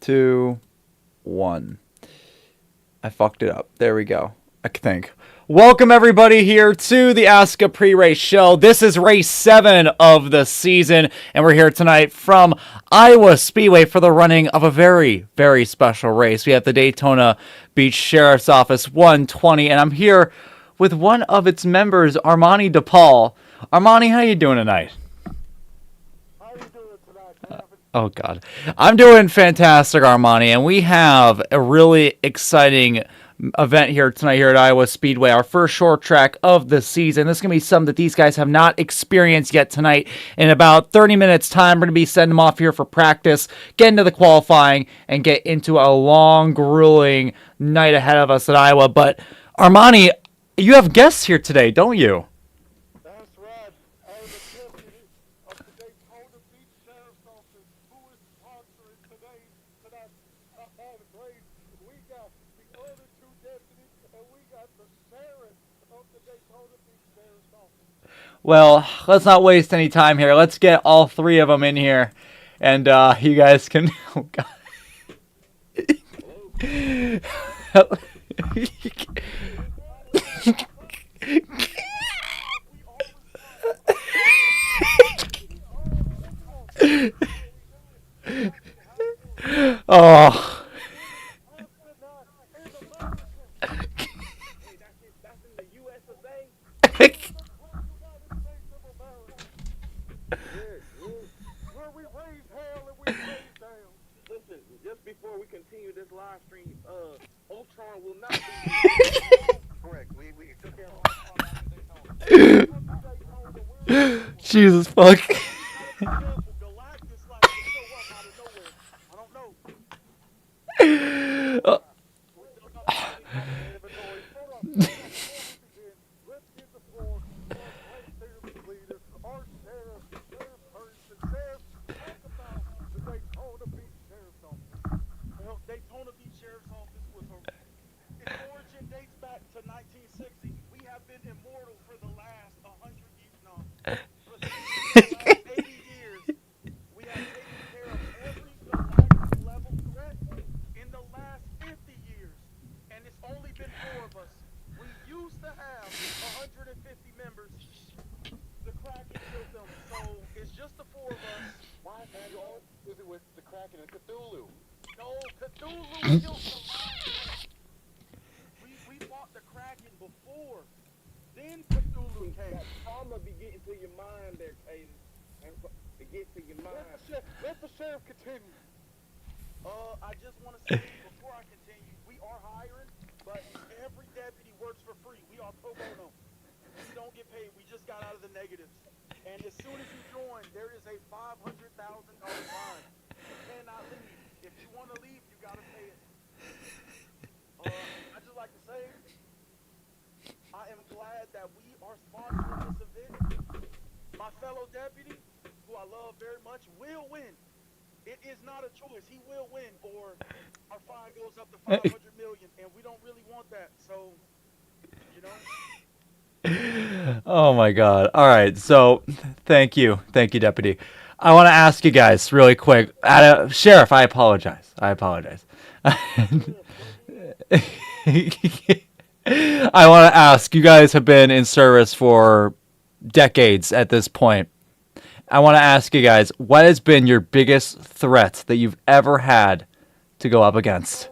2, 1. I fucked it up. There we go. I think. Welcome everybody here to the ASCA pre-race show. This is race 7 of the season, and we're here tonight from Iowa Speedway for the running of a very, very special race. We have the Daytona Beach Sheriff's Office 120, and I'm here with one of its members, Armani DePaul. Armani, how you doing tonight? How you doing tonight, Travis? Oh, God. I'm doing fantastic, Armani, and we have a really exciting event here tonight here at Iowa Speedway, our first short track of the season. This is going to be something that these guys have not experienced yet tonight. In about 30 minutes time, we're going to be sending them off here for practice, get into the qualifying, and get into a long, grueling night ahead of us at Iowa. But Armani, you have guests here today, don't you? That's right. I'm the deputy of the Daytona Beach Sheriff's Office, who is sponsoring tonight's race. We got the other two deputies, and we got the sheriff of the Daytona Beach Sheriff's Office. Well, let's not waste any time here. Let's get all three of them in here, and you guys can. Oh God. Oh. Where we raise hell and we raise down. Listen, just before we continue this live stream, Ultron will not be correct. We took care of Ultron. Jesus fuck. Galactus like to show up out of nowhere. I don't know. Let's give the floor to our right service leader, our sheriff, Sheriff Person. Sheriff, talk about the Daytona Beach Sheriff's Office. Well, Daytona Beach Sheriff's Office its origin dates back to 1960. We have been immortal for the last 100 years. No, for the last 80 years, we have taken care of every galactic level threat in the last 50 years, and it's only been 4 of us. We used to have 150 members. The Kraken killed them, so it's just the 4 of us. Why, man, is it with the Kraken and Cthulhu? No, Cthulhu killed some. We fought the Kraken before. Then Cthulhu came. That trauma be getting to your mind there, Caden. To get to your mind. Let the sheriff continue. I just want to say before I continue, we are hiring, but every deputy works for free. We are pro bono. We don't get paid. We just got out of the negatives. And as soon as you join, there is a $500,000 fine. You cannot leave. If you want to leave, you got to pay it. I just like to say, I am glad that we are sponsoring this event. My fellow deputy, who I love very much, will win. It is not a choice. He will win, or our fine goes up to $500 million, and we don't really want that. So, you know. Oh my God. All right. So thank you, Deputy. I want to ask you guys really quick. Sheriff, I apologize. I want to ask, you guys have been in service for decades at this point. I want to ask you guys, what has been your biggest threat that you've ever had to go up against?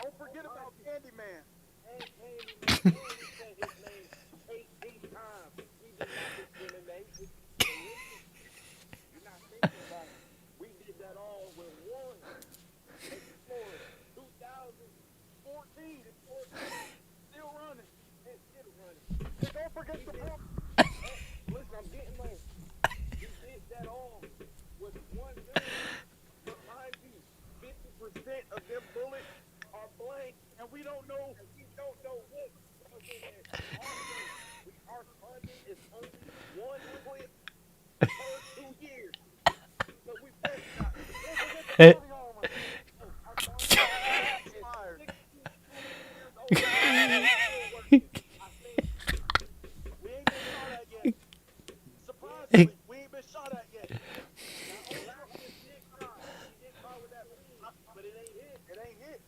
Don't forget about Candyman. You're not thinking about it. We did that all with one Explorer 2014. Still running. It's still running. And don't forget the book. Listen, I'm getting low. We did that all with one gun. But mind you, 50% It ain't hit.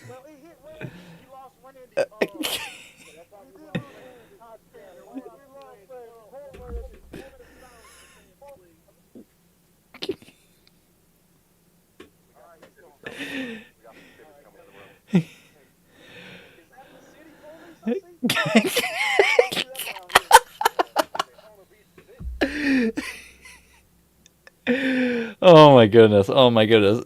Well, it hit Randy. He lost Randy. Oh my goodness. Oh my goodness.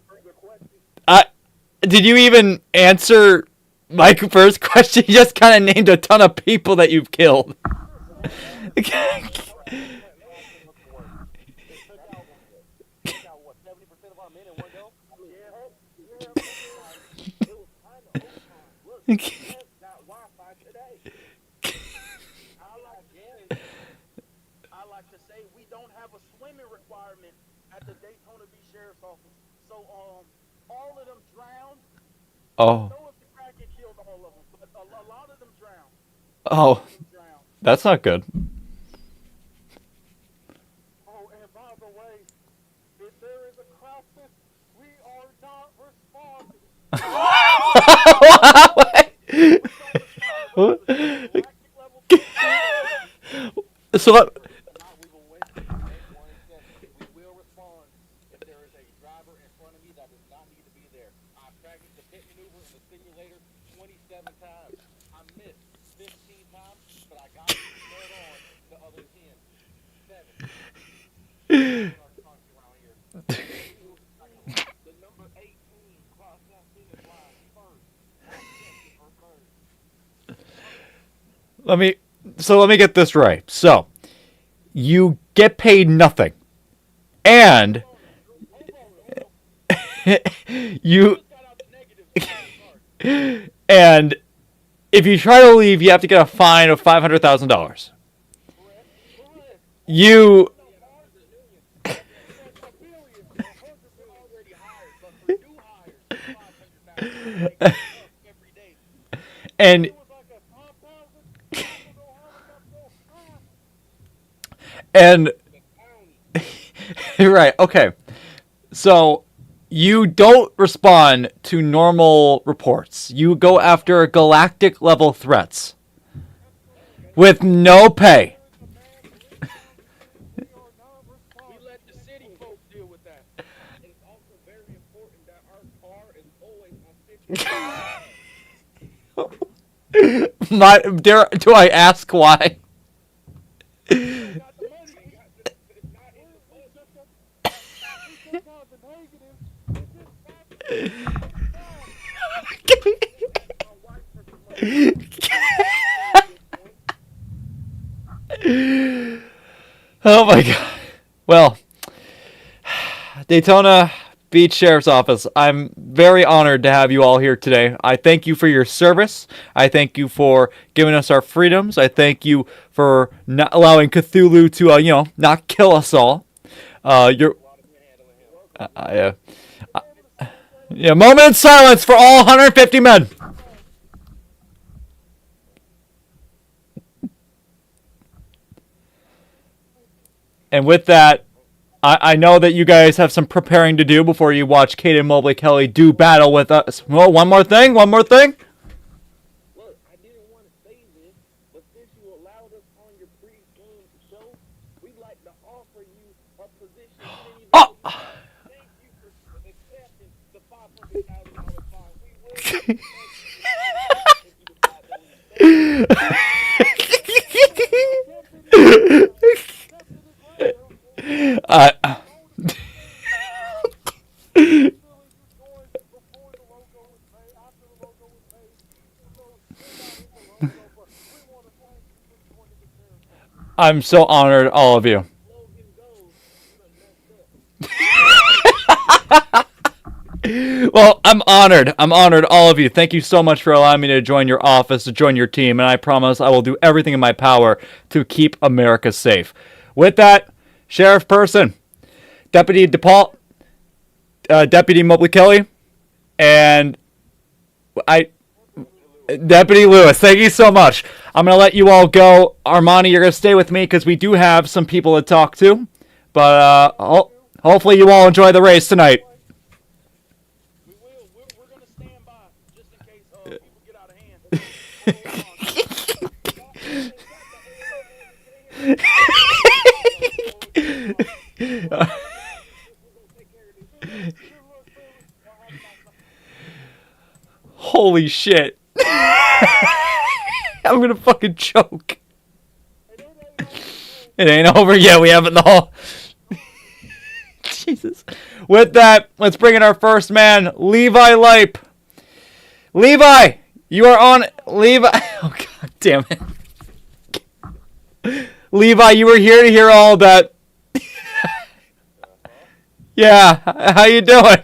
Did you even answer my first question? You just kind of named a ton of people that you've killed. I like to say we don't have a swimming requirement at the Daytona Beach Sheriff's Office. So all of them drowned. I Oh. don't know if the Kraken killed all of them, but a lot of them drowned. Oh. That's not good. Oh, and by the way, if there is a crisis, we are not responding. So what? We will wait and we will respond if there is a driver in front of me that does not need to be there. I've practiced the pit maneuver and the simulator 27 times. I missed 15 times, but I got it dead on the other 10. 7. The number 18 crossed that finish line first. Let me get this right. So, you get paid nothing. And you and if you try to leave, you have to get a fine of $500,000. You and and right, okay. So you don't respond to normal reports. You go after galactic level threats with no pay. We let the city folks deal with that. It's also very important that our car is always on 50. Do I ask why? Oh my god. Well, Daytona Beach Sheriff's Office, I'm very honored to have you all here today. I thank you for your service. I thank you for giving us our freedoms. I thank you for not allowing Cthulhu to, not kill us all. Moment of silence for all 150 men. And with that, I know that you guys have some preparing to do before you watch Caden Mobley Kelly do battle with us. Well, one more thing. Look, I didn't want to say this, but since you allowed us on your pre-game show, we'd like to offer you a position. Oh! Thank you for accepting the $500,000 fine. We will if you decide I'm so honored, all of you. Well, I'm honored. I'm honored, all of you. Thank you so much for allowing me to join your office, to join your team, and I promise I will do everything in my power to keep America safe. With that, Sheriff Person, Deputy DePaul, Deputy Mobley Kelly, and Deputy Lewis, thank you so much. I'm going to let you all go. Armani, you're going to stay with me because we do have some people to talk to. But hopefully you all enjoy the race tonight. Holy shit. I'm gonna fucking choke. It ain't over yet. We have it in the hall. Jesus. With that, let's bring in our first man, Levi Lipe. Levi, you are on. Levi. Oh, god damn it. Levi, you were here to hear all that. Yeah, how you doing?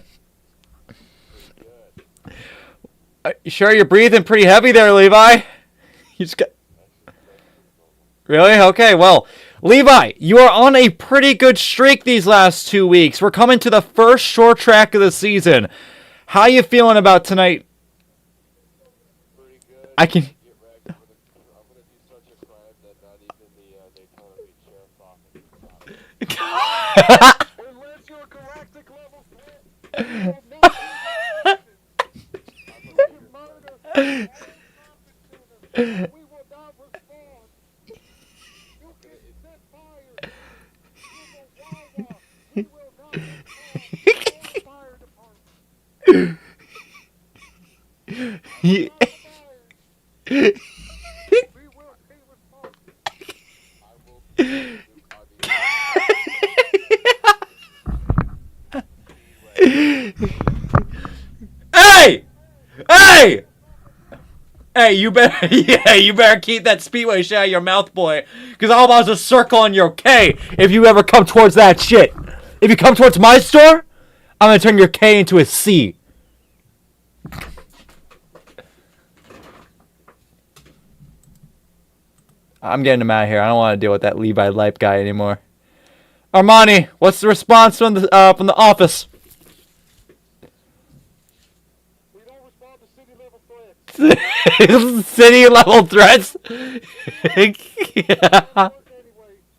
You sure you're breathing pretty heavy there, Levi? You just got... Really? Okay, well, Levi, you are on a pretty good streak these last 2 weeks. We're coming to the first short track of the season. How you feeling about tonight? Pretty good. I can... Get ready for I'm gonna do such a crime that not even the Daytona Beach Sheriff's Office can stop it. Unless you're a galactic level threat, you will not murder. We will not respond. You get set fire. You will wawa. We will not respond. Fire department. He- We will be responsible. I will do Hey! Hey! Hey, you better, yeah, you better keep that speedway shit out of your mouth, boy. Because I'm about to circle on your K if you ever come towards that shit. If you come towards my store, I'm going to turn your K into a C. I'm getting him out of here. I don't want to deal with that Levi Lipe guy anymore. Armani, what's the response from the office? We don't respond to city level threats. City level threats? Yeah.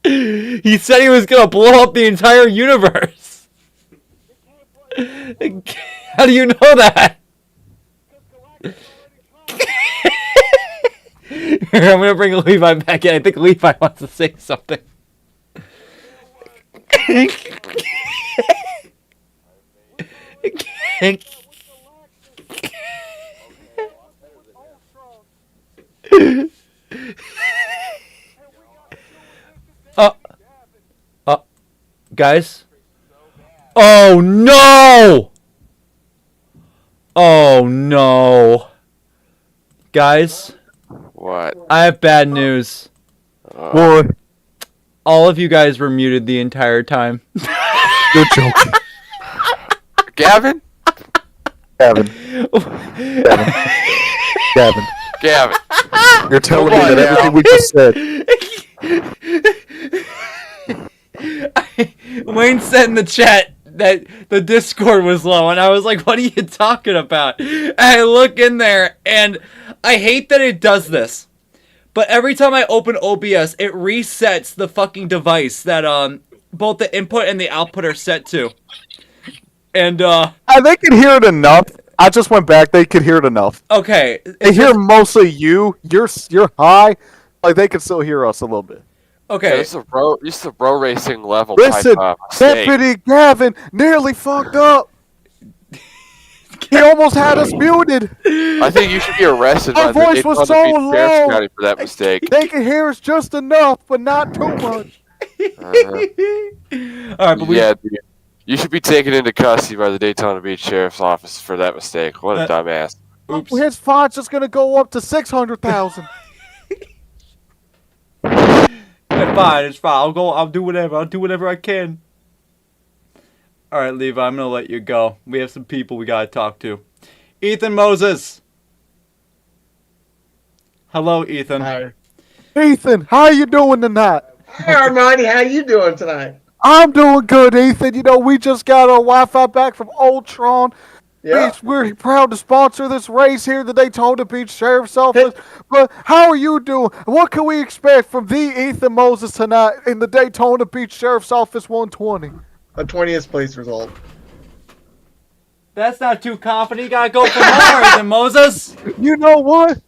Anyway, He said he was gonna blow up the entire universe. it can't play How do you know that? because Galactic's already tried. I'm gonna bring Levi back in. I think Levi wants to say something. Guys? Oh no! Oh no. Guys, What? I have bad news. Boy, All of you guys were muted the entire time. you're joking. Gavin? Gavin. Gavin. Gavin. You're telling Come me on that everything now. we just said. Wayne said in the chat that the Discord was low, and I was like, what are you talking about? And I look in there, and I hate that it does this, but every time I open OBS, it resets the fucking device that both the input and the output are set to. And They could hear it enough. I just went back. They could hear it enough. okay, They hear mostly you. You're high. Like they can still hear us a little bit. okay. This is a bro racing level Listen, type mistake. Deputy Gavin nearly fucked up. He almost had us muted. I think you should be arrested Our by the voice was Daytona so Beach Sheriff's low. County for that mistake. They can hear us just enough, but not too much. All right, but Yeah, dude. You should be taken into custody by the Daytona Beach Sheriff's Office for that mistake. What a dumbass. oops. His fine's just gonna go up to 600,000. It's fine. I'll do whatever I can. All right, Levi, I'm gonna let you go. We have some people we gotta talk to. Ethan Moses. Hello, Ethan. Hi. Ethan, how you doing tonight? Hi, Armani. How you doing tonight? I'm doing good, Ethan. You know, we just got our Wi-Fi back from Ultron. Yeah. We're proud to sponsor this race here, the Daytona Beach Sheriff's Office. But how are you doing? What can we expect from the Ethan Moses tonight in the Daytona Beach Sheriff's Office 120? A 20th place result. That's not too confident. You gotta go for more, Ethan Moses. You know what?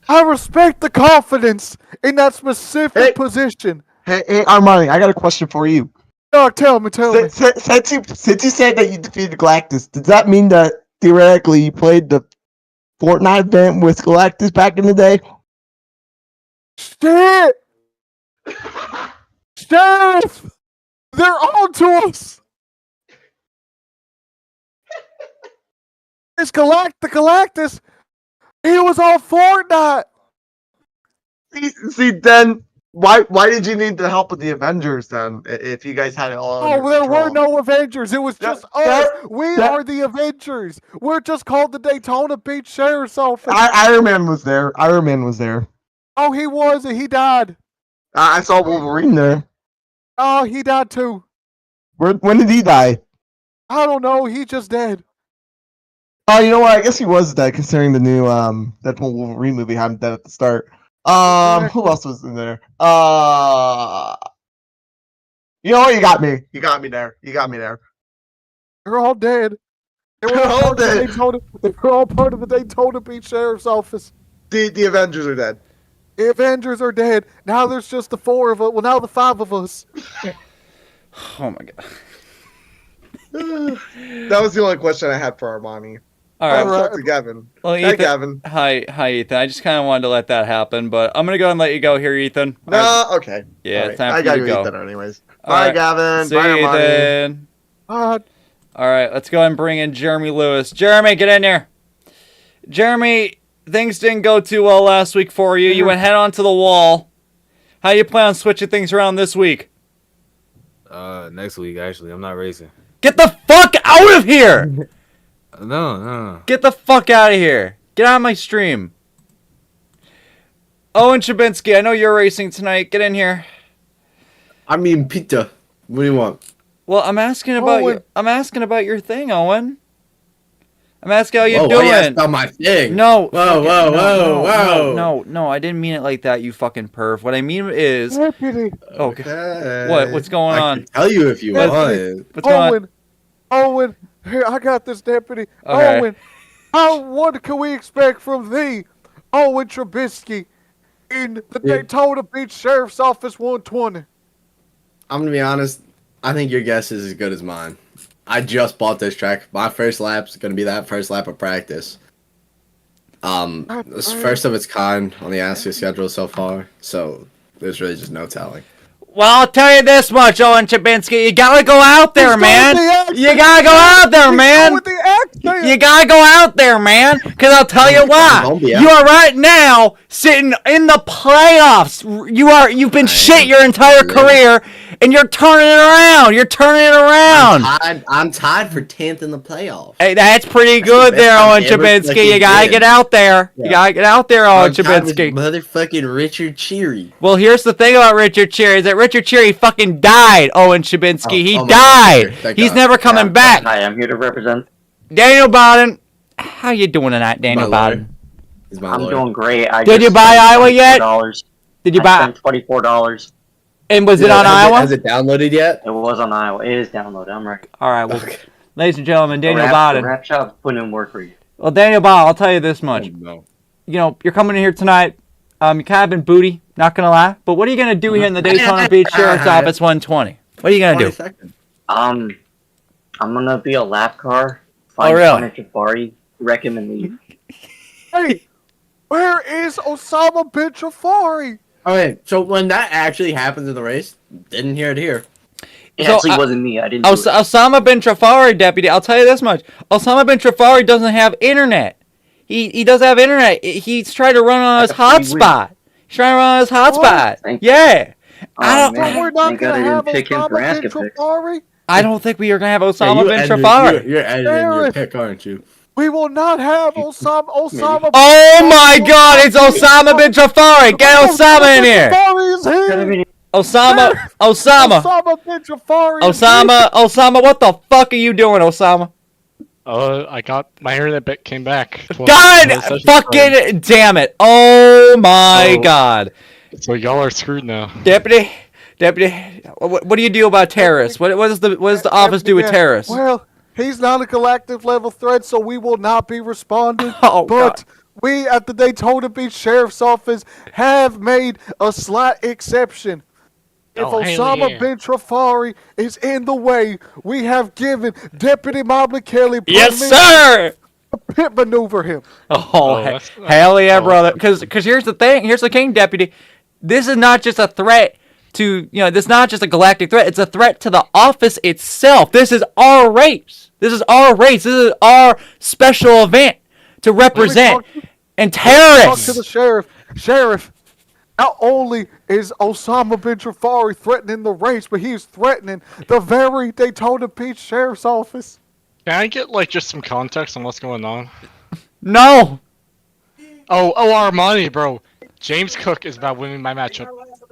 I respect the confidence in that specific Hey. position. Hey, Armani, I got a question for you. Dog, tell me. Since you said that you defeated Galactus, does that mean that theoretically you played the Fortnite event with Galactus back in the day? Shit! Sheriff! They're on to us! It's Galactus! He was on Fortnite! See, then why did you need the help of the Avengers then? If you guys had it all under Oh, there were control? no Avengers. It was just That- us. We that- are the Avengers. We're just called the Daytona Beach Sheriff's Office. Iron Man was there. Iron Man was there. Oh, he was, and he died. I saw Wolverine there. Oh, he died too. When did he die? I don't know. He just dead. Oh, you know what? I guess he was dead, considering the new Deadpool Wolverine movie had him dead at the start. Who else was in there? You know what? You got me. You got me there. You got me there. They're all dead. They were all part of the Daytona. They were all part of the Daytona Beach Sheriff's Office. The Avengers are dead. The Avengers are dead. Now there's just the four of us. Well, now the five of us. Oh my god. That was the only question I had for Armani. All I'll right. talk to Gavin. Well, Hey, Ethan, Gavin. hi, Ethan. I just kind of wanted to let that happen, but I'm gonna go and let you go here, Ethan. No, okay. Yeah, All it's time for I you got to to go. eat that anyways. All Bye, right. Gavin. See Bye, you, Armani. Ethan. All right, let's go ahead and bring in Jeremy Lewis. Jeremy, get in here. Jeremy, things didn't go too well last week for you. You went head on to the wall. How you plan on switching things around this week? Next week, actually. I'm not racing. Get the fuck out of here! No. Get the fuck out of here. Get out of my stream. Owen Chabinski, I know you're racing tonight. Get in here. I mean, pizza. What do you want? Well, I'm asking about Owen. your, I'm asking about your thing, Owen. I'm asking how you Whoa, doing. why you asked about my thing? No. Whoa, fucking- whoa, no, whoa, no, whoa. No, I didn't mean it like that, you fucking perv. What I mean is, Deputy. okay. What? What's going I on? can tell you if you Yes, want. What's going on? Owen. Here, I got this, Deputy. Okay. Owen. What can we expect from thee, Owen Trubisky, in the Yeah. Daytona Beach Sheriff's Office 120? I'm gonna be honest. I think your guess is as good as mine. I just bought this track. My first lap's gonna be that first lap of practice. It's first of its kind on the ASCA schedule so far. So there's really just no telling. Well, I'll tell you this much, Owen Chabinski. You gotta go out there, He's man. going with the accent. You gotta go out there, He's man. going with the accent. You gotta go out there, man. Cause I'll tell you why. Don't be You are right now sitting in the playoffs. You've been shit your entire career, and you're turning it around. You're turning it around. I'm tied for 10th in the playoffs. Hey, that's pretty good best there, I've Owen ever Chabinski. fucking You gotta been. get out there. You Yeah. gotta get out there, Owen I'm tied with Chabinski. motherfucking Richard Cheery. Well, here's the thing about Richard Cherry is that Richard Cherry fucking died, Owen Chabinski. He oh my died. God. Thank He's God. never coming back. Hi, I'm here to represent. Daniel Bowden. How you doing tonight, Daniel My lawyer. Bowden? He's my I'm lawyer. doing great. Did you buy Iowa yet? $24. Did you I buy? spent $24. And was it on has Iowa? Has it downloaded yet? It was on Iowa. It is downloaded. I'm right. All right, well, Okay. ladies and gentlemen, Daniel the Bowden. rap shop's putting in work for you. Well, Daniel Bowden, I'll tell you this much. No. You know, you're coming in here tonight. You kind of been booty, not gonna lie. But what are you gonna do here in the Daytona Beach Sheriff's Office 120? What are you gonna do? 20 seconds. I'm gonna be a lap car. Find really? Sonic Jafari, wreck him and leave. Hey, where is Osama bin Jafari? Okay, so when that actually happens in the race, didn't hear it here. It So, actually wasn't me. I didn't do it. Osama bin Trafari, deputy. I'll tell you this much: Osama bin Trafari doesn't have internet. He does have internet. He's trying to run on his Like a free hotspot. He's trying to run on his hotspot. Thank- Yeah. Oh, I don't. man. But we're not Thank God I going to have didn't pick him for Osama bin ASCA picks. Jafari. I don't think we are gonna have Yeah, Osama bin edited- Trafari. You're editing your Gareth. pick, aren't you? We will not have Osama. Oh my God! It's Osama bin Trafari. Get Osama in here. Jafari is here. Osama. Osama bin Jafari. is Osama. What the fuck are you doing, Osama? I got my internet bit came back. God The session fucking damn it! Oh my Oh. God, started. So y'all are screwed now. deputy, what do you do about terrorists? What does the office do with Yeah, terrorists? Well, he's not a galactic level threat, so we will not be responding. Oh, but we at the Daytona Beach Sheriff's Office have made a slight exception. If Oh, hell Osama yeah. bin Trafari is in the way, we have given Deputy Mobley Kelly Yes, permission sir. to pit maneuver him. Oh, that's- hell yeah, oh, brother. Because here's the thing. Here's the king, deputy. This is not just a threat to, this is not just a galactic threat. It's a threat to the office itself. This is our race. This is our race. This is our special event to represent. And Talk terrorists. to the sheriff. Sheriff, not only is Osama bin Trafari threatening the race, but he's threatening the very Daytona Beach Sheriff's Office. Can I get like just some context on what's going on? No. Oh, Armani, bro. James Cook is about winning my matchup.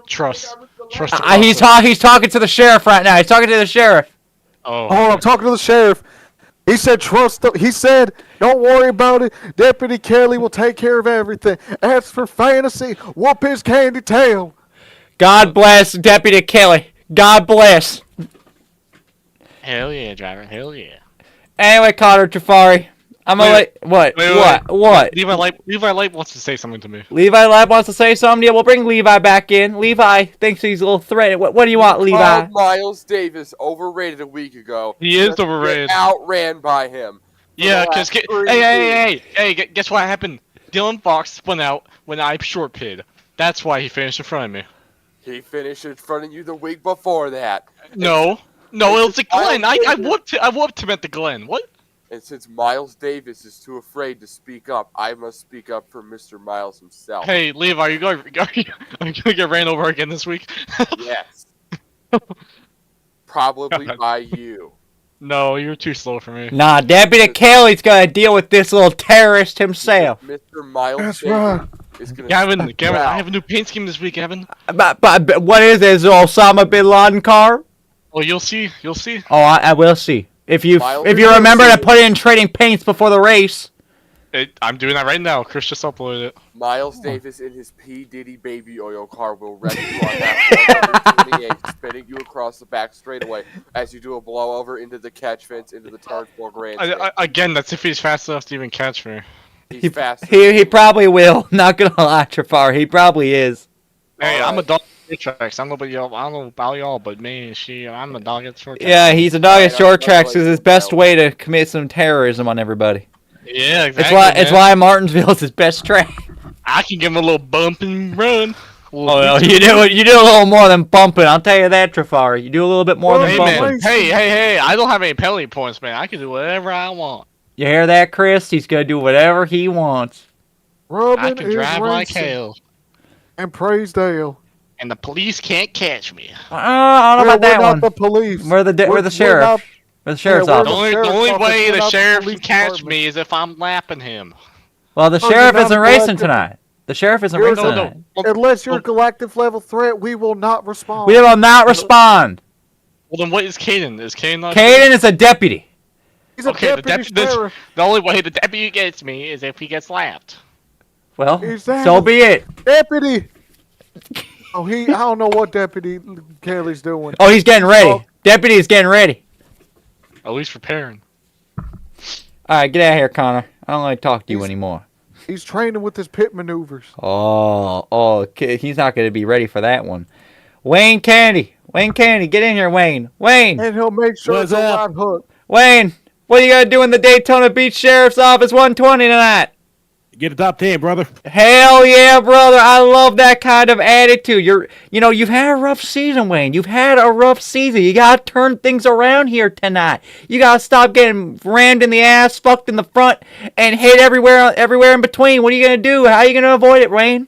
Trust the He's process. he's talking to the sheriff right now. He's talking to the sheriff. Oh, Oh, I'm talking to the sheriff. He said, he said, don't worry about it. Deputy Kelly will take care of everything. As for fantasy, whoop his candy tail. God bless Deputy Kelly. God bless. hell yeah, driver. Hell yeah. Anyway, Connor Trafari, I'm gonna Wait, what? wait. What? Levi Light wants to say something to me. Levi Lab wants to say something. Yeah, we'll bring Levi back in. Levi thinks he's a little threatened. What do you want, Levi? Called Miles Davis overrated a week ago. He is Just overrated. get outran by him. Yeah, the because last 3 hey, guess what happened? Dylan Fox spun out when I short pid. That's why he finished in front of me. He finished in front of you the week before that. No, it was a Glen. Miles I Davis. whooped him at the Glen. What? And since Miles Davis is too afraid to speak up, I must speak up for Mr. Miles himself. Hey, Levi, are you going to get ran over again this week? Yes. Probably by you. No, you're too slow for me. Nah, Deputy Kelly's gonna deal with this little terrorist himself. Mr. Miles That's Davis right. is going to Gavin, I have a new paint scheme this week, Gavin. But what is this Osama bin Laden car? Oh, you'll see. Oh, I will see. If you Miles remember to Davis. put in trading paints before the race. I'm doing that right now. Chris just uploaded it. Miles Davis in his P. Diddy baby oil car will wreck you on that 128, spinning you across the back straightaway as you do a blowover into the catch fence into the Tarnsville Grandstand. Again, that's if he's fast enough to even catch me. He's fast. He probably will. Not gonna lie, Trafar. He probably is. Hey, All I'm a right. dog at short tracks. I don't know about y'all, but man, I'm a dog at short tracks. Yeah, he's a dog at Right, short I'm tracks. like Is his the best bell. way to commit some terrorism on everybody. Yeah, It's exactly. why Martinsville is his best track. I can give him a little bump and run. Oh, well, you do a little more than bumping. I'll tell you that, Trafari. You do a little bit more than Hey, bumping. man. Hey, I don't have any penalty points, man. I can do whatever I want. You hear that, Chris? He's gonna do whatever he wants. I Robin can is drive like racing. hell. And praise Dale. And the police can't catch me. I don't know about that we're not one. the police. We're the sheriff. not- We're the sheriff's we're The office. only, sheriff's office, way we're the not the sheriff police can catch department. me is if I'm lapping him. Well, the Oh, sheriff you're not isn't a racing galactic- tonight. The sheriff isn't You're- racing No, tonight. no. Unless you're a galactic level threat, we will not respond. We will not respond. Well, then what is Caden? Is Caden not? Caden is a deputy. He's a Okay, deputy sheriff. the only way the deputy gets me is if he gets lapped. Well, Exactly. so be it. Deputy. Oh, I don't know what Deputy Kelly's doing. Oh, he's getting ready. Oh. Deputy is getting ready. At least preparing. All right, get out of here, Connor. I don't like to talk to you He's- anymore. He's training with his pit maneuvers. He's not going to be ready for that one. Wayne Candy, get in here, Wayne. Wayne, And he'll make sure What's it's a up? right hook. Wayne, what are you going to do in the Daytona Beach Sheriff's Office 120 tonight? Get a top 10, brother. Hell yeah, brother. I love that kind of attitude. You've had a rough season, Wayne. You've had a rough season. You got to turn things around here tonight. You got to stop getting rammed in the ass, fucked in the front, and hit everywhere in between. What are you going to do? How are you going to avoid it, Wayne?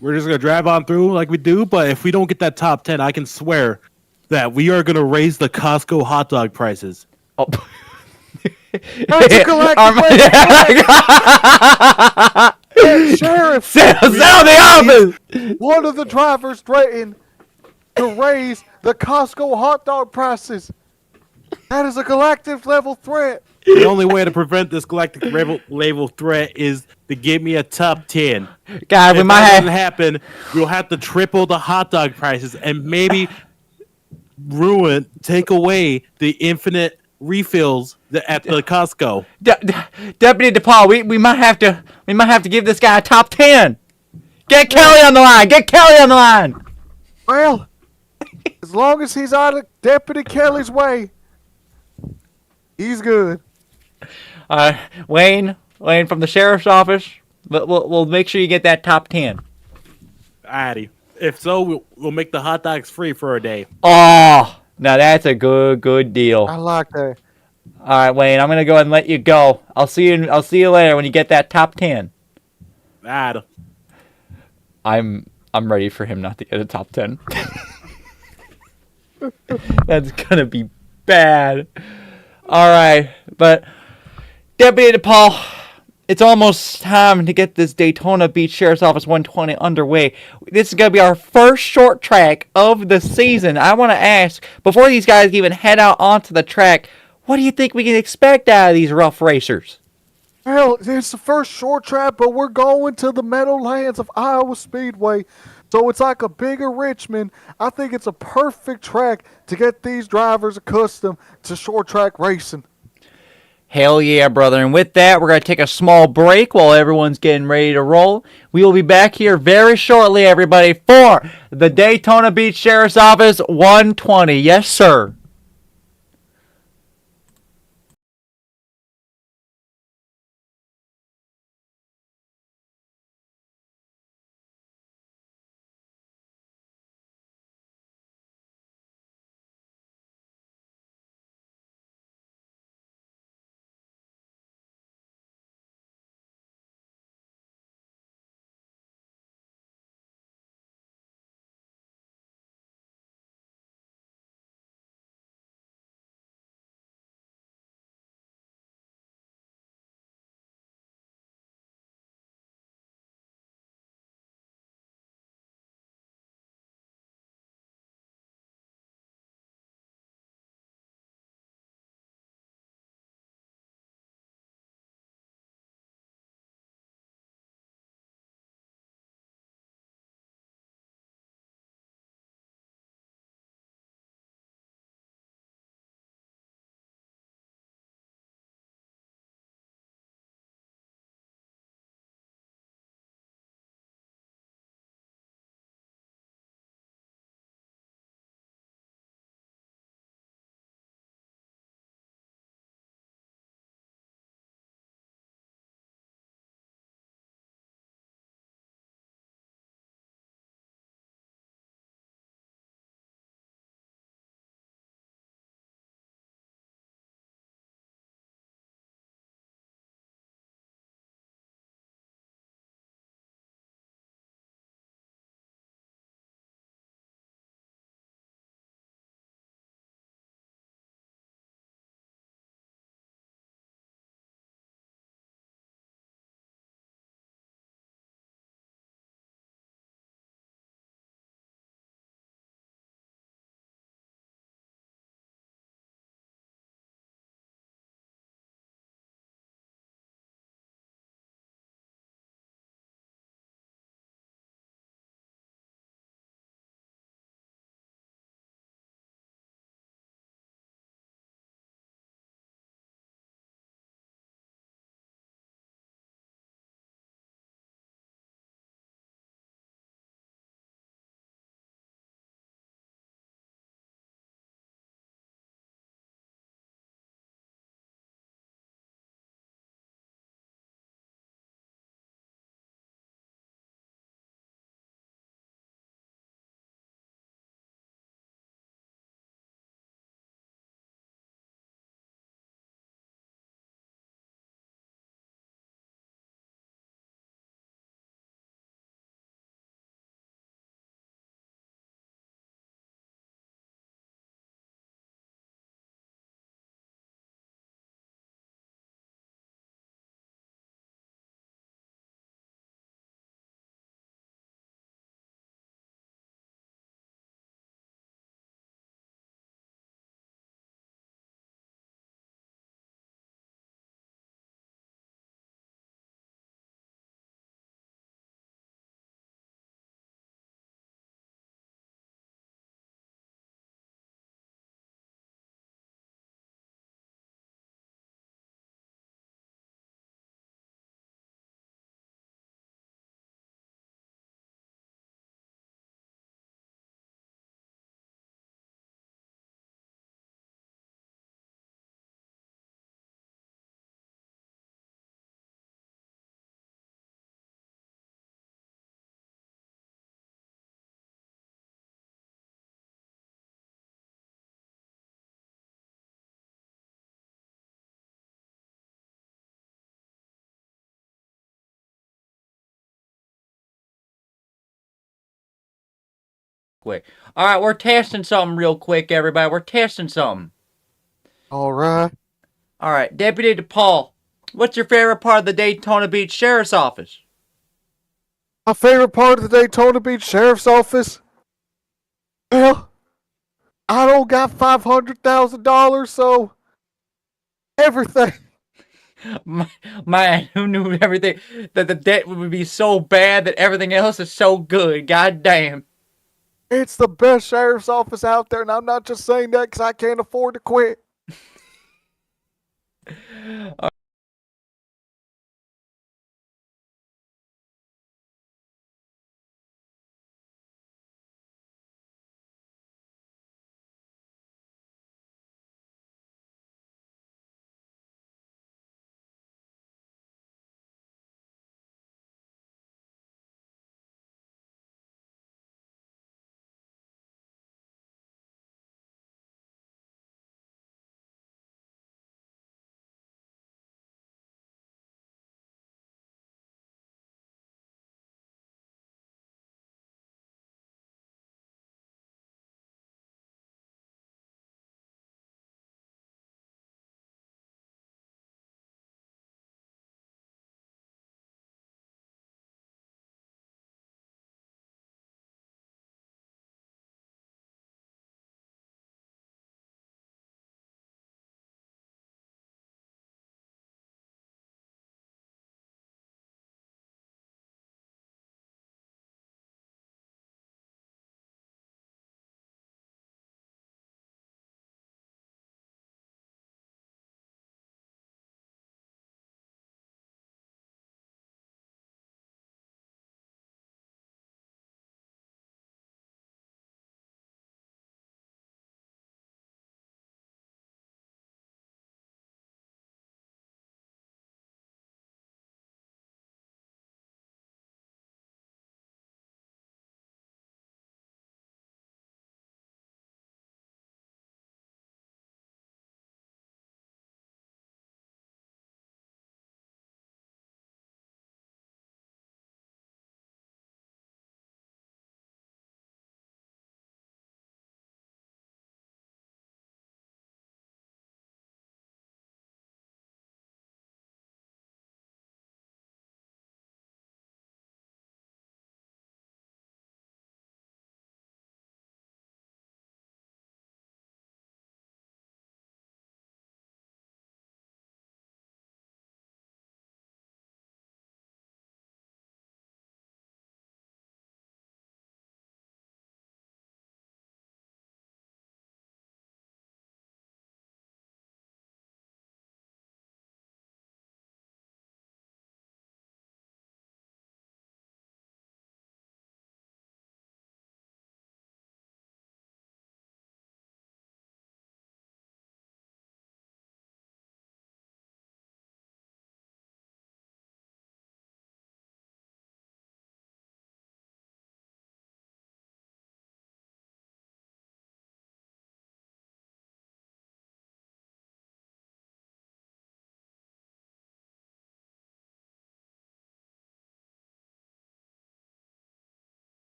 We're just going to drive on through like we do, but if we don't get that top 10, I can swear that we are going to raise the Costco hot dog prices. Oh. That's a galactic Hey, Sheriff, Sell the office! one of the drivers threatened to raise the Costco hot dog prices. That is a galactic level threat. The only way to prevent this galactic level threat is to give me a top 10. God, we If might that have... doesn't happen, we'll have to triple the hot dog prices and maybe take away the infinite refills at the Costco. Deputy DePaul, we might have to give this guy a top 10. Get Kelly on the line. Get Kelly on the line. Well, as long as he's out of Deputy Kelly's way, he's good. Wayne from the sheriff's office. We'll make sure you get that top 10. Addy. If so, we'll make the hot dogs free for a day. Oh, now that's a good deal. I like that. All right, Wayne, I'm gonna go ahead and let you go. I'll see you later when you get that top 10. Addy. I'm ready for him not to get a top 10. That's gonna be bad. All right, but Deputy DePaul, it's almost time to get this Daytona Beach Sheriff's Office 120 underway. This is gonna be our first short track of the season. I want to ask, before these guys even head out onto the track, what do you think we can expect out of these rough racers? Well, it's the first short track, but we're going to the Meadowlands of Iowa Speedway. So it's like a bigger Richmond. I think it's a perfect track to get these drivers accustomed to short track racing. Hell yeah, brother. And with that, we're going to take a small break while everyone's getting ready to roll. We will be back here very shortly, everybody, for the Daytona Beach Sheriff's Office 120. Yes, sir. quick. All right, we're testing something real quick, everybody. We're testing something. All right. All right, Deputy DePaul, what's your favorite part of the Daytona Beach Sheriff's Office? My favorite part of the Daytona Beach Sheriff's Office? Well, I don't got $500,000, so everything. Man, who knew everything? That the debt would be so bad that everything else is so good. God damn. It's the best sheriff's office out there, and I'm not just saying that because I can't afford to quit.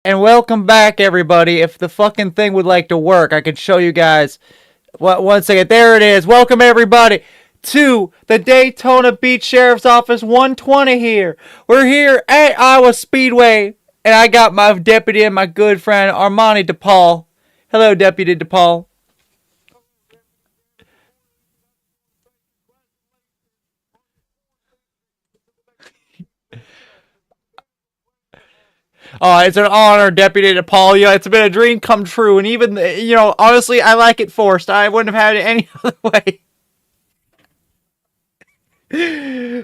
And welcome back, everybody. If the fucking thing would like to work, I could show you guys. What? One second. There it is. Welcome, everybody, to the Daytona Beach Sheriff's Office 120 here. We're here at Iowa Speedway, and I got my deputy and my good friend, Armani DePaul. Hello, Deputy DePaul. Oh, it's an honor, Deputy DePaul. You know, it's been a dream come true, and even, you know, honestly, I like it forced. I wouldn't have had it any other way.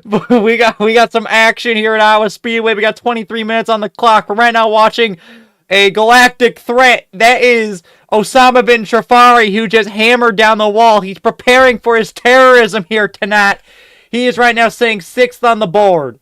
But we got some action here at Iowa Speedway. We got 23 minutes on the clock. We're right now watching a galactic threat. That is Osama bin Shafari, who just hammered down the wall. He's preparing for his terrorism here tonight. He is right now sitting 6th on the board.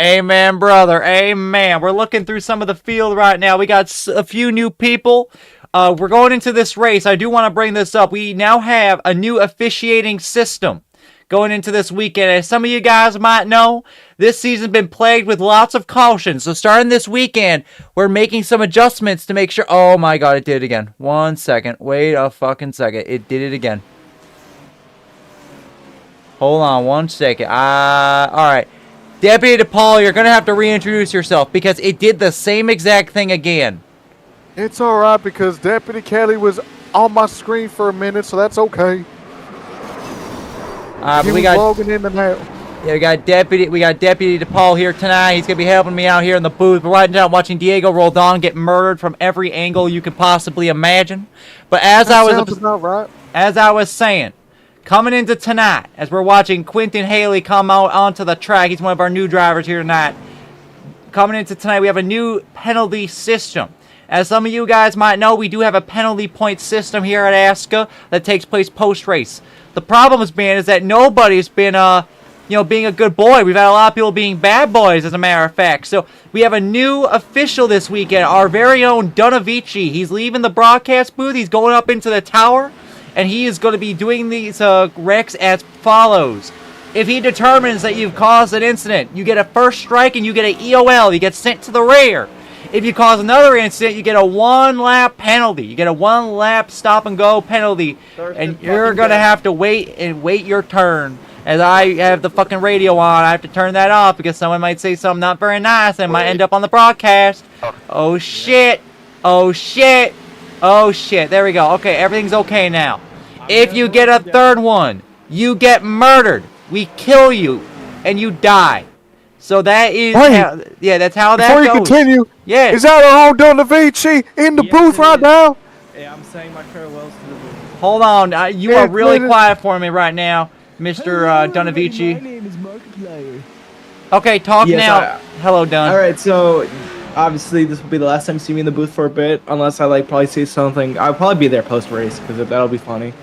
Amen, brother. Amen. We're looking through some of the field right now. We got a few new people. We're going into this race. I do want to bring this up. We now have a new officiating system going into this weekend. As some of you guys might know, this season's been plagued with lots of cautions. So starting this weekend, we're making some adjustments to make sure... Oh my god, it did it again. 1 second. Wait a fucking second. It did it again. Hold on 1 second. Alright. Deputy DePaul, you're going to have to reintroduce yourself because it did the same exact thing again. It's alright because Deputy Kelly was on my screen for a minute, so that's okay. But we got logging in the now. Yeah, we got Deputy DePaul here tonight. He's gonna be helping me out here in the booth. We're right now watching Diego Roldan get murdered from every angle you could possibly imagine. But as I was saying, coming into tonight, as we're watching Quentin Haley come out onto the track, he's one of our new drivers here tonight. Coming into tonight, we have a new penalty system. As some of you guys might know, we do have a penalty point system here at ASCA that takes place post-race. The problem has been is that nobody's been, being a good boy. We've had a lot of people being bad boys, as a matter of fact. So we have a new official this weekend, our very own Donavici. He's leaving the broadcast booth. He's going up into the tower, and he is going to be doing these wrecks as follows. If he determines that you've caused an incident, you get a first strike and you get an EOL. You get sent to the rear. If you cause another incident, you get a 1-lap penalty. You get a 1-lap stop-and-go penalty. And you're going to have to wait your turn. As I have the fucking radio on, I have to turn that off because someone might say something not very nice and might end up on the broadcast. Oh, shit. Oh, shit. Oh, shit. There we go. Okay, everything's okay now. If you get a third one, you get murdered. We kill you, and you die. So that is that's how that goes. Before you continue, yeah. Is that our own Donavici in the booth right now? Yeah, I'm saying my farewells to the booth. Hold on, you are really quiet for me right now, Mr. Donavici. My name is Markiplier. Okay, talk now. Hello, Don. All right, so obviously this will be the last time you see me in the booth for a bit, unless I probably say something. I'll probably be there post race because that'll be funny.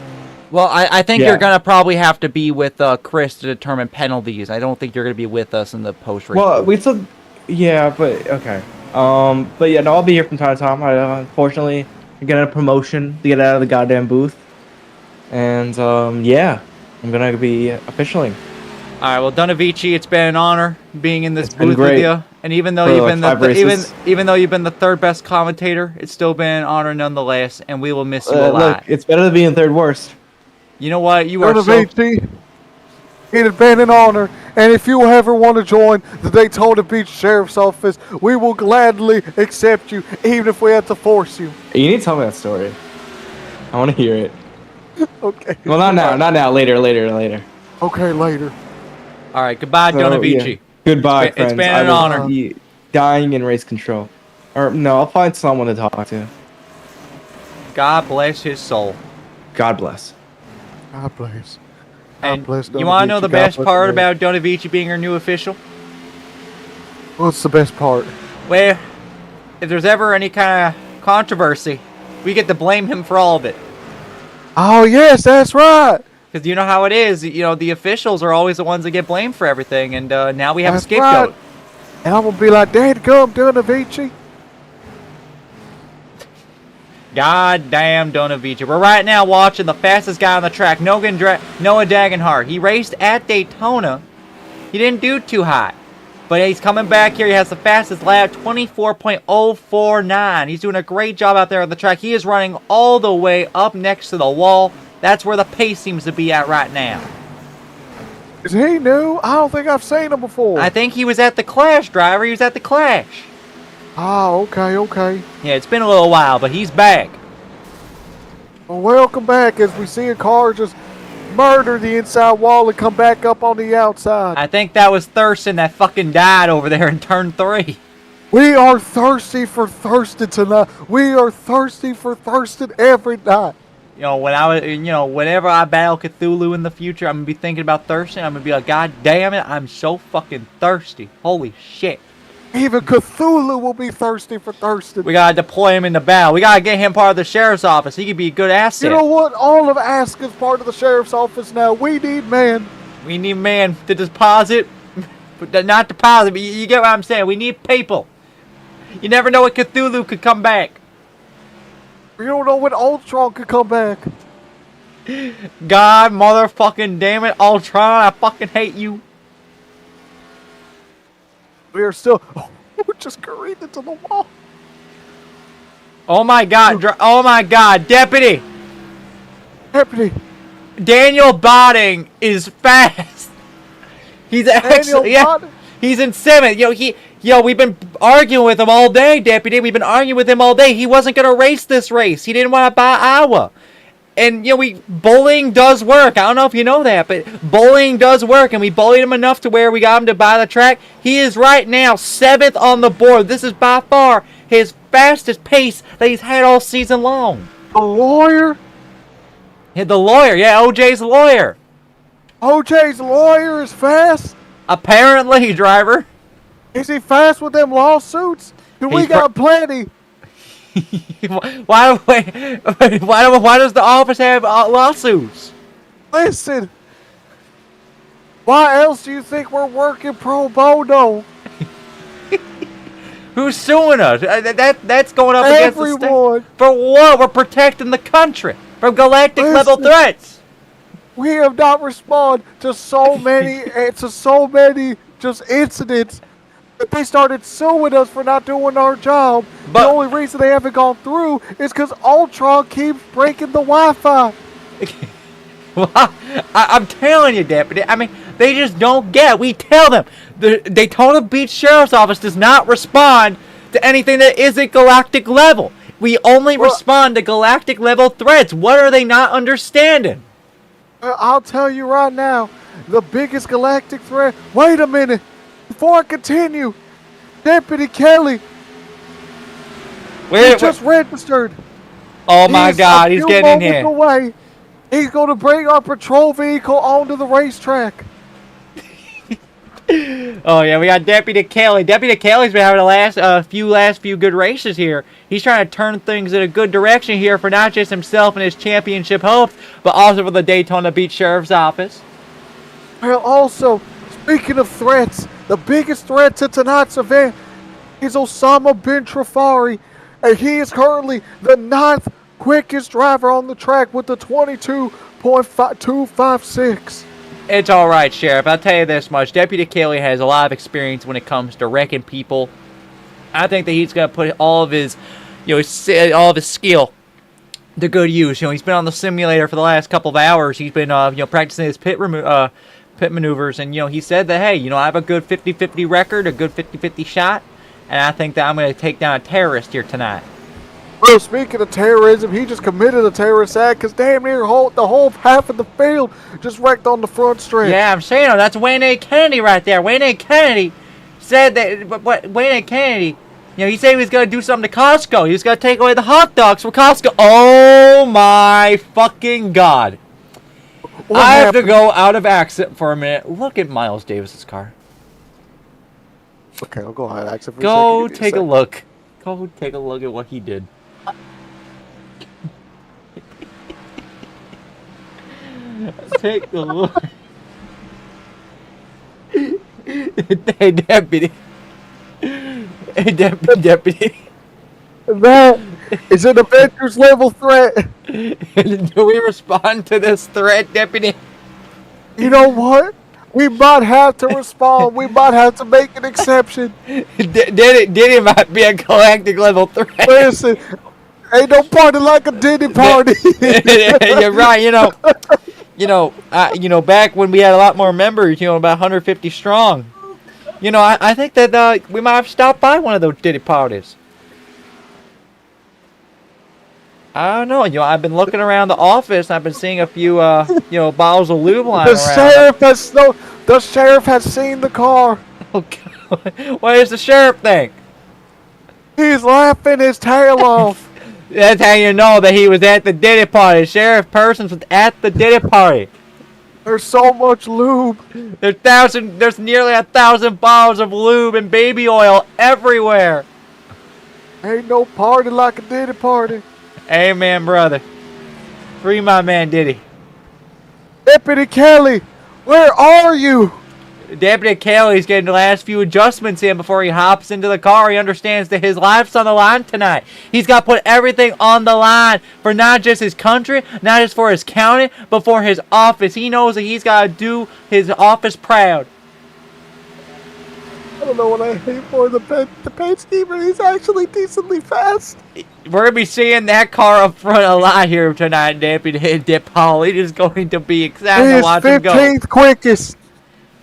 Well, I think you're gonna probably have to be with Chris to determine penalties. I don't think you're gonna be with us in the post race. Well, we still, yeah, but okay. But yeah, no, I'll be here from time to time. I unfortunately get a promotion to get out of the goddamn booth, and yeah, I'm gonna be officialing. All right, well, Donavici, it's been an honor being in this booth with you. And even though you've been even though you've been the third best commentator, it's still been an honor nonetheless, and we will miss you a lot. Look, it's better than being third worst. You know what? You are Donavici, it has been an honor, and if you ever want to join the Daytona Beach Sheriff's Office, we will gladly accept you, even if we have to force you. You need to tell me that story. I want to hear it. Okay. Well, not now. Not now. Later. Okay, later. All right. Goodbye, Donavici. Yeah. Goodbye, friends. It's been an honor. Be dying in race control. Or no, I'll find someone to talk to. God bless his soul. God bless. God bless. And you want to know the best part about Donavici being our new official? What's the best part? Well, if there's ever any kind of controversy, we get to blame him for all of it. Oh, yes, that's right. Because you know how it is. You know, the officials are always the ones that get blamed for everything, and now we have a scapegoat. Right. And I'm gonna be like, Dad, come, Donavici. Goddamn Donavici. We're right now watching the fastest guy on the track, Noah Dagenhart. He raced at Daytona. He didn't do too hot. But he's coming back here. He has the fastest lap, 24.049. He's doing a great job out there on the track. He is running all the way up next to the wall. That's where the pace seems to be at right now. Is he new? I don't think I've seen him before. I think he was at the Clash, driver. He was at the Clash. Oh, okay. Yeah, it's been a little while, but he's back. Well, welcome back as we see a car just murder the inside wall and come back up on the outside. I think that was Thurston that fucking died over there in turn 3. We are thirsty for Thurston tonight. We are thirsty for Thurston every night. You know, whenever I battle Cthulhu in the future, I'm gonna be thinking about Thurston. I'm gonna be like, God damn it, I'm so fucking thirsty. Holy shit. Even Cthulhu will be thirsty for Thurston. We gotta deploy him in the battle. We gotta get him part of the sheriff's office. He could be a good asset. You know what? All of ASCA's part of the sheriff's office now. We need man. We need man to deposit. Not deposit, but you get what I'm saying. We need people. You never know what Cthulhu could come back. You don't know when Ultron could come back. God motherfucking damn it, Ultron. I fucking hate you. We are still... Oh, we're just careened into the wall. Oh my god. Oh my god. Deputy. Daniel Botting is fast. He's actually... Yeah, he's in 7th. We've been arguing with him all day, Deputy. We've been arguing with him all day. He wasn't going to race this race. He didn't want to buy Iowa. And, bullying does work. I don't know if you know that, but bullying does work. And we bullied him enough to where we got him to buy the track. He is right now 7th on the board. This is by far his fastest pace that he's had all season long. The lawyer? Yeah, the lawyer. Yeah, OJ's lawyer. OJ's lawyer is fast? Apparently, driver. Is he fast with them lawsuits? We got plenty. Why does the office have lawsuits? Listen, why else do you think we're working pro bono? Who's suing us? That's going up against the state. For what? We're protecting the country from galactic level threats. We have not responded to so many just incidents. They started suing us for not doing our job. But the only reason they haven't gone through is because Ultron keeps breaking the Wi-Fi. Well, I'm telling you, Deputy. I mean, they just don't get it. We tell them. The Daytona Beach Sheriff's Office does not respond to anything that isn't galactic level. We only respond to galactic level threats. What are they not understanding? I'll tell you right now, the biggest galactic threat... Wait a minute. Before I continue, Deputy Kelly, he just registered. Oh my God, he's getting in here. Away. He's going to bring our patrol vehicle onto the racetrack. Oh yeah, we got Deputy Kelly. Deputy Kelly's been having the last few good races here. He's trying to turn things in a good direction here for not just himself and his championship hopes, but also for the Daytona Beach Sheriff's Office. Well, also, speaking of threats, the biggest threat to tonight's event is Osama bin Trafari, and he is currently the 9th quickest driver on the track with the 22.256. It's all right, Sheriff. I'll tell you this much. Deputy Kelly has a lot of experience when it comes to wrecking people. I think that he's going to put all of his, all of his skill to good use. He's been on the simulator for the last couple of hours. He's been, practicing his pit maneuvers, and he said that, hey, I have a good 50-50 record, a good 50-50 shot, and I think that I'm going to take down a terrorist here tonight. Well, speaking of terrorism, he just committed a terrorist act because damn near the whole half of the field just wrecked on the front stretch. Yeah, I'm saying that's Wayne A. Kennedy right there. Wayne A. Kennedy said that, but Wayne A. Kennedy, he said he was going to do something to Costco. He was going to take away the hot dogs from Costco. Oh my fucking God. I have to go out of accent for a minute. Look at Miles Davis's car. Okay, I'll go out of accent for a second. Go take a look. Go take a look at what he did. Take a look. Hey, Deputy. Deputy. That is an Avengers level threat. Do we respond to this threat, Deputy? You know what? We might have to respond. We might have to make an exception. Diddy might be a galactic level threat. Listen, ain't no party like a Diddy party. You're right. Back when we had a lot more members, about 150 strong. I think that we might have stopped by one of those Diddy parties. I don't know. I've been looking around the office. And I've been seeing a few, bottles of lube lying around. The sheriff has seen the car. Oh, God. What does the sheriff think? He's laughing his tail off. That's how you know that he was at the Diddy party. Sheriff Persons was at the Diddy party. There's so much lube. There's nearly 1,000 bottles of lube and baby oil everywhere. Ain't no party like a Diddy party. Amen, brother. Free my man Diddy. Deputy Kelly, where are you? Deputy Kelly's getting the last few adjustments in before he hops into the car. He understands that his life's on the line tonight. He's got to put everything on the line for not just his country, not just for his county, but for his office. He knows that he's got to do his office proud. I don't know what I hate for the paint scheme, he's actually decently fast. We're going to be seeing that car up front a lot here tonight, Deputy Dip Hall. It is going to be exciting to watch him go. 15th quickest.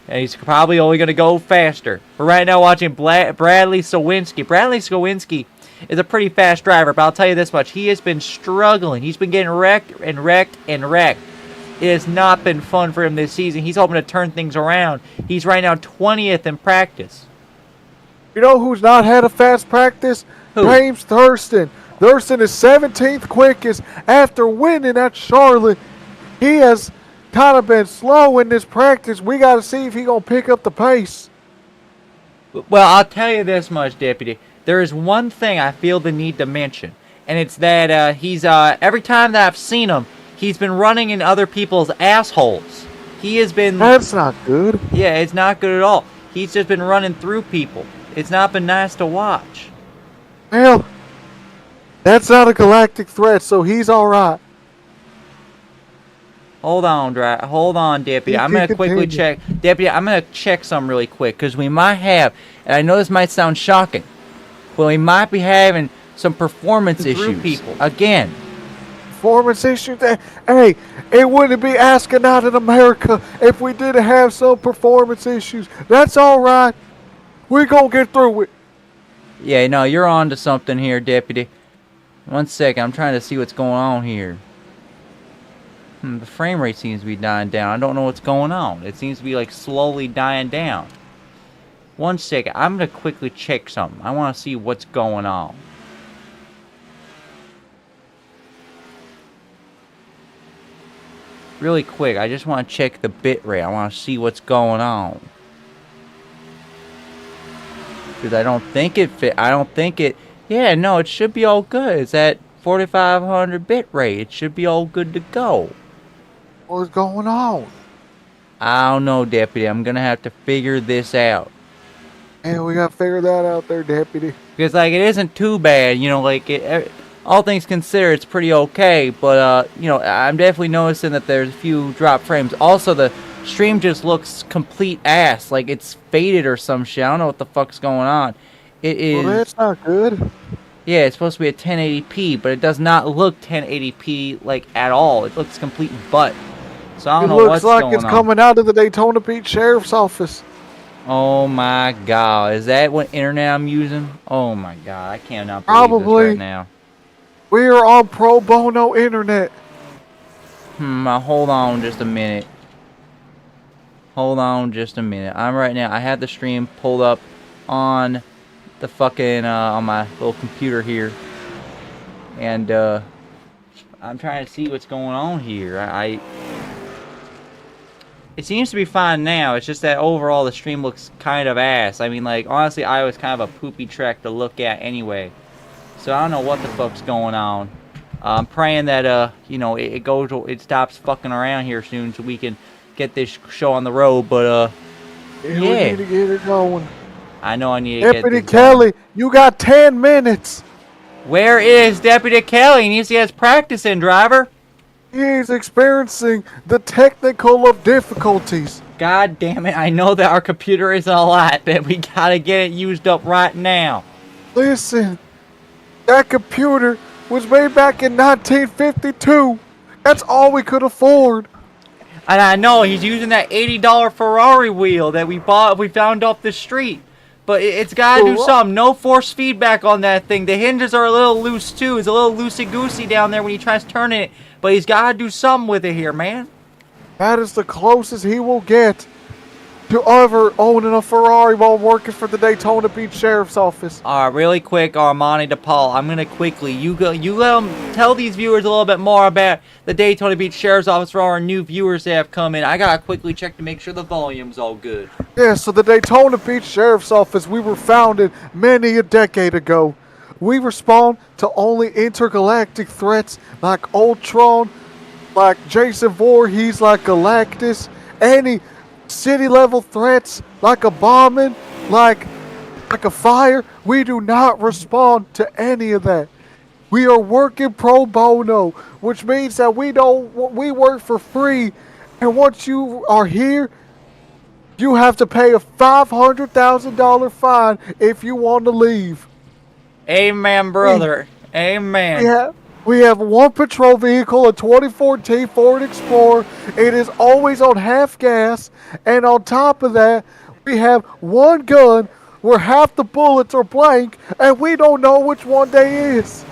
And he's probably only going to go faster. We're right now watching Bradley Sowinski. Bradley Sowinski is a pretty fast driver, but I'll tell you this much. He has been struggling. He's been getting wrecked and wrecked and wrecked. It has not been fun for him this season. He's hoping to turn things around. He's right now 20th in practice. You know who's not had a fast practice? Who? James Thurston. Thurston is 17th quickest after winning at Charlotte. He has kind of been slow in this practice. We got to see if he's going to pick up the pace. Well, I'll tell you this much, Deputy. There is one thing I feel the need to mention, and it's that he's every time that I've seen him, he's been running in other people's assholes. He has been... That's not good. Yeah, it's not good at all. He's just been running through people. It's not been nice to watch. Well, that's not a galactic threat, so he's all right. Hold on, Deputy. I'm going to quickly check. Deputy, I'm going to check something really quick, because we might have, and I know this might sound shocking, but we might be having some performance issues. People. Again. Performance issues? Hey, it wouldn't be ASCA Not in America if we didn't have some performance issues. That's all right. We're going to get through it. Yeah, no, you're on to something here, Deputy. One second, I'm trying to see what's going on here. The frame rate seems to be dying down. I don't know what's going on. It seems to be like slowly dying down. One second, I'm going to quickly check something. I want to see what's going on. Really quick, I just want to check the bit rate. I want to see what's going on. Because I don't think it fit. I don't think it... Yeah, no, it should be all good. It's at 4500 bit rate. It should be all good to go. What's going on? I don't know, Deputy. I'm going to have to figure this out. Yeah, we got to figure that out there, Deputy. Because, like, it isn't too bad. All things considered, it's pretty okay. But, I'm definitely noticing that there's a few drop frames. Also, the stream just looks complete ass. Like, it's faded or some shit. I don't know what the fuck's going on. It is... Well, that's not good. Yeah, it's supposed to be a 1080p, but it does not look 1080p, like, at all. It looks complete butt. So I don't know what's going on. It looks like it's coming out of the Daytona Beach Sheriff's Office. Oh my god. Is that what internet I'm using? Oh my god. I cannot believe this right now. We are on pro bono internet. Hold on just a minute. Hold on just a minute. I have the stream pulled up on the fucking, on my little computer here. And, I'm trying to see what's going on here. It seems to be fine now. It's just that overall the stream looks kind of ass. I mean, like, honestly, I was kind of a poopy track to look at anyway. So I don't know what the fuck's going on. I'm praying that, it stops fucking around here soon so we can get this show on the road. But, yeah. We need to get it going. I know I need to get Deputy this going. Kelly, you got 10 minutes. Where is Deputy Kelly? He needs to get his practice in, driver. He's experiencing the technical of difficulties. God damn it, I know that our computer is a lot, but we gotta get it used up right now. Listen, that computer was made back in 1952. That's all we could afford. And I know he's using that $80 Ferrari wheel that we found off the street. But it's gotta do something. No force feedback on that thing. The hinges are a little loose too. It's a little loosey-goosey down there when he tries turning it. But he's gotta do something with it here, man. That is the closest he will get to ever owning a Ferrari while working for the Daytona Beach Sheriff's Office. Alright, really quick, Armani DePaul. I'm gonna quickly, you let them tell these viewers a little bit more about the Daytona Beach Sheriff's Office for our new viewers that have come in. I gotta quickly check to make sure the volume's all good. Yeah, so the Daytona Beach Sheriff's Office, we were founded many a decade ago. We respond to only intergalactic threats like Ultron, like Jason Voorhees, like Galactus, any city-level threats like a bombing, like a fire. We do not respond to any of that. We are working pro bono, which means that we work for free, and once you are here, you have to pay a $500,000 fine if you want to leave. Amen, brother. Amen. We have one patrol vehicle, a 2014 Ford Explorer. It is always on half gas. And on top of that, we have one gun where half the bullets are blank, and we don't know which one they is.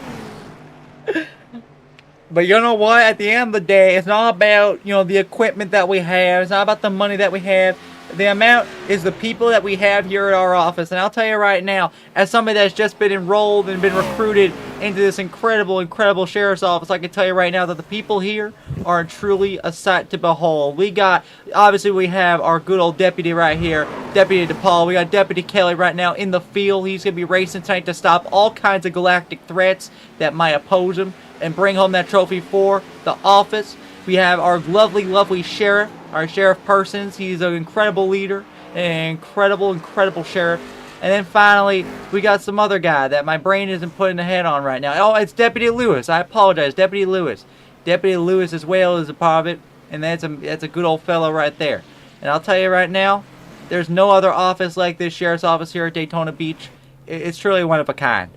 But you know what? At the end of the day, it's not about, the equipment that we have. It's not about the money that we have. The amount is the people that we have here at our office. And I'll tell you right now, as somebody that's just been enrolled and been recruited into this incredible sheriff's office, I can tell you right now that the people here are truly a sight to behold. We have our good old deputy right here, Deputy DePaul. We got Deputy Kelly right now in the field. He's going to be racing tonight to stop all kinds of galactic threats that might oppose him and bring home that trophy for the office. We have our lovely sheriff, our Sheriff Persons. He's an incredible leader, an incredible sheriff. And then finally, we got some other guy that my brain isn't putting a head on right now. Oh, it's Deputy Lewis. I apologize, Deputy Lewis. Deputy Lewis as well is a part of it, and that's a good old fellow right there. And I'll tell you right now, there's no other office like this sheriff's office here at Daytona Beach. It's truly one of a kind.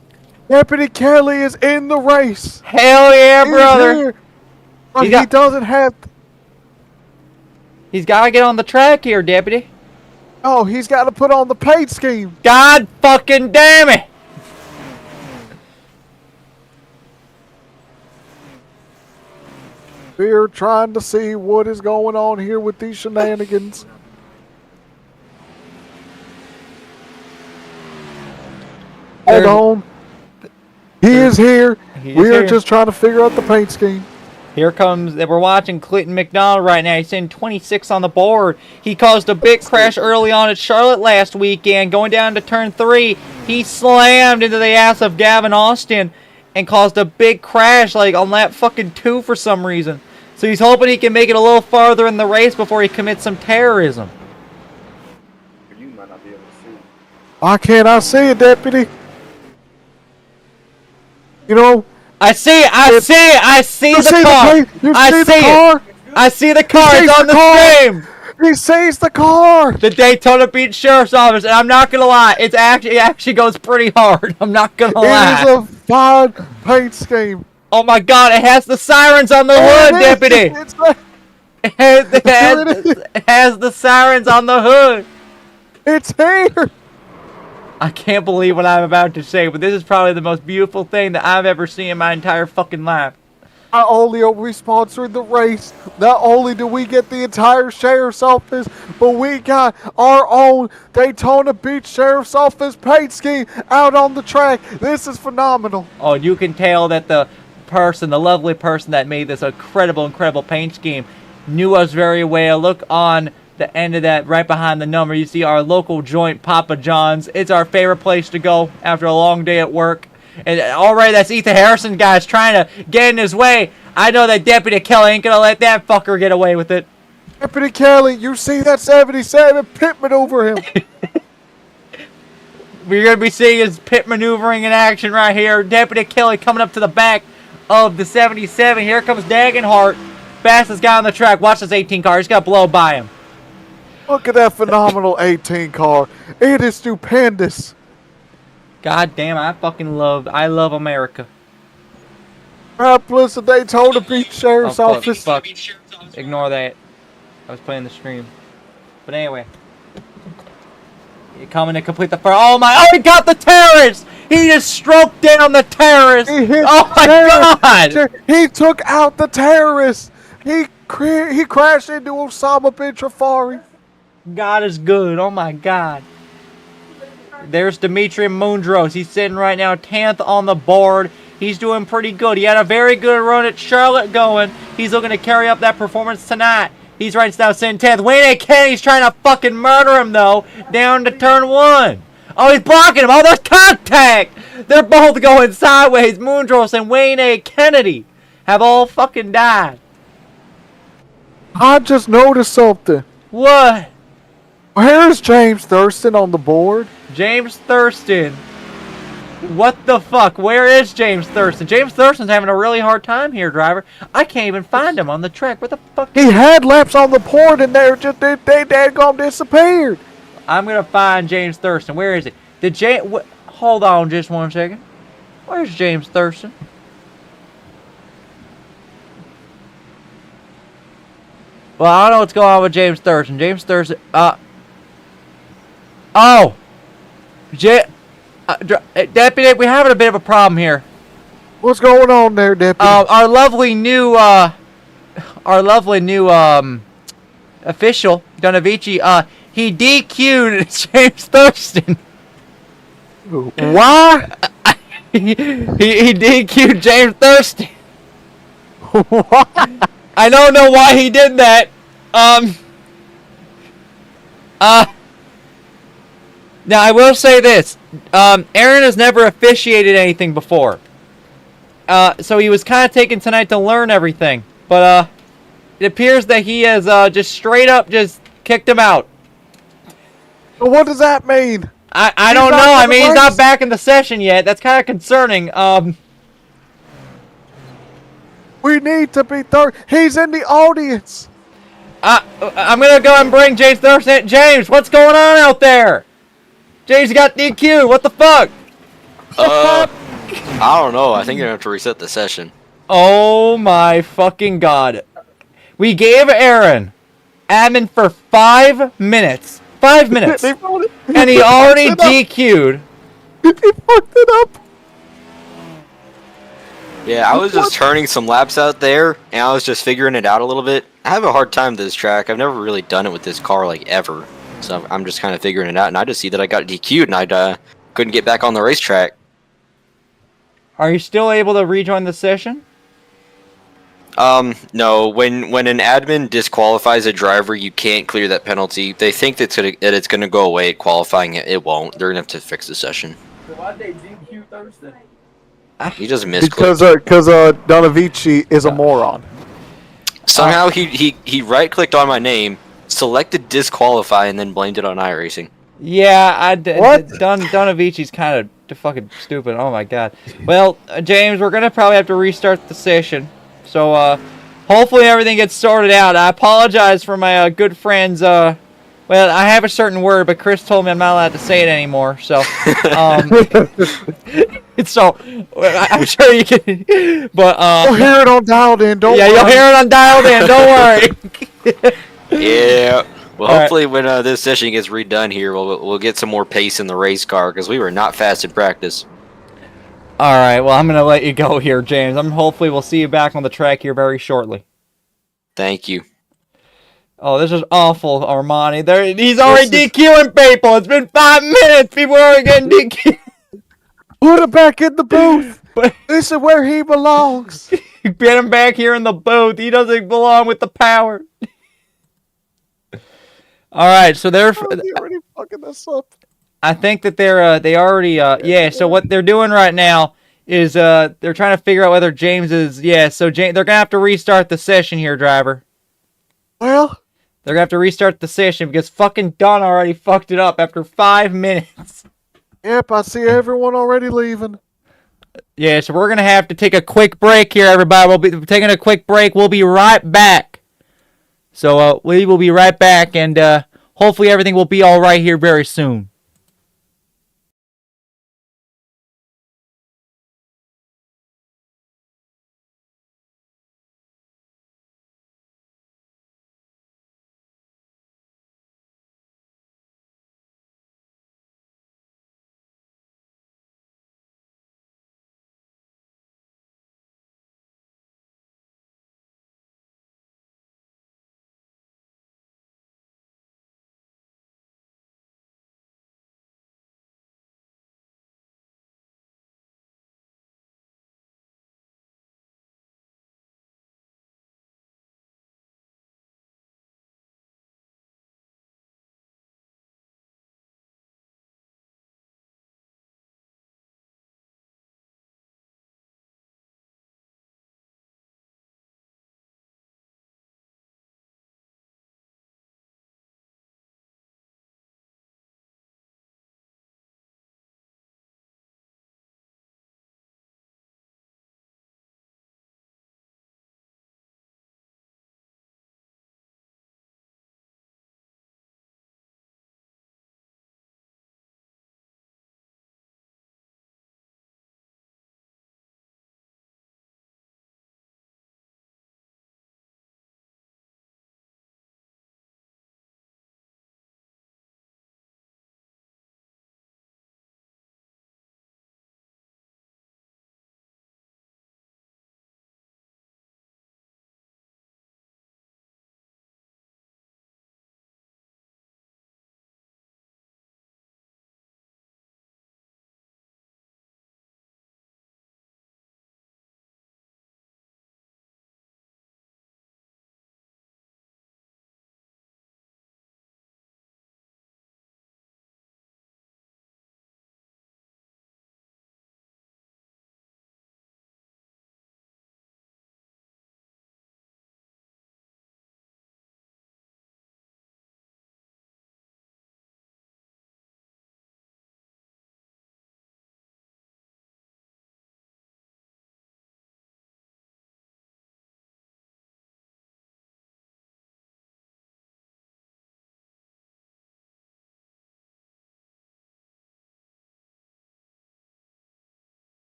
Deputy Kelly is in the race. Hell yeah, brother. Here. But he doesn't have... He's got to get on the track here, Deputy. Oh, he's got to put on the paint scheme. God fucking damn it. We're trying to see what is going on here with these shenanigans. Hold on. He is here. We're just trying to figure out the paint scheme. Here comes, we're watching Clinton McDonald right now. He's in 26 on the board. He caused a big crash early on at Charlotte last weekend. Going down to turn 3, he slammed into the ass of Gavin Austin and caused a big crash like on lap fucking 2 for some reason. So he's hoping he can make it a little farther in the race before he commits some terrorism. You might not be able to see. Why can't I see it, Deputy? You know, I see the car. I see the car. It's on the stream. He sees the car. The Daytona Beach Sheriff's Office, and I'm not gonna lie, it actually goes pretty hard. I'm not gonna lie. It is a fine paint scheme. Oh my God! It has the sirens on the hood, Deputy. It has the sirens on the hood. It's here. I can't believe what I'm about to say, but this is probably the most beautiful thing that I've ever seen in my entire fucking life. Not only are we sponsoring the race, not only do we get the entire sheriff's office, but we got our own Daytona Beach Sheriff's Office paint scheme out on the track. This is phenomenal. Oh, you can tell that the lovely person that made this incredible paint scheme knew us very well. Look on the end of that, right behind the number, you see our local joint, Papa John's. It's our favorite place to go after a long day at work. And already that's Ethan Harrison guys trying to get in his way. I know that Deputy Kelly ain't gonna let that fucker get away with it. Deputy Kelly, you see that 77 pit maneuver him. We're going to be seeing his pit maneuvering in action right here. Deputy Kelly coming up to the back of the 77. Here comes Dagenhart. Fastest guy on the track. Watch this 18 car. He's got to blow by him. Look at that phenomenal 18 car. It is stupendous. God damn, I love America. Plus the Daytona Beach Sheriff's Office. Fuck. Ignore that. I was playing the stream. But anyway. You're coming to complete the first. Oh my! Oh, he got the terrorist! He just stroked down the terrorist! Oh my god! He took out the terrorist! He crashed into Osama bin Trafari. God is good. Oh my god. There's Dimitri Mundros. He's sitting right now 10th on the board. He's doing pretty good. He had a very good run at Charlotte going. He's looking to carry up that performance tonight. He's right now sitting 10th. Wayne Kennedy's trying to fucking murder him, though, down to turn 1. Oh, he's blocking him. Oh, there's contact. They're both going sideways. Mundros and Wayne A. Kennedy have all fucking died. I just noticed something. What? Where's James Thurston on the board? James Thurston. What the fuck? Where is James Thurston? James Thurston's having a really hard time here, driver. I can't even find him on the track. What the fuck? He had laps on the board and they dadgum disappeared. I'm gonna find James Thurston. Where is it? Hold on just one second. Where's James Thurston? Well, I don't know what's going on with James Thurston. James Thurston. Deputy, we're having a bit of a problem here. What's going on there, Deputy? Our lovely new official, Donavici, he DQ'd James Thurston. Why? he DQ'd James Thurston. Why? I don't know why he did that. Now, I will say this. Aaron has never officiated anything before. So he was kind of taking tonight to learn everything. But it appears that he has just straight up just kicked him out. What does that mean? I don't know. I mean, he's not back in the session yet. That's kind of concerning. We need to be third. He's in the audience. I'm going to go and bring James Thurston. James, what's going on out there? James got DQ'd. What the fuck? I don't know. I think you're going to have to reset the session. Oh my fucking god. We gave Aaron admin for 5 minutes. 5 minutes. And he already DQ'd. He fucked it up. Yeah, I was just turning some laps out there, and I was just figuring it out a little bit. I have a hard time with this track. I've never really done it with this car, like, ever. So I'm just kind of figuring it out, and I just see that I got DQ'd, and I couldn't get back on the racetrack. Are you still able to rejoin the session? No. When an admin disqualifies a driver, you can't clear that penalty. They think that it's gonna go away at qualifying. It won't. They're gonna have to fix the session. So why'd they DQ Thursday? He just missed. Because Donavici is a moron. Somehow he right-clicked on my name, selected disqualify, and then blamed it on iRacing. Yeah, Donavici's kind of fucking stupid. Oh my god. Well, James, we're gonna probably have to restart the session. So hopefully everything gets sorted out. I apologize for my good friends. Well, I have a certain word, but Chris told me I'm not allowed to say it anymore. So, so I'm sure you can. But you'll hear it on Dialed In. Don't worry. You'll hear it on Dialed In. Don't worry. Yeah. Well, All hopefully when this session gets redone here, we'll get some more pace in the race car because we were not fast in practice. All right. Well, I'm gonna let you go here, James. Hopefully we'll see you back on the track here very shortly. Thank you. Oh, this is awful, Armani. He's already DQing people. It's been 5 minutes. People are already getting DQ'd. Put him back in the booth. This is where he belongs. Get him back here in the booth. He doesn't belong with the power. All right, so they're already fucking this up. I think that they already yeah. So what they're doing right now is they're trying to figure out whether James is So they're gonna have to restart the session here, driver. Well. They're going to have to restart the session because fucking Don already fucked it up after 5 minutes. Yep, I see everyone already leaving. Yeah, so we're going to have to take a quick break here, everybody. We'll be taking a quick break. We'll be right back. So we will be right back, and hopefully everything will be all right here very soon.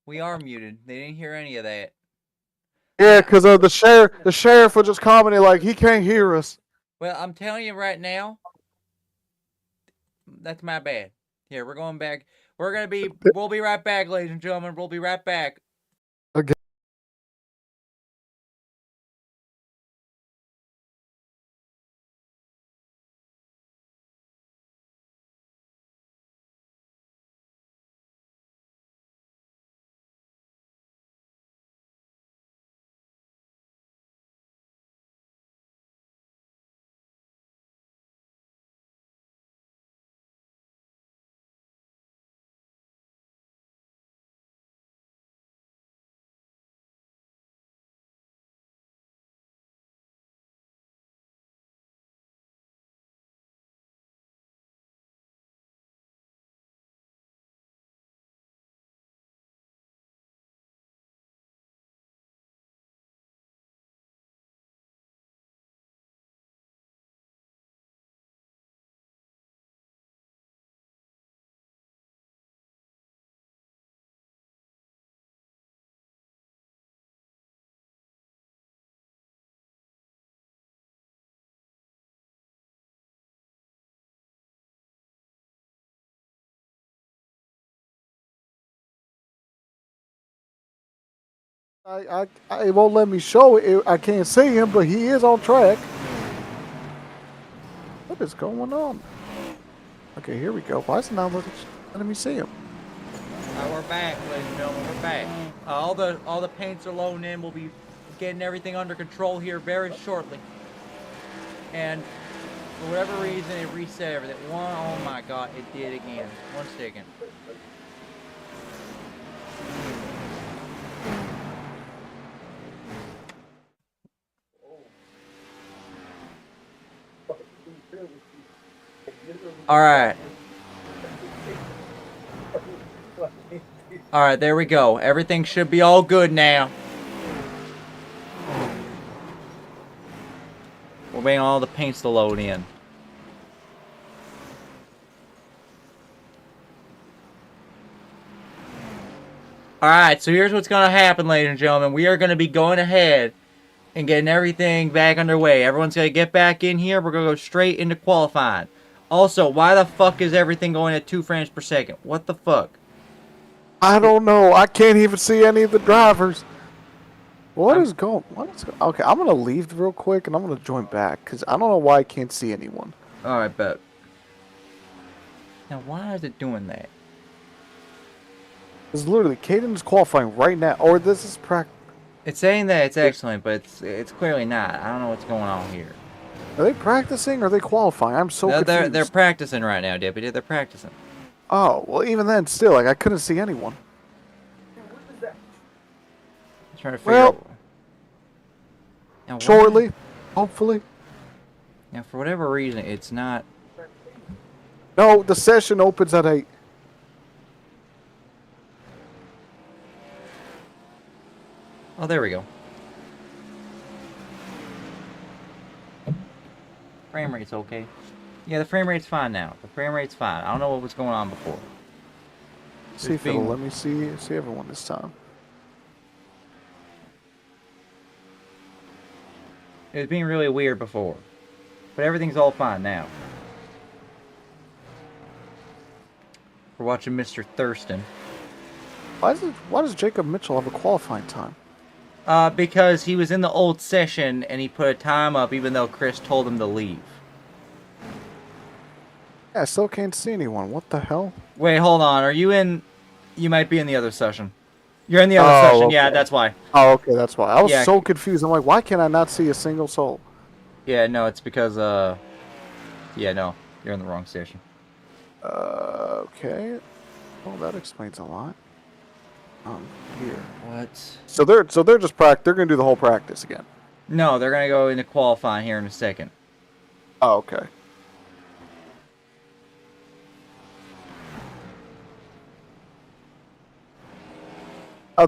We are muted. They didn't hear any of that. Yeah, because the sheriff was just commenting like he can't hear us. Well, I'm telling you right now, that's my bad. Here, we're going back. We'll be right back, ladies and gentlemen. We'll be right back. Okay. It won't let me show it. I can't see him, but he is on track. What is going on? Okay, here we go. Why is it not letting me see him? We're back, ladies and gentlemen. We're back. All the paints are loading in. We'll be getting everything under control here very shortly. And for whatever reason, it reset everything. Oh my God, it did again. 1 second. All right. All right, there we go. Everything should be all good now. We're waiting on all the paints to load in. Alright, so here's what's going to happen, ladies and gentlemen. We are going to be going ahead and getting everything back underway. Everyone's going to get back in here. We're going to go straight into qualifying. Also, why the fuck is everything going at 2 frames per second? What the fuck? I don't know. I can't even see any of the drivers. What is going? Okay, I'm gonna leave real quick and I'm gonna join back because I don't know why I can't see anyone. All right, bet. Now, why is it doing that? It's literally Caden is qualifying right now, or this is practice. It's saying that it's excellent, but it's clearly not. I don't know what's going on here. Are they practicing or are they qualifying? I'm so confused. They're practicing right now, Deputy. They're practicing. Oh, well, even then, still, like, I couldn't see anyone. I'm trying to figure out. Now, shortly, hopefully. Now, for whatever reason, it's not. No, the session opens at 8. Oh, there we go. Frame rate's okay. Yeah, the frame rate's fine now. The frame rate's fine. I don't know what was going on before. See if it'll let me see everyone this time. It was being really weird before. But everything's all fine now. We're watching Mr. Thurston. Why does Jacob Mitchell have a qualifying time? Because he was in the old session and he put a time up even though Chris told him to leave. Yeah, I still can't see anyone. What the hell? Wait, hold on. Are you in... You might be in the other session. You're in the other session. Okay. Yeah, that's why. Oh, okay, that's why. I was so confused. I'm like, why can I not see a single soul? Yeah, no, it's because, yeah, no. You're in the wrong station. Okay. Well, that explains a lot. Here. What? So they're just they're gonna do the whole practice again. No, they're gonna go into qualifying here in a second. Oh, okay.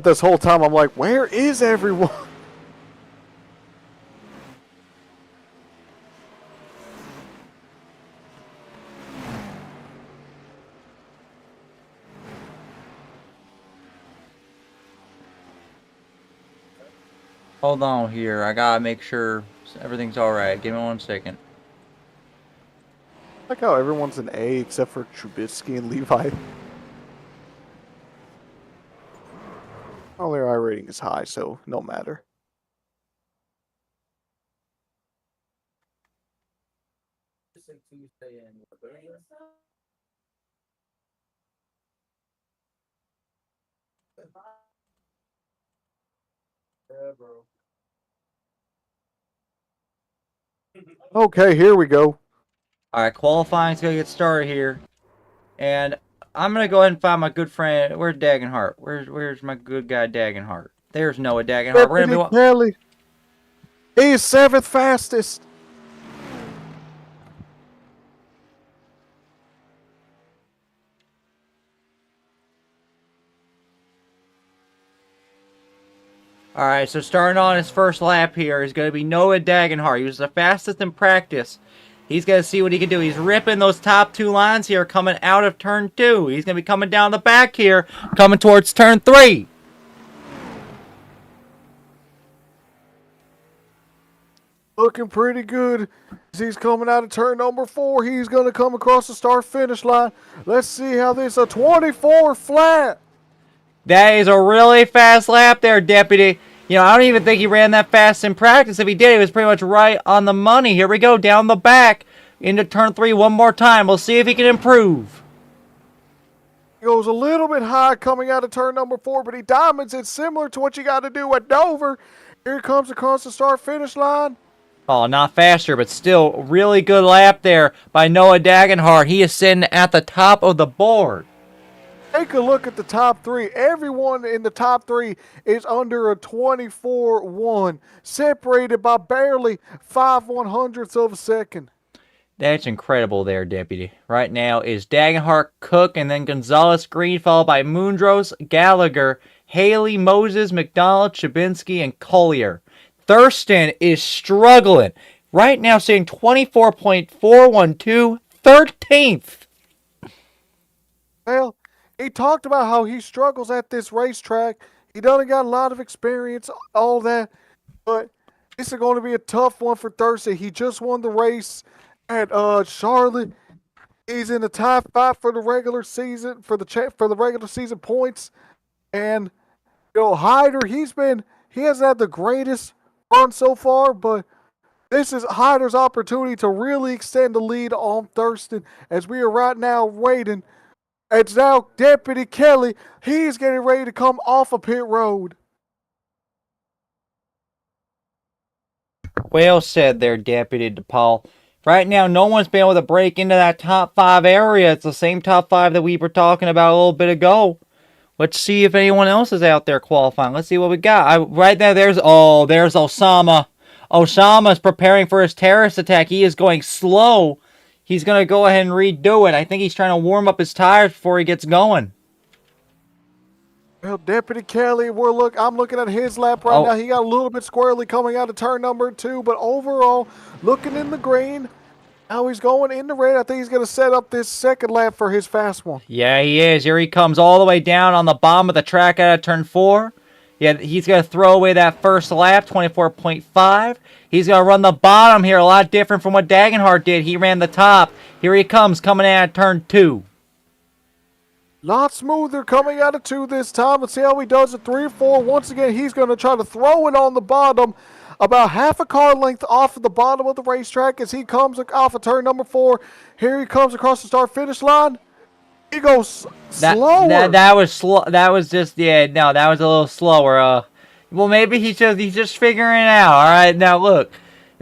This whole time I'm like, where is everyone? Hold on here. I gotta make sure everything's alright. Give me 1 second. I like how everyone's an A except for Trubisky and Levi. Well, their I rating is high, so no matter. Okay, here we go. Alright, qualifying's gonna get started here. And I'm gonna go ahead and find my good friend. Where's Dagenhart? Where's my good guy Dagenhart? There's Noah Dagenhart. We're gonna be Kelly. He's 7th fastest. Alright, so starting on his first lap here is going to be Noah Dagenhart. He was the fastest in practice. He's going to see what he can do. He's ripping those top 2 lines here coming out of turn 2. He's going to be coming down the back here, coming towards turn 3. Looking pretty good as he's coming out of turn number 4. He's going to come across the start-finish line. Let's see how this, a 24 flat. That is a really fast lap there, Deputy. You know, I don't even think he ran that fast in practice. If he did, it was pretty much right on the money. Here we go, down the back into turn 3 one more time. We'll see if he can improve. He goes a little bit high coming out of turn number 4, but he diamonds it similar to what you got to do at Dover. Here he comes across the start-finish line. Oh, not faster, but still really good lap there by Noah Dagenhart. He is sitting at the top of the board. Take a look at the top 3. Everyone in the top 3 is under a 24-1, separated by barely 5/100ths of a second. That's incredible there, Deputy. Right now is Dagenhart, Cook, and then Gonzalez Green, followed by Moondros, Gallagher, Haley, Moses, McDonald, Chabinski, and Collier. Thurston is struggling. Right now sitting 24.412, 13th. Well, he talked about how he struggles at this racetrack. He doesn't got a lot of experience, all that. But this is going to be a tough one for Thursday. He just won the race at Charlotte. He's in the top 5 for the regular season, for the regular season points. And, you know, Hyder, he hasn't had the greatest run so far, but this is Hyder's opportunity to really extend the lead on Thurston as we are right now waiting. It's now Deputy Kelly. He's getting ready to come off of pit road. Well said there, Deputy DePaul. Right now, no one's been able to break into that top 5 area. It's the same top 5 that we were talking about a little bit ago. Let's see if anyone else is out there qualifying. Let's see what we got. Right now, there's Osama. Osama's preparing for his terrorist attack. He is going slow. He's going to go ahead and redo it. I think he's trying to warm up his tires before he gets going. Well, Deputy Kelly, I'm looking at his lap right now. He got a little bit squirrely coming out of turn number 2, but overall, looking in the green. Now he's going in the red. I think he's going to set up this second lap for his fast one. Yeah, he is. Here he comes all the way down on the bottom of the track out of turn 4. Yeah, he's going to throw away that first lap, 24.5. He's going to run the bottom here, a lot different from what Dagenhart did. He ran the top. Here he comes, coming out of turn 2. Lot smoother coming out of 2 this time. Let's see how he does at 3 or 4. Once again, he's going to try to throw it on the bottom, about half a car length off of the bottom of the racetrack as he comes off of turn number 4. Here he comes across the start-finish line. He goes slower. That was slow. That was just that was a little slower. Well, maybe he's just figuring it out. All right, now look,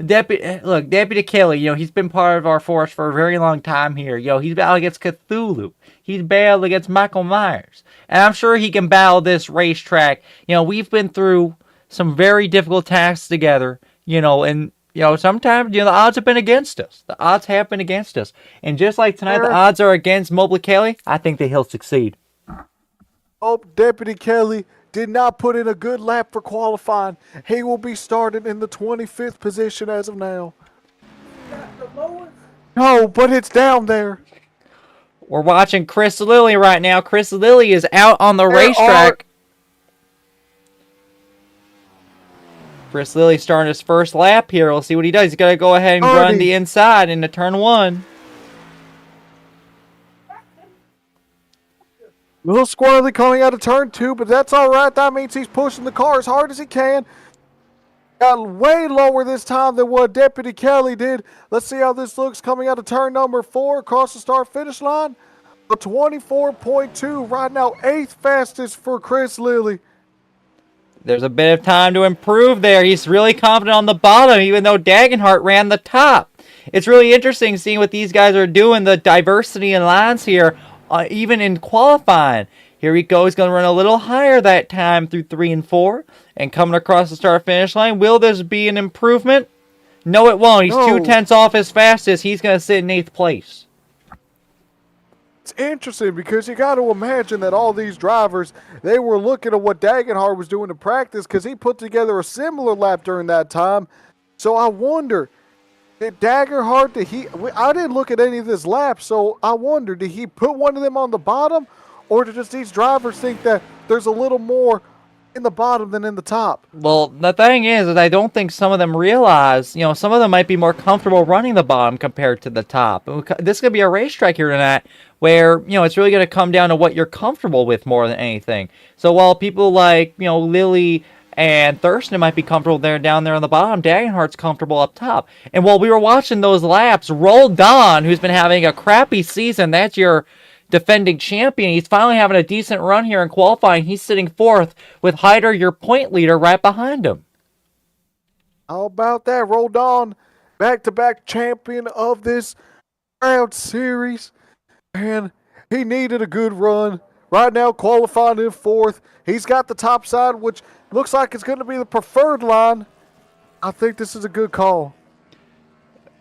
Deputy Kelly. You know, he's been part of our force for a very long time here. You know, he's battled against Cthulhu. He's battled against Michael Myers, and I'm sure he can battle this racetrack. You know, we've been through some very difficult tasks together. You know, and sometimes, the odds have been against us. The odds have been against us. And just like tonight, the odds are against Mobley Kelly. I think that he'll succeed. Oh, Deputy Kelly did not put in a good lap for qualifying. He will be starting in the 25th position as of now. No, but it's down there. We're watching Chris Lilly right now. Chris Lilly is out on the racetrack. Chris Lilly starting his first lap here. We'll see what he does. He's got to go ahead and run the inside into turn 1. Little squirrely coming out of turn 2, but that's all right. That means he's pushing the car as hard as he can. Got way lower this time than what Deputy Kelly did. Let's see how this looks coming out of turn number 4 across the start-finish line. A 24.2 right now, 8th fastest for Chris Lilly. There's a bit of time to improve there. He's really confident on the bottom, even though Dagenhart ran the top. It's really interesting seeing what these guys are doing, the diversity in lines here, even in qualifying. Here we go. He's going to run a little higher that time through 3 and 4. And coming across the start-finish line, will this be an improvement? No, it won't. He's 2/10 off his fastest. He's going to sit in 8th place. It's interesting because you got to imagine that all these drivers, they were looking at what Dagenhart was doing in practice because he put together a similar lap during that time. So I wonder, did Dagenhart, I didn't look at any of this lap, so I wonder, did he put one of them on the bottom? Or did just these drivers think that there's a little more in the bottom than in the top? Well, the thing is that I don't think some of them realize, some of them might be more comfortable running the bottom compared to the top. This is going to be a racetrack here tonight where, it's really going to come down to what you're comfortable with more than anything. So while people like, Lilly and Thurston might be comfortable down there on the bottom, Dagenhart's comfortable up top. And while we were watching those laps, Roldan, who's been having a crappy season, that's your defending champion, he's finally having a decent run here in qualifying. He's sitting 4th with Hyder, your point leader, right behind him. How about that? Roldan, back-to-back champion of this Cup Series. And he needed a good run. Right now, qualifying in 4th. He's got the top side, which looks like it's going to be the preferred line. I think this is a good call.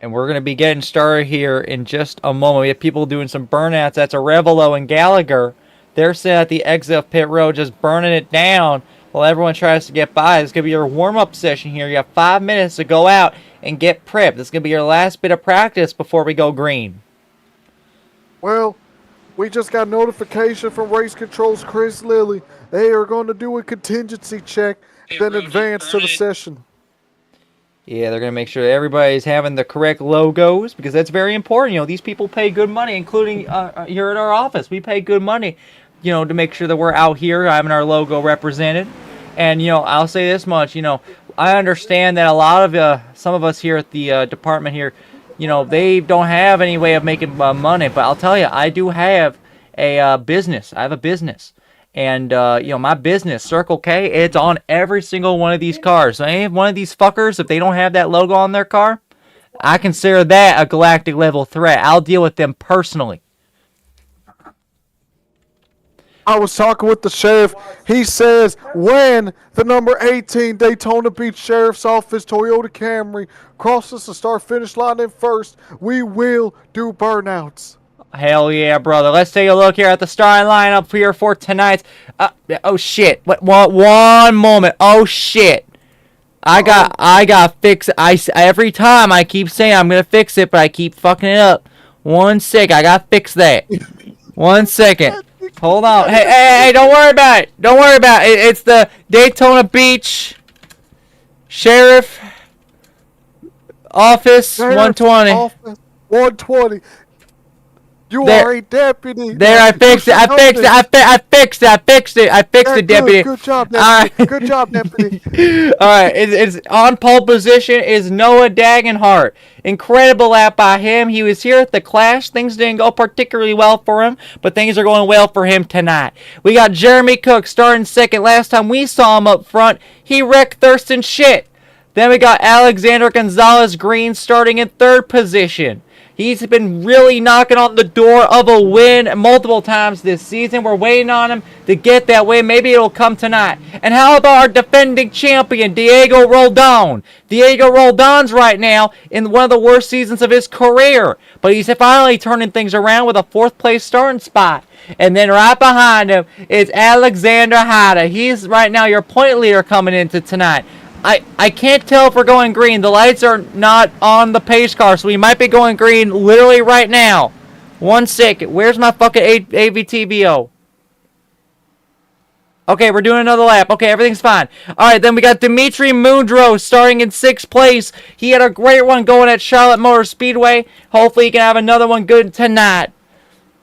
And we're going to be getting started here in just a moment. We have people doing some burnouts. That's Arevalo and Gallagher. They're sitting at the exit of pit road just burning it down while everyone tries to get by. This is going to be your warm-up session here. You have 5 minutes to go out and get prepped. This is going to be your last bit of practice before we go green. Well, we just got notification from Race Control's Chris Lilly. They are going to do a contingency check, then advance to the session. Yeah, they're going to make sure that everybody's having the correct logos because that's very important. These people pay good money, including here at our office. We pay good money, to make sure that we're out here having our logo represented. And, I'll say this much, I understand that a lot of some of us here at the department here, they don't have any way of making money. But I'll tell you, I do have a business. I have a business. And, my business, Circle K, it's on every single one of these cars. So any one of these fuckers, if they don't have that logo on their car, I consider that a galactic level threat. I'll deal with them personally. I was talking with the sheriff. He says when the number 18 Daytona Beach Sheriff's Office Toyota Camry crosses the start-finish line in 1st, we will do burnouts. Hell yeah, brother. Let's take a look here at the starting lineup here for tonight. Oh shit. One moment. Oh shit. I got fix. Every time I keep saying I'm gonna fix it, but I keep fucking it up. 1 sec. I gotta fix that. 1 second. Hold on. Hey, don't worry about it. Don't worry about it. It's the Daytona Beach Sheriff Office 120. Office 120. You are a deputy. There, I fixed it. I fixed it, deputy. Good job, deputy. Good job, deputy. All right, it's on pole position is Noah Dagenhart. Incredible lap by him. He was here at the Clash. Things didn't go particularly well for him, but things are going well for him tonight. We got Jeremy Cook starting 2nd. Last time we saw him up front, he wrecked Thurston's shit. Then we got Alexander Gonzalez Green starting in 3rd position. He's been really knocking on the door of a win multiple times this season. We're waiting on him to get that win. Maybe it'll come tonight. And how about our defending champion, Diego Roldan? Diego Roldan's right now in one of the worst seasons of his career. But he's finally turning things around with a 4th place starting spot. And then right behind him is Alexander Hada. He's right now your point leader coming into tonight. I can't tell if we're going green. The lights are not on the pace car, so we might be going green literally right now. 1 second. Where's my fucking AVTVO? Okay, we're doing another lap. Okay, everything's fine. All right, then we got Dimitri Mundro starting in 6th place. He had a great one going at Charlotte Motor Speedway. Hopefully he can have another one good tonight.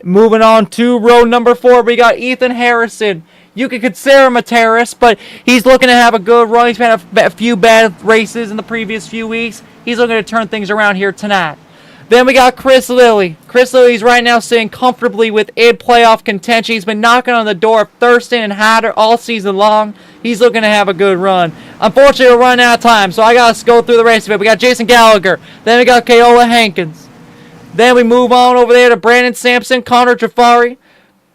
Moving on to row number 4, we got Ethan Harrison. You could consider him a terrorist, but he's looking to have a good run. He's had a few bad races in the previous few weeks. He's looking to turn things around here tonight. Then we got Chris Lilly. Chris Lilly's right now sitting comfortably within playoff contention. He's been knocking on the door of Thurston and Hatter all season long. He's looking to have a good run. Unfortunately, we're running out of time, so I got to go through the rest of it. We got Jason Gallagher. Then we got Kaola Hankins. Then we move on over there to Brandon Sampson, Connor Jafari,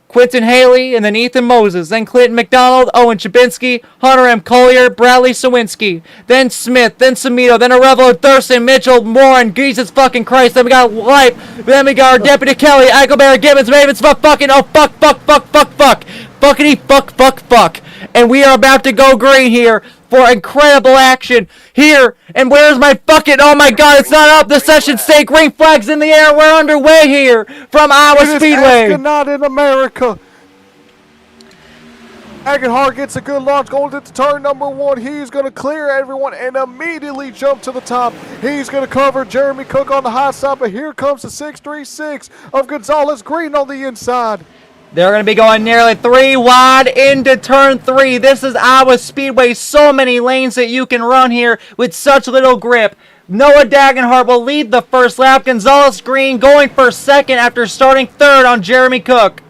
Quentin Haley, and then Ethan Moses. Then Clinton McDonald, Owen Chabinski, Hunter M. Collier, Bradley Sawinski. Then Smith, then Samito, then Arevalo, Thurston, Mitchell, Warren, Jesus fucking Christ. Then we got Life. Then we got our Deputy Kelly, Eichelberry, Gibbons, Mavens, fucking, oh, fuck. Fuckity, fuck. And we are about to go green here for incredible action here. And where's my fucking, oh my god, it's not up. The session state, green flags in the air. We're underway here from Iowa Speedway. ASCA not in America. Agenhart gets a good launch going into turn number 1. He's going to clear everyone and immediately jump to the top. He's going to cover Jeremy Cook on the high side, but here comes the 636 of Gonzalez Green on the inside. They're going to be going nearly 3 wide into turn 3. This is Iowa Speedway. So many lanes that you can run here with such little grip. Noah Dagenhart will lead the first lap. Gonzalez Green going for second after starting third on Jeremy Cook.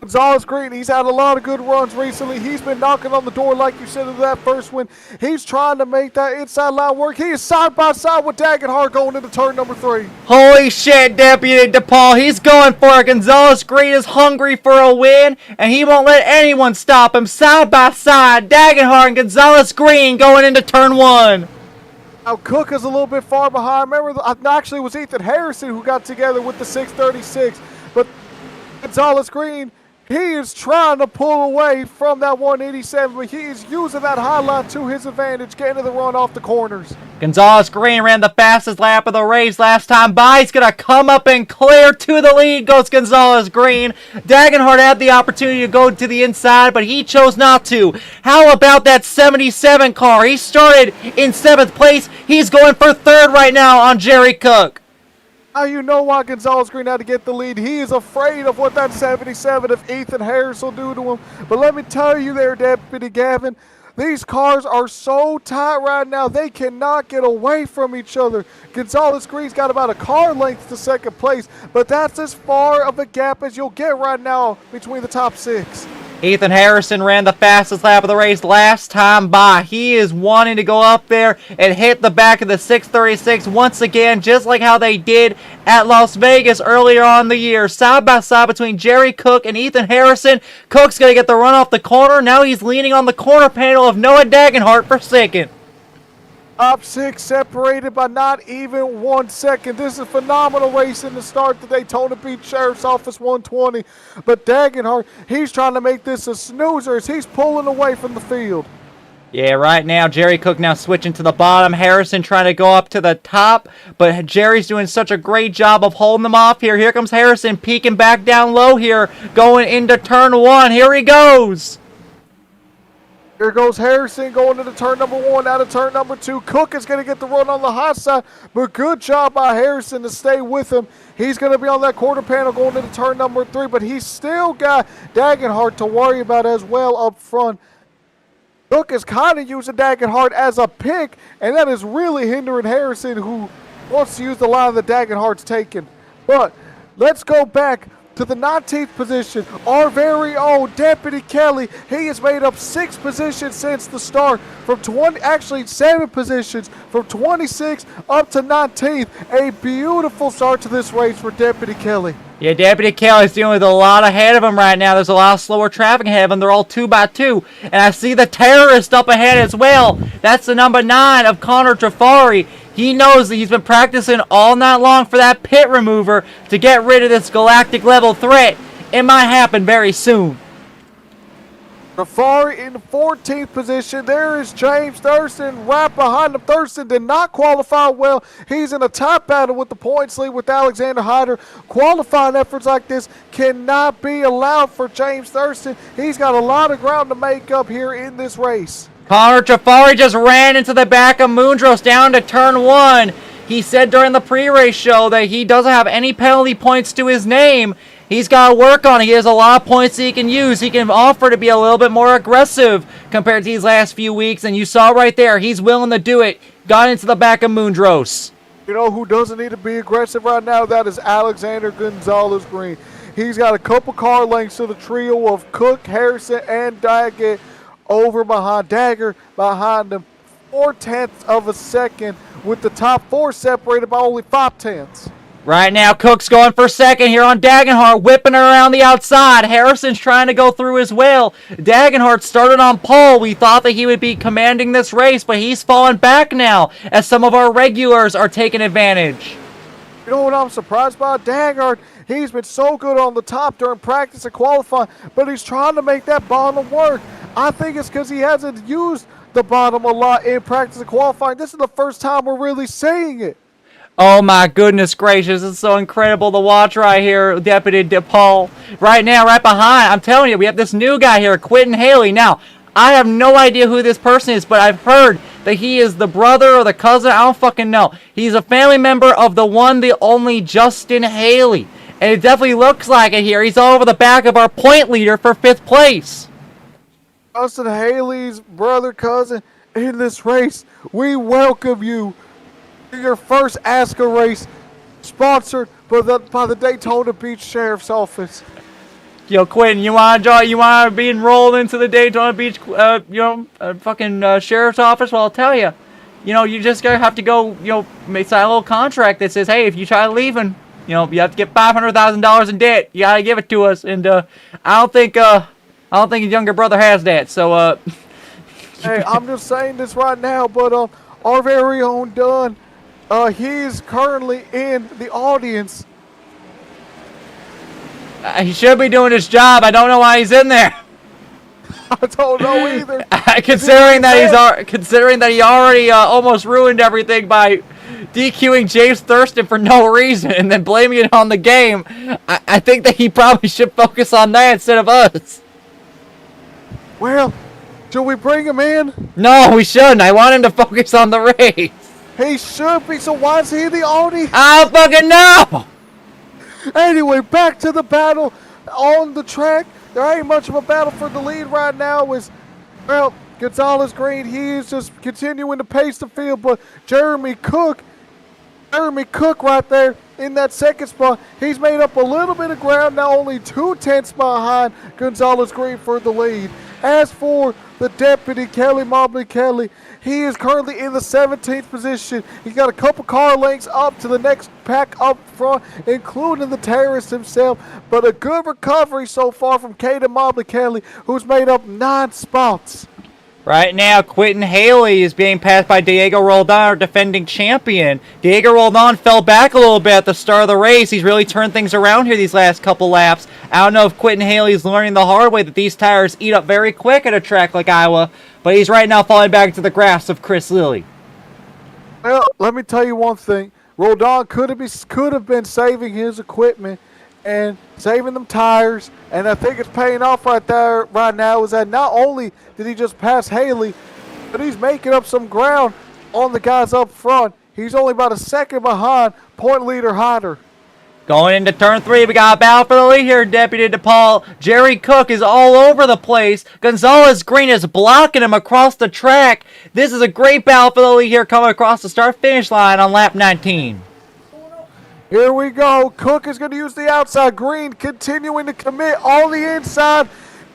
Gonzalez Green, he's had a lot of good runs recently. He's been knocking on the door, like you said, of that first win. He's trying to make that inside line work. He is side by side with Dagenhart going into turn number 3. Holy shit, Deputy DePaul. He's going for it. Gonzalez Green is hungry for a win, and he won't let anyone stop him. Side by side, Dagenhart and Gonzalez Green going into turn 1. Now, Cook is a little bit far behind. Remember, actually, it was Ethan Harrison who got together with the 636. But Gonzalez Green, he is trying to pull away from that 187, but he is using that high line to his advantage, getting the run off the corners. Gonzalez Green ran the fastest lap of the race last time by. He's going to come up and clear to the lead, goes Gonzalez Green. Dagenhart had the opportunity to go to the inside, but he chose not to. How about that 77 car? He started in 7th place. He's going for 3rd right now on Jerry Cook. Now you know why Gonzalez Green had to get the lead. He is afraid of what that 77 of Ethan Harris will do to him. But let me tell you there, Deputy Gavin, these cars are so tight right now, they cannot get away from each other. Gonzalez Green's got about a car length to 2nd place, but that's as far of a gap as you'll get right now between the top 6. Ethan Harrison ran the fastest lap of the race last time by. He is wanting to go up there and hit the back of the 636 once again, just like how they did at Las Vegas earlier on in the year. Side by side between Jerry Cook and Ethan Harrison. Cook's going to get the run off the corner. Now he's leaning on the corner panel of Noah Dagenhart for 2nd. Top 6 separated by not even 1 second. This is a phenomenal racing to start the Daytona Beach Sheriff's Office 120. But Dagenhart, he's trying to make this a snoozer as he's pulling away from the field. Yeah, right now, Jerry Cook now switching to the bottom. Harrison trying to go up to the top, but Jerry's doing such a great job of holding them off here. Here comes Harrison peeking back down low here, going into turn 1. Here he goes. Here goes Harrison going into turn number 1, out of turn number 2. Cook is going to get the run on the hot side, but good job by Harrison to stay with him. He's going to be on that quarter panel going into turn number 3, but he's still got Dagenhart to worry about as well up front. Cook is kind of using Dagenhart as a pick, and that is really hindering Harrison, who wants to use the line that Dagenhart's taken. But let's go back to the 19th position, our very own Deputy Kelly. He has made up 6 positions since the start, from 7 positions, from 26 up to 19th. A beautiful start to this race for Deputy Kelly. Yeah, Deputy Kelly's dealing with a lot ahead of him right now. There's a lot of slower traffic ahead of him. They're all 2 by 2. And I see the terrorist up ahead as well. That's the number 9 of Connor Trafari. He knows that he's been practicing all night long for that pit remover to get rid of this galactic level threat. It might happen very soon. Rafari in the 14th position. There is James Thurston right behind him. Thurston did not qualify well. He's in a top battle with the points lead with Alexander Hyder. Qualifying efforts like this cannot be allowed for James Thurston. He's got a lot of ground to make up here in this race. Connor Trafari just ran into the back of Moondros down to turn 1. He said during the pre-race show that he doesn't have any penalty points to his name. He's got to work on it. He has a lot of points he can use. He can offer to be a little bit more aggressive compared to these last few weeks. And you saw right there, he's willing to do it. Got into the back of Moondros. You know who doesn't need to be aggressive right now? That is Alexander Gonzalez Green. He's got a couple car lengths to the trio of Cook, Harrison, and Daggett over behind Dagger behind him. 0.4 of a second with the top 4 separated by only 0.5. Right now, Cook's going for second here on Dagenhart, whipping around the outside. Harrison's trying to go through as well. Dagenhart started on pole. We thought that he would be commanding this race, but he's fallen back now as some of our regulars are taking advantage. You know what I'm surprised by? Dagenhart, he's been so good on the top during practice and qualifying, but he's trying to make that bottom work. I think it's because he hasn't used the bottom a lot in practice and qualifying. This is the first time we're really seeing it. Oh my goodness gracious, it's so incredible to watch right here, Deputy DePaul. Right now, right behind, I'm telling you, we have this new guy here, Quentin Haley. Now, I have no idea who this person is, but I've heard that he is the brother or the cousin, I don't fucking know. He's a family member of the one, the only Justin Haley. And it definitely looks like it here. He's all over the back of our point leader for 5th place. Justin Haley's brother, cousin in this race. We welcome you to your first ASCA race, sponsored by the Daytona Beach Sheriff's Office. Yo, Quentin, you wanna be enrolled into the Daytona Beach, sheriff's office? Well, I'll tell you, you just gonna have to go, sign a little contract that says, hey, if you try leaving, you have to get $500,000 in debt. You gotta give it to us, and I don't think his younger brother has that. So, hey, I'm just saying this right now, but our very own Dunn, he's currently in the audience. He should be doing his job. I don't know why he's in there. I don't know either. considering that he already almost ruined everything by DQing James Thurston for no reason and then blaming it on the game, I think that he probably should focus on that instead of us. Well, should we bring him in? No, we shouldn't. I want him to focus on the race. He should be, so why is he in the audience? I don't fucking know! Anyway, back to the battle on the track. There ain't much of a battle for the lead right now. Gonzalez Green, he is just continuing to pace the field, but Jeremy Cook right there in that second spot, he's made up a little bit of ground, now only 0.2 behind Gonzalez Green for the lead. As for the deputy, Kelly Mobley Kelly, he is currently in the 17th position. He's got a couple car lengths up to the next pack up front, including the terrorist himself. But a good recovery so far from Caden Mobley Kelly, who's made up 9 spots. Right now, Quentin Haley is being passed by Diego Roldan, our defending champion. Diego Roldan fell back a little bit at the start of the race. He's really turned things around here these last couple laps. I don't know if Quentin Haley's learning the hard way that these tires eat up very quick at a track like Iowa, but he's right now falling back into the grasp of Chris Lilly. Well, let me tell you one thing. Roldan could have been saving his equipment and saving them tires, and I think it's paying off right there right now, is that not only did he just pass Haley, but he's making up some ground on the guys up front. He's only about a second behind point leader Hyder. Going into turn 3, we got a battle for the lead here, Deputy DePaul. Jerry Cook is all over the place. Gonzalez Green is blocking him across the track. This is a great battle for the lead here, coming across the start-finish line on lap 19. Here we go. Cook is going to use the outside. Green continuing to commit on the inside.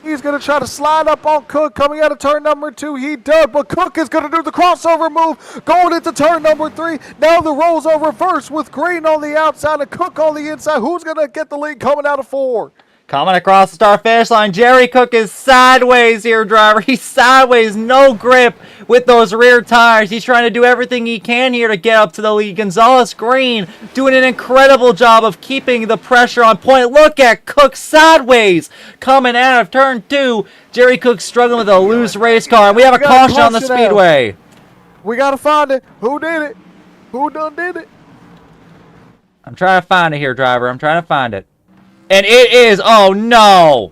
He's going to try to slide up on Cook coming out of turn number 2. He does, but Cook is going to do the crossover move going into turn number 3. Now the rolls are reversed with Green on the outside and Cook on the inside. Who's going to get the lead coming out of 4? Coming across the start finish line, Jerry Cook is sideways here, driver. He's sideways, no grip with those rear tires. He's trying to do everything he can here to get up to the lead. Gonzalez Green doing an incredible job of keeping the pressure on point. Look at Cook sideways coming out of turn 2. Jerry Cook struggling with a loose race car. And we have a caution on the speedway. We got to find it. Who did it? Who done did it? I'm trying to find it here, driver. I'm trying to find it. And it is, oh no,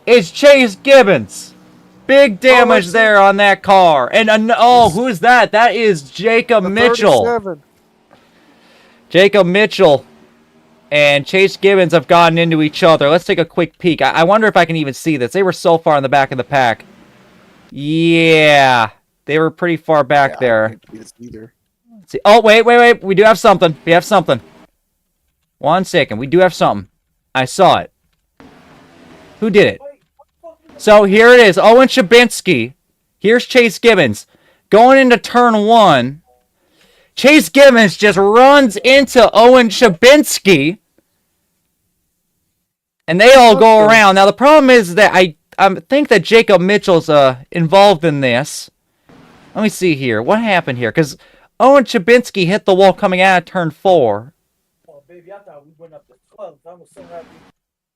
it's Chase Gibbons. Big damage there on that car. And, who is that? That is Jacob Mitchell. 37. Jacob Mitchell and Chase Gibbons have gotten into each other. Let's take a quick peek. I wonder if I can even see this. They were so far in the back of the pack. Yeah, they were pretty far back there. I can't see this either. Let's see. Oh, wait. We do have something. We have something. 1 second. We do have something. I saw it. Who did it? So here it is. Owen Shabinsky. Here's Chase Gibbons. Going into turn 1. Chase Gibbons just runs into Owen Shabinsky. And they all go around. Now the problem is that I think that Jacob Mitchell's involved in this. Let me see here. What happened here? Because Owen Shabinsky hit the wall coming out of turn 4. Baby, I thought we went up to 12. I was so happy.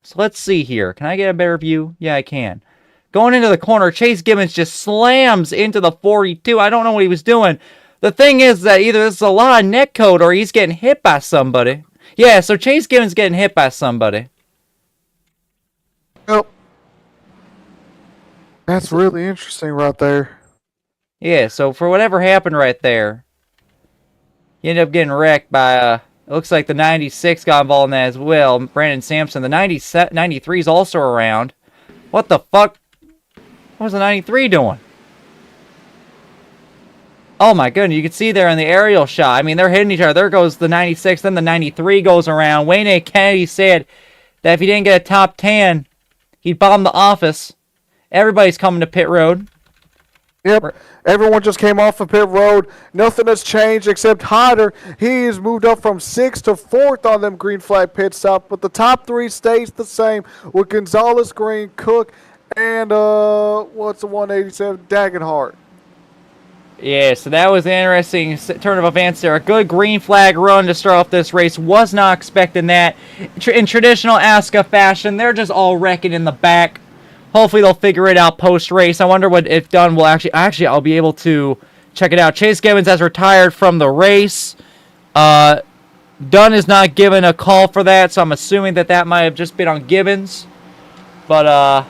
So let's see here. Can I get a better view? Yeah, I can. Going into the corner, Chase Gibbons just slams into the 42. I don't know what he was doing. The thing is that either this is a lot of net code or he's getting hit by somebody. Yeah, so Chase Gibbons getting hit by somebody. Yep. That's really interesting right there. Yeah, so for whatever happened right there, he ended up getting wrecked by... It looks like the 96 got involved in that as well. Brandon Sampson. The 93 is also around. What the fuck? What was the 93 doing? Oh my goodness. You can see there in the aerial shot. I mean, they're hitting each other. There goes the 96. Then the 93 goes around. Wayne A. Kennedy said that if he didn't get a top 10, he'd bomb the office. Everybody's coming to pit road. Yep. Everyone just came off of pit road. Nothing has changed except Hyder. He's moved up from 6th to 4th on them green flag pit stop. But the top 3 stays the same with Gonzalez, Green, Cook, and what's the 187? Dagenhart. Yeah, so that was an interesting turn of events there. A good green flag run to start off this race. Was not expecting that. In traditional ASCA fashion, they're just all wrecking in the back. Hopefully they'll figure it out post-race. I wonder what if Dunn will actually I'll be able to check it out. Chase Gibbons has retired from the race. Dunn is not given a call for that, so I'm assuming that might have just been on Gibbons. But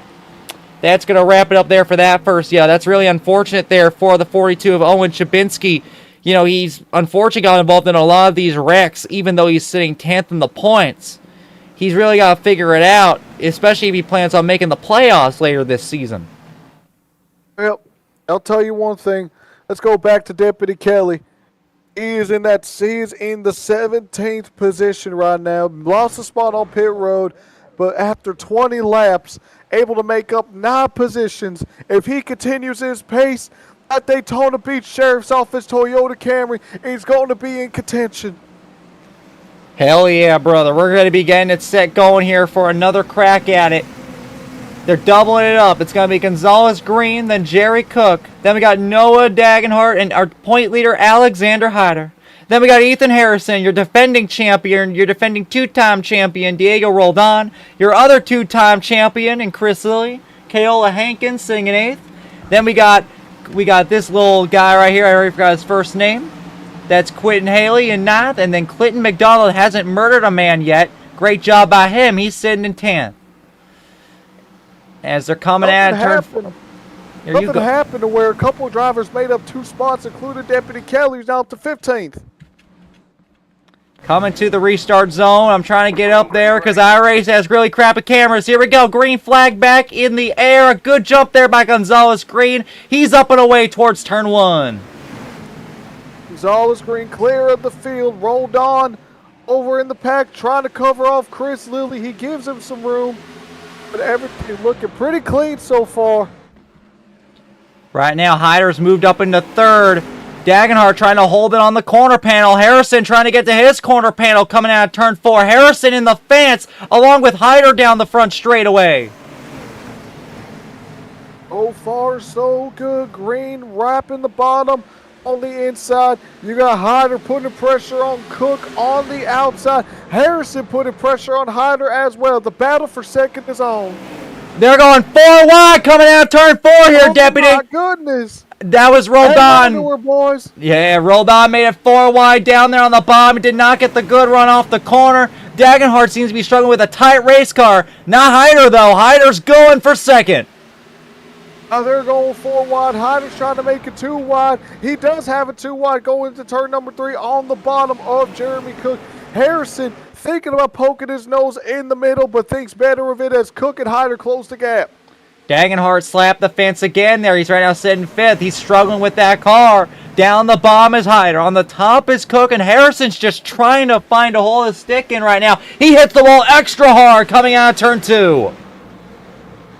that's going to wrap it up there for that first. Yeah, that's really unfortunate there for the 42 of Owen Shabinsky. You know, he's unfortunately got involved in a lot of these wrecks, even though he's sitting 10th in the points. He's really got to figure it out, especially if he plans on making the playoffs later this season. Well, I'll tell you one thing. Let's go back to Deputy Kelly. He is in the 17th position right now. Lost a spot on pit road, but after 20 laps, able to make up 9 positions. If he continues his pace at Daytona Beach Sheriff's Office Toyota Camry, he's going to be in contention. Hell yeah, brother. We're going to be getting it set going here for another crack at it. They're doubling it up. It's going to be Gonzalez Green, then Jerry Cook. Then we got Noah Dagenhart and our point leader, Alexander Hyder. Then we got Ethan Harrison, your defending champion, your defending 2-time champion, Diego Roldan, your other 2-time champion, and Chris Lilly, Keola Hankins sitting in 8th. Then we got this little guy right here. I already forgot his first name. That's Quentin Haley in 9th, and then Clinton McDonald hasn't murdered a man yet. Great job by him. He's sitting in 10th. As they're coming at turn 4. Nothing happened to where a couple of drivers made up 2 spots, including Deputy Kelly, who's now up to 15th. Coming to the restart zone. I'm trying to get up there because iRace has really crappy cameras. Here we go. Green flag back in the air. A good jump there by Gonzalez Green. He's up and away towards turn 1. Gonzalez Green clear of the field, rolled on over in the pack, trying to cover off Chris Lilly. He gives him some room, but everything looking pretty clean so far. Right now, Hyder's moved up into 3rd. Dagenhart trying to hold it on the corner panel. Harrison trying to get to his corner panel coming out of turn 4. Harrison in the fence along with Hyder down the front straightaway. So far, so good. Green wrapping the bottom on the inside. You got Hyder putting pressure on Cook on the outside. Harrison putting pressure on Hyder as well. The battle for second is on. They're going 4 wide coming out of turn 4 here, Deputy. Oh, my goodness. That was Roldan. Boys. Yeah, Roldan made it 4 wide down there on the bottom. Did not get the good run off the corner. Dagenhart seems to be struggling with a tight race car. Not Hyder, though. Hyder's going for second. Now they're going 4 wide. Hyder's trying to make it 2 wide. He does have a 2 wide going into turn number 3 on the bottom of Jeremy Cook. Harrison thinking about poking his nose in the middle, but thinks better of it as Cook and Hyder close the gap. Dagenhart slapped the fence again there. He's right now sitting 5th. He's struggling with that car. Down the bottom is Hyder. On the top is Cook, and Harrison's just trying to find a hole to stick in right now. He hits the wall extra hard coming out of turn 2.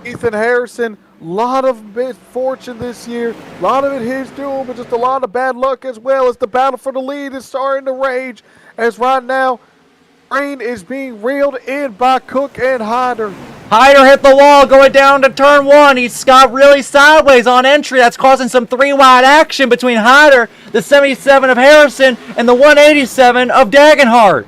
Ethan Harrison, lot of misfortune this year. A lot of it his doing, but just a lot of bad luck as well as the battle for the lead is starting to rage. As right now, Green is being reeled in by Cook and Hyder. Hyder hit the wall going down to turn 1. He's got really sideways on entry. That's causing some 3 wide action between Hyder, the 77 of Harrison, and the 187 of Dagenhart.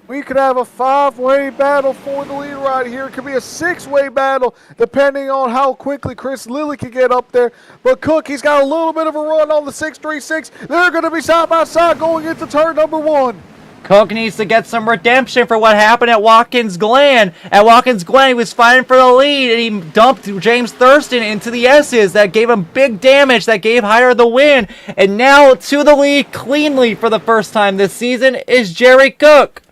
We could have a 5-way battle for the lead right here. It could be a 6-way battle depending on how quickly Chris Lilly can get up there. But Cook, he's got a little bit of a run on the 636. They're going to be side by side going into turn number 1. Cook needs to get some redemption for what happened at Watkins Glen. At Watkins Glen, he was fighting for the lead, and he dumped James Thurston into the S's. That gave him big damage. That gave Hyder the win. And now to the lead cleanly for the first time this season is Jerry Cook.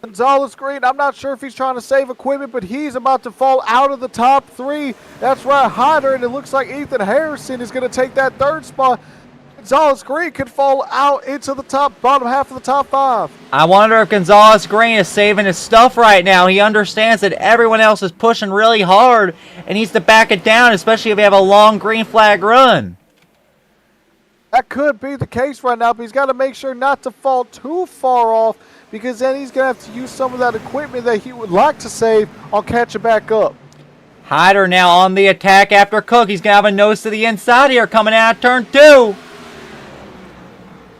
Gonzalez Green, I'm not sure if he's trying to save equipment, but he's about to fall out of the top 3. That's right, Hyder, and it looks like Ethan Harrison is going to take that 3rd spot. Gonzalez Green could fall out into the bottom half of the top 5. I wonder if Gonzalez Green is saving his stuff right now. He understands that everyone else is pushing really hard and needs to back it down, especially if you have a long green flag run. That could be the case right now, but he's got to make sure not to fall too far off, because then he's going to have to use some of that equipment that he would like to save on catching back up. Hyder now on the attack after Cook. He's going to have a nose to the inside here coming out of turn 2.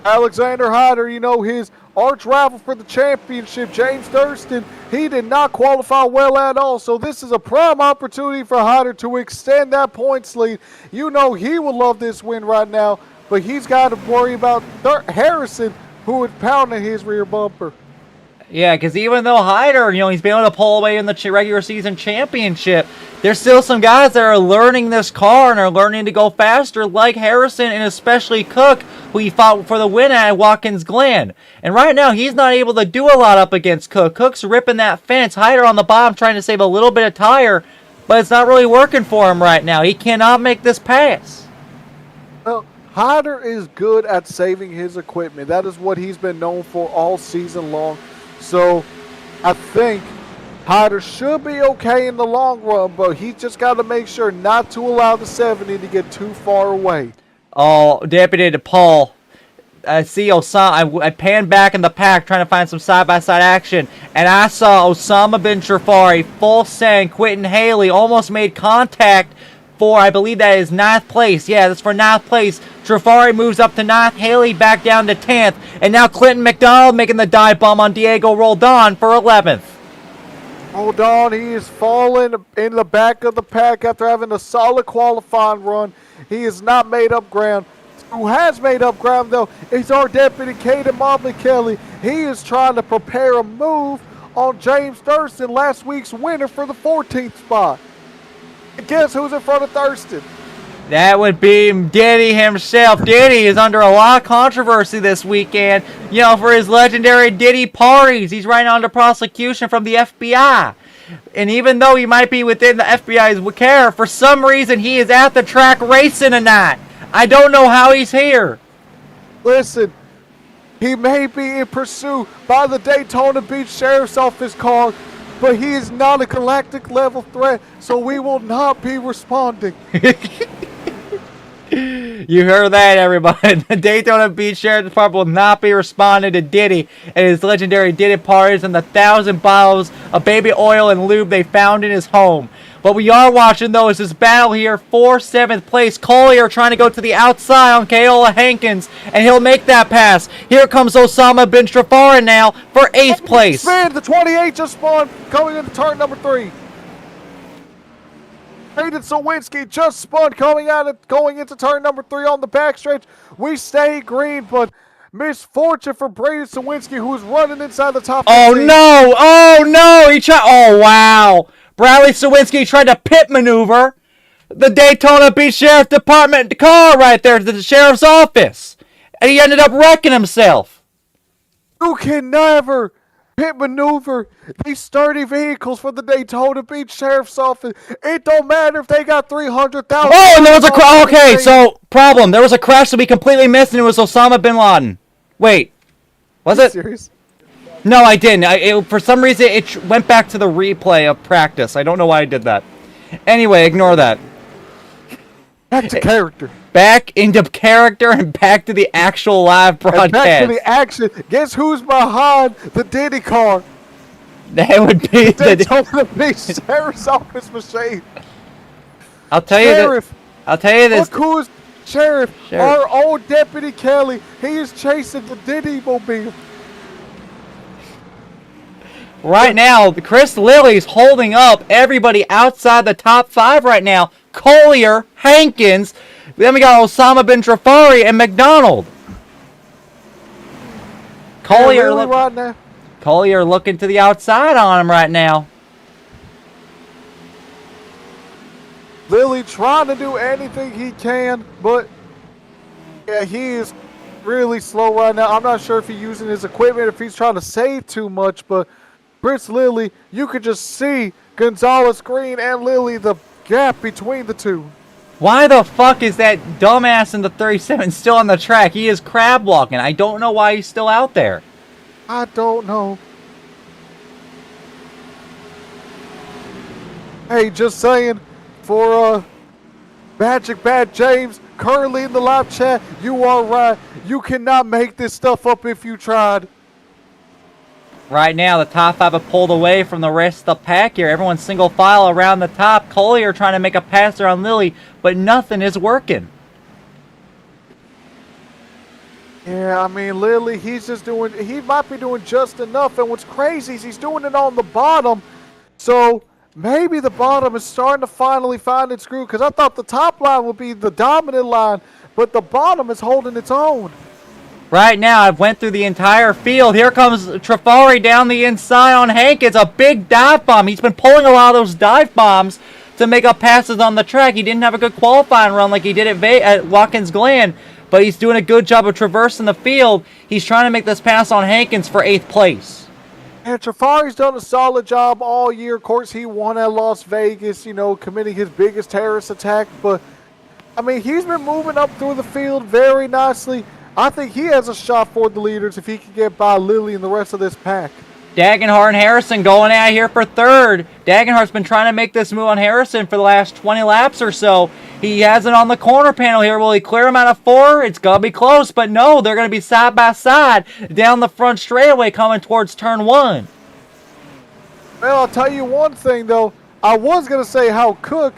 Alexander Hyder, you know, his arch rival for the championship, James Thurston, he did not qualify well at all. So this is a prime opportunity for Hyder to extend that points lead. You know he would love this win right now, but he's got to worry about Harrison, who is pounding his rear bumper. Yeah, because even though Hyder, you know, he's been able to pull away in the regular season championship, there's still some guys that are learning this car and are learning to go faster, like Harrison and especially Cook, who he fought for the win at Watkins Glen. And right now, he's not able to do a lot up against Cook. Cook's ripping that fence. Hyder on the bottom trying to save a little bit of tire, but it's not really working for him right now. He cannot make this pass. Well, Hyder is good at saving his equipment. That is what he's been known for all season long. So I think Hyder should be okay in the long run, but he's just got to make sure not to allow the 70 to get too far away. Oh, Deputy to Paul. I see Osama. I panned back in the pack trying to find some side-by-side action, and I saw Osama bin Trafari full send. Quentin Haley almost made contact for, I believe that is 9th place. Yeah, that's for 9th place. Trafari moves up to 9th. Haley back down to 10th. And now Clinton McDonald making the dive bomb on Diego Roldan for 11th. Roldan, he is falling in the back of the pack after having a solid qualifying run. He has not made up ground. Who has made up ground, though, is our deputy, Caden Mobley Kelly. He is trying to prepare a move on James Thurston, last week's winner, for the 14th spot. And guess who's in front of Thurston? That would be Diddy himself. Diddy is under a lot of controversy this weekend, you know, for his legendary Diddy parties. He's right under prosecution from the FBI. And even though he might be within the FBI's care, for some reason he is at the track racing tonight. I don't know how he's here. Listen, he may be in pursuit by the Daytona Beach Sheriff's Office car, but he is not a galactic level threat, so we will not be responding. You heard that, everybody. The Daytona Beach Sheriff's Department will not be responding to Diddy and his legendary Diddy parties and the 1,000 bottles of baby oil and lube they found in his home. What we are watching, though, is this battle here for 7th place. Collier trying to go to the outside on Kaola Hankins, and he'll make that pass. Here comes Osama bin Trafara now for 8th place. Spin, the 28 just spawned, going into turn number 3. Hayden Sawinski just spun going into turn number 3 on the backstretch. We stay green, but misfortune for Braden Sawinski, who's running inside the top 15. Oh no! Oh no! Oh wow! Bradley Sawinski tried to pit maneuver the Daytona Beach Sheriff Department car right there to the sheriff's office, and he ended up wrecking himself. You can never pit maneuver these sturdy vehicles for the Daytona Beach Sheriff's Office. It don't matter if they got 300,000. Oh, and there was a crash. Okay, so problem. There was a crash that we completely missed, and it was Osama bin Laden. Wait, was it? Serious? No, I didn't. For some reason, it went back to the replay of practice. I don't know why I did that. Anyway, ignore that. Back to character. Back into character and back to the actual live broadcast. And back to the action. Guess who's behind the Diddy car? That would be the Daytona Beach Sheriff's Office machine. I'll tell you this. Look who's Sheriff. Our old Deputy Kelly. He is chasing the Diddy mobile. Right now, Chris Lilly's holding up everybody outside the top 5 right now. Collier, Hankins, then we got Osama bin Trafari and McDonald. Collier, Collier looking to the outside on him right now. Lilly trying to do anything he can, but yeah, he is really slow right now. I'm not sure if he's using his equipment, if he's trying to save too much, but Chris Lilly, you could just see Gonzalez Green and Lilly, the gap between the two. Why the fuck is that dumbass in the 37 still on the track? He is crab walking. I don't know why he's still out there. I don't know. Hey, just saying, for Magic Bad James, currently in the live chat, you are right. You cannot make this stuff up if you tried. Right now, the top 5 have pulled away from the rest of the pack here. Everyone's single file around the top. Collier trying to make a pass around Lilly, but nothing is working. Yeah, I mean, Lilly, he might be doing just enough. And what's crazy is he's doing it on the bottom. So maybe the bottom is starting to finally find its groove. Because I thought the top line would be the dominant line, but the bottom is holding its own. Right now, I've went through the entire field. Here comes Trafari down the inside on Hankins. A big dive bomb. He's been pulling a lot of those dive bombs to make up passes on the track. He didn't have a good qualifying run like he did at Watkins Glen, but he's doing a good job of traversing the field. He's trying to make this pass on Hankins for 8th place. And Trafari's done a solid job all year. Of course, he won at Las Vegas, committing his biggest terrorist attack. But, I mean, he's been moving up through the field very nicely. I think he has a shot for the leaders if he can get by Lilly and the rest of this pack. Dagenhart and Harrison going out here for 3rd. Dagenhart's been trying to make this move on Harrison for the last 20 laps or so. He has it on the corner panel here. Will he clear him out of 4? It's going to be close, but no, they're going to be side by side down the front straightaway coming towards turn 1. Well, I'll tell you one thing, though. I was going to say how Cook,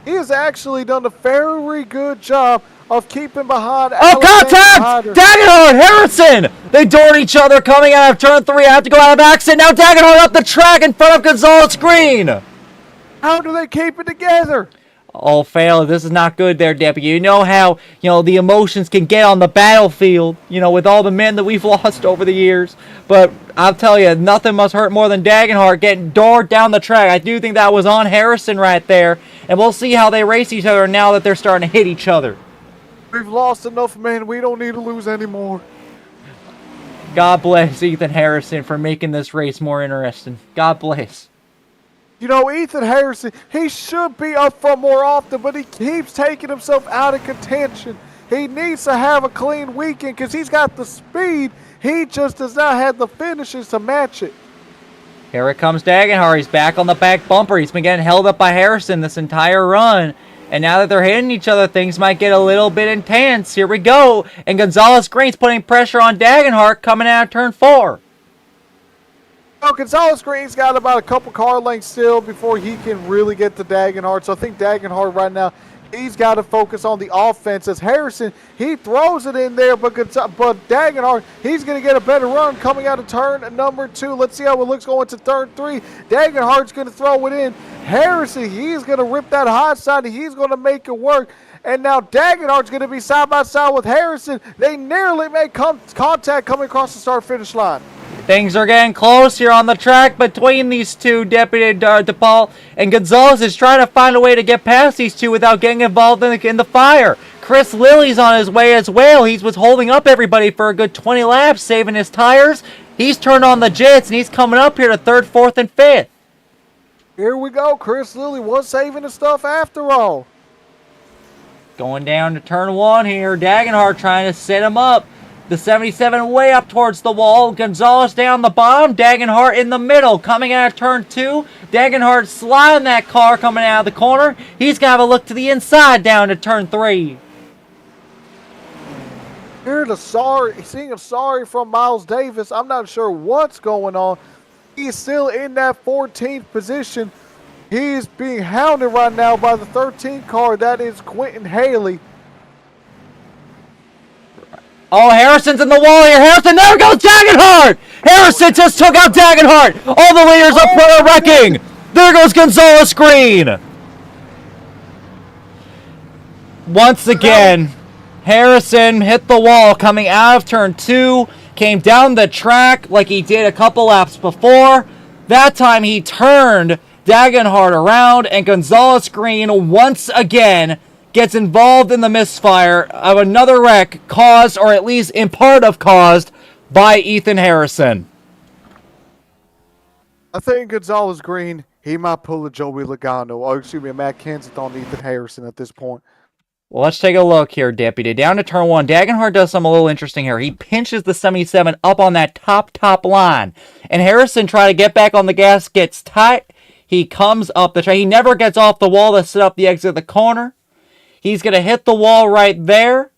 he has actually done a very good job of keeping behind. Oh, contact! Dagenhart, Harrison! They doored each other coming out of turn 3. I have to go out of accident. Now Dagenhart up the track in front of Gonzalez Green. How do they keep it together? Oh, fail. This is not good there, Deputy. You know how, the emotions can get on the battlefield, with all the men that we've lost over the years. But I'll tell you, nothing must hurt more than Dagenhart getting doored down the track. I do think that was on Harrison right there. And we'll see how they race each other now that they're starting to hit each other. We've lost enough men. We don't need to lose anymore. God bless Ethan Harrison for making this race more interesting. God bless. Ethan Harrison, he should be up front more often, but he keeps taking himself out of contention. He needs to have a clean weekend because he's got the speed. He just does not have the finishes to match it. Here it comes Dagenhart. He's back on the back bumper. He's been getting held up by Harrison this entire run. And now that they're hitting each other, things might get a little bit intense. Here we go. And Gonzalez Green's putting pressure on Dagenhart coming out of turn 4. Oh, Gonzalez Green's got about a couple car lengths still before he can really get to Dagenhart. So I think Dagenhart right now, he's got to focus on the offense. As Harrison, he throws it in there, but Dagenhart, he's going to get a better run coming out of turn number 2. Let's see how it looks going to turn 3. Dagenhart's going to throw it in. Harrison, he's going to rip that hot side, and he's going to make it work. And now Dagenhart's going to be side by side with Harrison. They nearly make contact coming across the start-finish line. Things are getting close here on the track between these two. Deputy DePaul and Gonzalez is trying to find a way to get past these two without getting involved in the fire. Chris Lilly's on his way as well. He was holding up everybody for a good 20 laps, saving his tires. He's turned on the jets, and he's coming up here to 3rd, 4th, and 5th. Here we go. Chris Lilly was saving the stuff after all. Going down to turn 1 here. Dagenhart trying to set him up. The 77 way up towards the wall. Gonzalez down the bottom. Dagenhart in the middle. Coming out of turn 2. Dagenhart sliding that car coming out of the corner. He's got to look to the inside down to turn 3. Here's seeing a sorry from Miles Davis. I'm not sure what's going on. He's still in that 14th position. He's being hounded right now by the 13th car. That is Quentin Haley. Oh, Harrison's in the wall here. Harrison, there goes Dagenhart! Harrison just took out Dagenhart! All the leaders are wrecking! There goes Gonzalez Green! Once again, Harrison hit the wall coming out of turn 2, came down the track like he did a couple laps before. That time he turned Dagenhart around, and Gonzalez Green once again gets involved in the misfire of another wreck caused, or at least in part of caused, by Ethan Harrison. I think Gonzalez Green, he might pull a Joey Logano, or excuse me, a Matt Kenseth on Ethan Harrison at this point. Well, let's take a look here, Deputy. Down to turn 1, Dagenhart does something a little interesting here. He pinches the 77 up on that top line. And Harrison trying to get back on the gas, gets tight. He comes up the track. He never gets off the wall to set up the exit of the corner. He's going to hit the wall right there,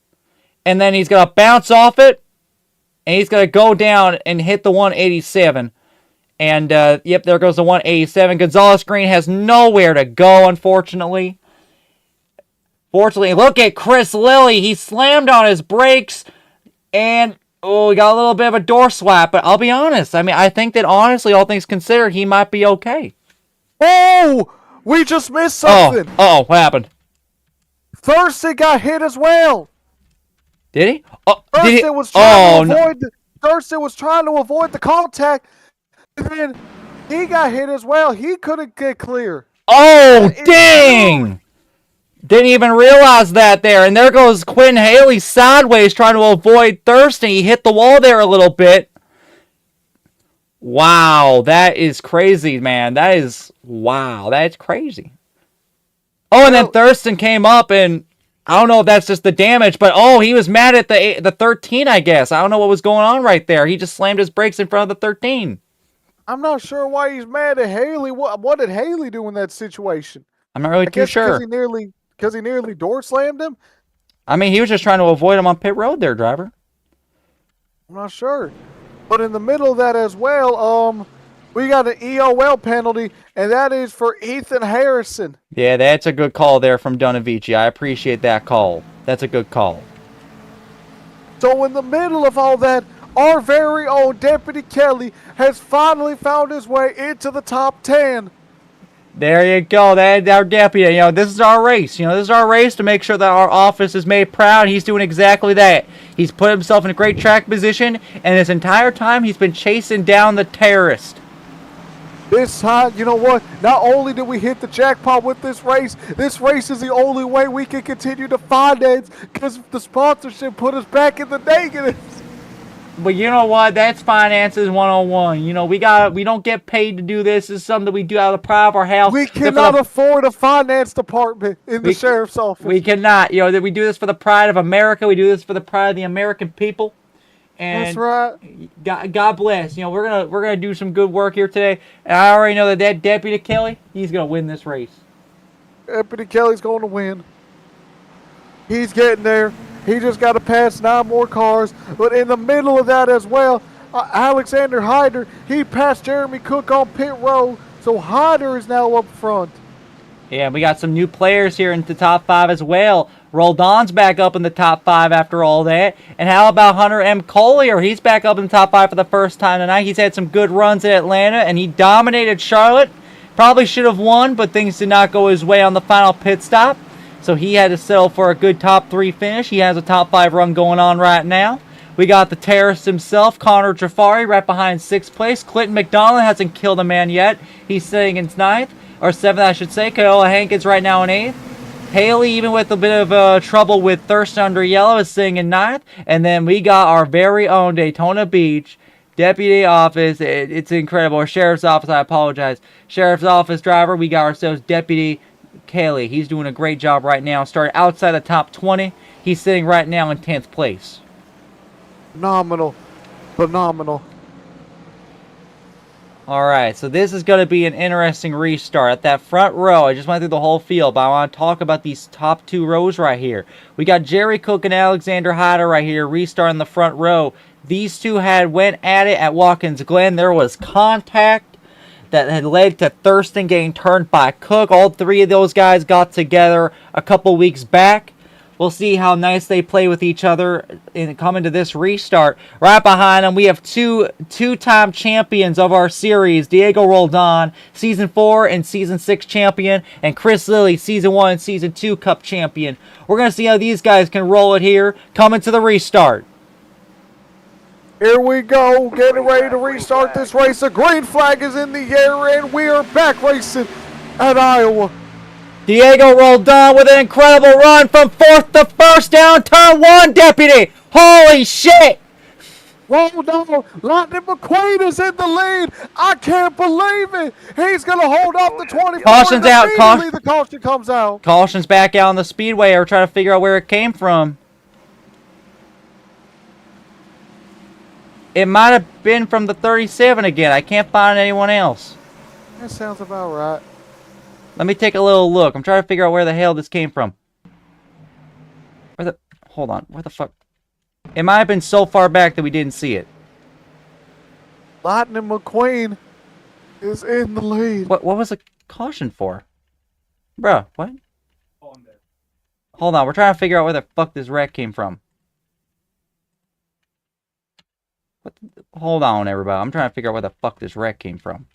and then he's going to bounce off it, and he's going to go down and hit the 187. And, yep, there goes the 187. Gonzalez Green has nowhere to go, unfortunately. Fortunately, look at Chris Lilly. He slammed on his brakes, and, we got a little bit of a door slap, but I'll be honest. I mean, I think that, honestly, all things considered, he might be okay. Oh! We just missed something! Oh, what happened? Thurston got hit as well. Did he? Oh, Thurston was trying to avoid the contact, and then he got hit as well. He couldn't get clear. Oh, dang! Didn't even realize that there. And there goes Quinn Haley sideways trying to avoid Thurston. He hit the wall there a little bit. Wow, that is crazy, man. Wow, that's crazy. Oh, and then Thurston came up, and I don't know if that's just the damage, but he was mad at the 13, I guess. I don't know what was going on right there. He just slammed his brakes in front of the 13. I'm not sure why he's mad at Haley. What did Haley do in that situation? I'm not really too sure. Because he nearly door slammed him? I mean, he was just trying to avoid him on pit road there, driver. I'm not sure. But in the middle of that as well, we got an EOL penalty, and that is for Ethan Harrison. Yeah, that's a good call there from Donavici. I appreciate that call. That's a good call. So in the middle of all that, our very own Deputy Kelly has finally found his way into the top 10. There you go. That's our deputy. This is our race. This is our race to make sure that our office is made proud. He's doing exactly that. He's put himself in a great track position, and this entire time he's been chasing down the terrorist. This time, you know what? Not only did we hit the jackpot with this race is the only way we can continue to finance because the sponsorship put us back in the negatives. But you know what? That's finances 101. We don't get paid to do this. This is something that we do out of the pride of our house. We cannot afford a finance department in the sheriff's office. We cannot. We do this for the pride of America. We do this for the pride of the American people. And that's right. God bless. We're gonna do some good work here today. And I already know that Deputy Kelly, he's gonna win this race. Deputy Kelly's going to win. He's getting there. He just got to pass 9 more cars. But in the middle of that as well, Alexander Hyder, he passed Jeremy Cook on pit road. So Hyder is now up front. Yeah, we got some new players here in the top 5 as well. Roldan's back up in the top 5 after all that. And how about Hunter M. Collier? He's back up in the top 5 for the first time tonight. He's had some good runs in Atlanta, and he dominated Charlotte. Probably should have won, but things did not go his way on the final pit stop. So he had to settle for a good top 3 finish. He has a top 5 run going on right now. We got the terrorist himself, Connor Jafari, right behind 6th place. Clinton McDonald hasn't killed a man yet. He's sitting in 9th. Or 7th, I should say. Kyola Hankins right now in 8th. Haley, even with a bit of trouble with Thurston Under Yellow, is sitting in 9th. And then we got our very own Daytona Beach Deputy Office. It's incredible. Or Sheriff's Office, I apologize. Sheriff's Office driver, we got ourselves Deputy Kelly. He's doing a great job right now. Started outside the top 20. He's sitting right now in 10th place. Phenomenal. Phenomenal. Alright, so this is going to be an interesting restart. At that front row, I just went through the whole field, but I want to talk about these top 2 rows right here. We got Jerry Cook and Alexander Hyder right here restarting the front row. These two went at it at Watkins Glen. There was contact that had led to Thurston getting turned by Cook. All 3 of those guys got together a couple weeks back. We'll see how nice they play with each other and come into this restart. Right behind them, we have two-time champions of our series. Diego Roldan, Season 4 and Season 6 champion. And Chris Lilly, Season 1 and Season 2 Cup champion. We're going to see how these guys can roll it here. Coming to the restart. Here we go. Getting ready to restart this race. The green flag is in the air, and we are back racing at Iowa. Diego Roldan with an incredible run from 4th to 1st down turn 1, Deputy. Holy shit. Roldan, Lightning McQueen is in the lead. I can't believe it. He's going to hold off the 24. Caution's out. The caution comes out. Caution's back out on the speedway. We're trying to figure out where it came from. It might have been from the 37 again. I can't find anyone else. That sounds about right. Let me take a little look. I'm trying to figure out where the hell this came from. Hold on. Where the fuck? It might have been so far back that we didn't see it. Lightning McQueen is in the lead. What was the caution for? Bruh, what? Hold on. We're trying to figure out where the fuck this wreck came from. Hold on, everybody. I'm trying to figure out where the fuck this wreck came from.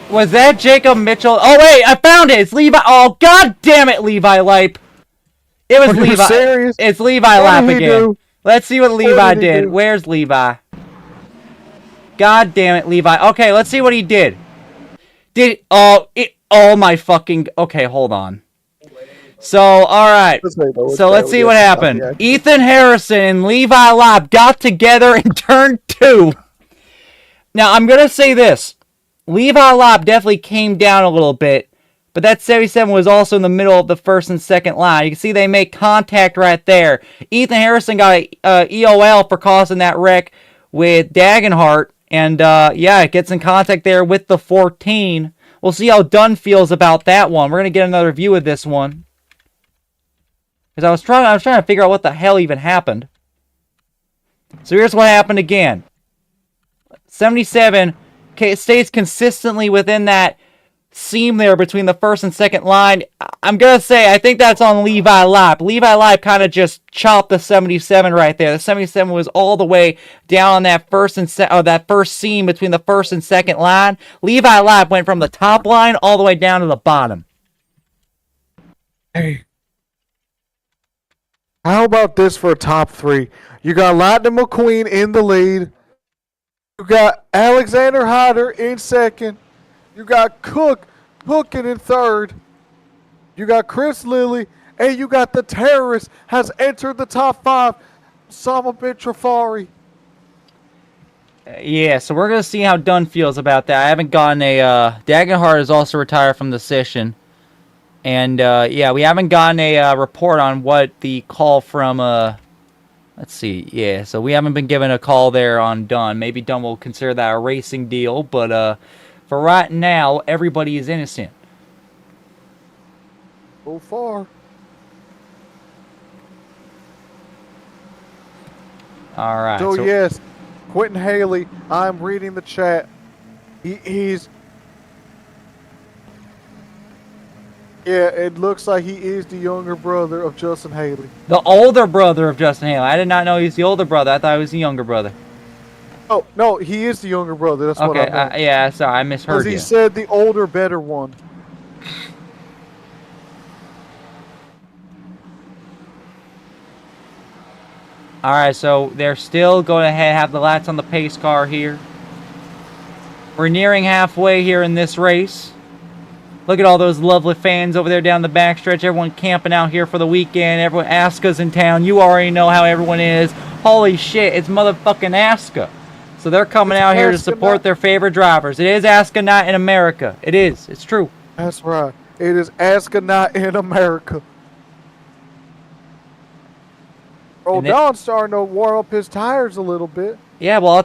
Was that Jacob Mitchell? Oh, wait, I found it. It's Levi. Oh, god damn it, Levi Lipe. It was Levi. Serious? It's Levi Lipe again. Let's see what Levi did. Where's Levi? God damn it, Levi. Okay, let's see what he did. Oh my fucking... Okay, hold on. So, alright. So, let's see what happened. Ethan Harrison and Levi Lipe got together in turn 2. Now, I'm going to say this. Levi Lipe definitely came down a little bit, but that 77 was also in the middle of the first and second line. You can see they make contact right there. Ethan Harrison got a EOL for causing that wreck with Dagenhart, and yeah, it gets in contact there with the 14. We'll see how Dunn feels about that one. We're going to get another view of this one. Because I was trying to figure out what the hell even happened. So here's what happened again. 77 stays consistently within that seam there between the first and second line. I'm going to say, I think that's on Levi Lipe. Levi Lipe kind of just chopped the 77 right there. The 77 was all the way down on that first seam between the first and second line. Levi Lipe went from the top line all the way down to the bottom. Hey. How about this for a top 3? You got Lightning McQueen in the lead. You got Alexander Hyder in second. You got Cook hooking in third. You got Chris Lilly. And you got the terrorist has entered the top 5. Sama Trafari. Yeah, so we're going to see how Dunn feels about that. I haven't gotten a... Dagenhart is also retired from the session. And, yeah, we haven't gotten a report on what the call from... let's Let's see. Yeah, so we haven't been given a call there on Dunn. Maybe Dunn will consider that a racing deal, but for right now, everybody is innocent. So far. All right. So yes, Quentin Haley. I'm reading the chat. He's. Yeah, it looks like he is the younger brother of Justin Haley. The older brother of Justin Haley. I did not know he was the older brother. I thought he was the younger brother. Oh no, he is the younger brother. That's what I meant. Yeah, sorry, I misheard you. Because he said the older, better one. All right, so they're still going to have the lights on the pace car here. We're nearing halfway here in this race. Look at all those lovely fans over there down the backstretch. Everyone camping out here for the weekend. Everyone, ASCA's in town. You already know how everyone is. Holy shit, it's motherfucking ASCA. So they're coming out here to support their favorite drivers. It is ASCA night in America. It is. It's true. That's right. It is ASCA night in America. Don's starting to warm up his tires a little bit. Yeah, well,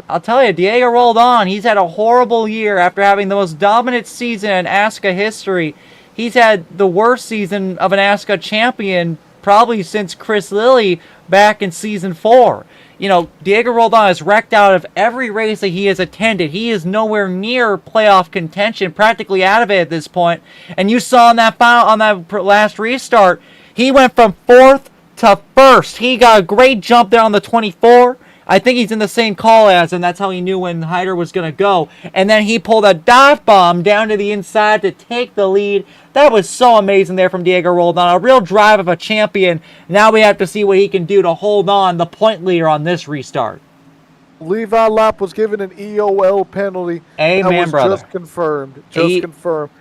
I'll tell you, Diego rolled on. He's had a horrible year after having the most dominant season in ASCA history. He's had the worst season of an ASCA champion probably since Chris Lilly back in season 4. You know, Diego Roldan is wrecked out of every race that he has attended. He is nowhere near playoff contention, practically out of it at this point. And you saw on that last restart, he went from 4th to 1st. He got a great jump there on the 24. I think he's in the same call as him. That's how he knew when Hyder was going to go. And then he pulled a dive bomb down to the inside to take the lead. That was so amazing there from Diego Roldan. A real drive of a champion. Now we have to see what he can do to hold on, the point leader on this restart. Levi Lap was given an EOL penalty. Amen, that was brother. Just confirmed. Just confirmed.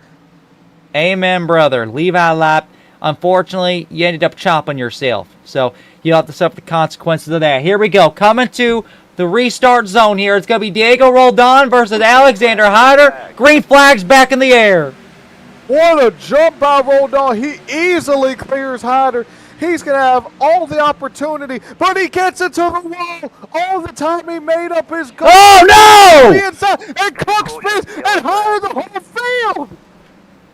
Amen, brother. Levi Lap, unfortunately, you ended up chopping yourself. So you'll have to suffer the consequences of that. Here we go. Coming to the restart zone here. It's going to be Diego Roldan versus Alexander Hyder. Green flag's back in the air. What a jump by Roldan. He easily clears Hyder. He's going to have all the opportunity, but he gets into the wall all the time. He made up his goal. Oh, no! And Cook spins and Hyder the whole field.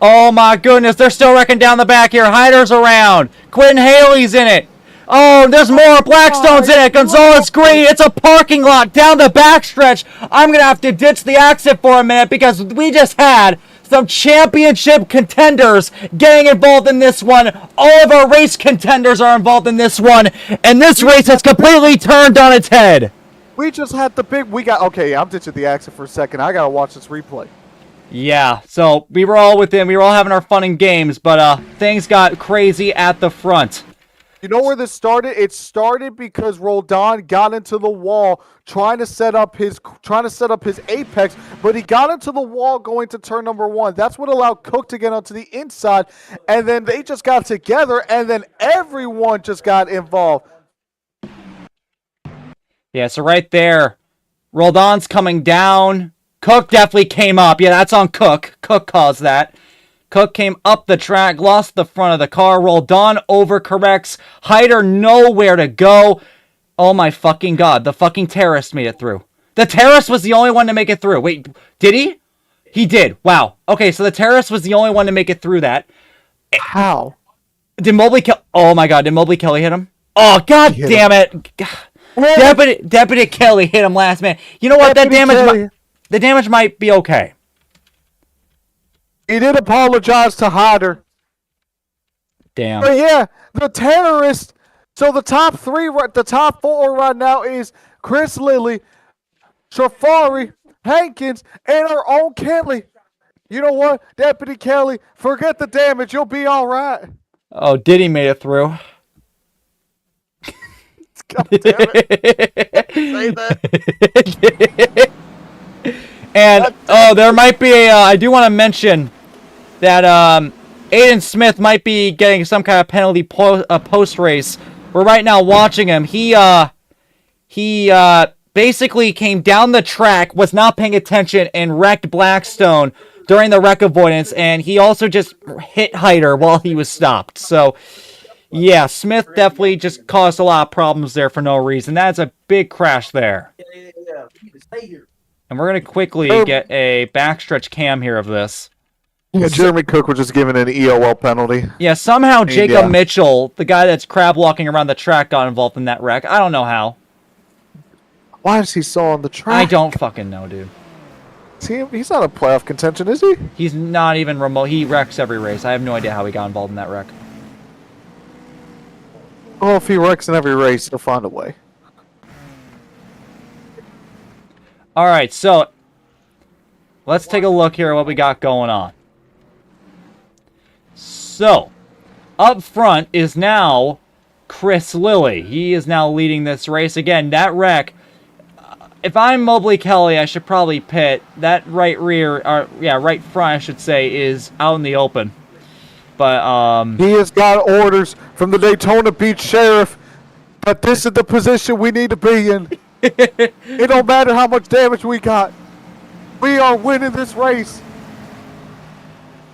Oh, my goodness. They're still wrecking down the back here. Hyder's around. Quentin Haley's in it. Oh, there's more. Blackstone's in it. Gonzalez Green. It's a parking lot down the backstretch. I'm going to have to ditch the exit for a minute because we just had some championship contenders getting involved in this one. All of our race contenders are involved in this one. And this race has completely turned on its head. We just had the big... Okay, I'm ditching the exit for a second. I got to watch this replay. Yeah, so we were all within. We were all having our fun and games, but things got crazy at the front. You know where this started? It started because Roldan got into the wall trying to set up his apex, but he got into the wall going to turn number 1. That's what allowed Cook to get onto the inside, and then they just got together, and then everyone just got involved. Yeah, so right there, Roldan's coming down. Cook definitely came up. Yeah, that's on Cook. Cook caused that. Cook came up the track, lost the front of the car. Roldan overcorrects. Hyder nowhere to go. Oh my fucking god. The fucking terrorist made it through. The terrorist was the only one to make it through. Wait, did he? He did. Wow. Okay, so the terrorist was the only one to make it through that. How? Did Mobley kill... Oh my god, did Mobley Kelly hit him? Oh, god damn it. Deputy Kelly hit him last man. You know what? The damage might be okay. He did apologize to Hyder. Damn. But yeah, the terrorist. So the top 4 right now is Chris Lilly, Trafari, Hankins, and our own Kelly. You know what, Deputy Kelly? Forget the damage. You'll be all right. Oh, Diddy made it through. God damn it. Say that. And, there might be I do want to mention that Aiden Smith might be getting some kind of penalty post-race. We're right now watching him. He basically came down the track, was not paying attention, and wrecked Blackstone during the wreck avoidance, and he also just hit Hyder while he was stopped. So, Yeah, Smith definitely just caused a lot of problems there for no reason. That's a big crash there. Yeah. We need to stay here. And we're going to quickly get a backstretch cam here of this. Yeah, Jeremy Cook was just given an EOL penalty. Yeah, somehow Jacob Mitchell, the guy that's crab walking around the track, got involved in that wreck. I don't know how. Why is he still on the track? I don't fucking know, dude. He's not a playoff contention, is he? He's not even remote. He wrecks every race. I have no idea how he got involved in that wreck. Well, if he wrecks in every race, he'll find a way. All right, so let's take a look here at what we got going on. So, up front is now Chris Lilly. He is now leading this race. Again, that wreck, if I'm Mobley Kelly, I should probably pit. That right rear, or yeah, right front, I should say, is out in the open. But he has got orders from the Daytona Beach Sheriff that this is the position we need to be in. It don't matter how much damage we got. We are winning this race.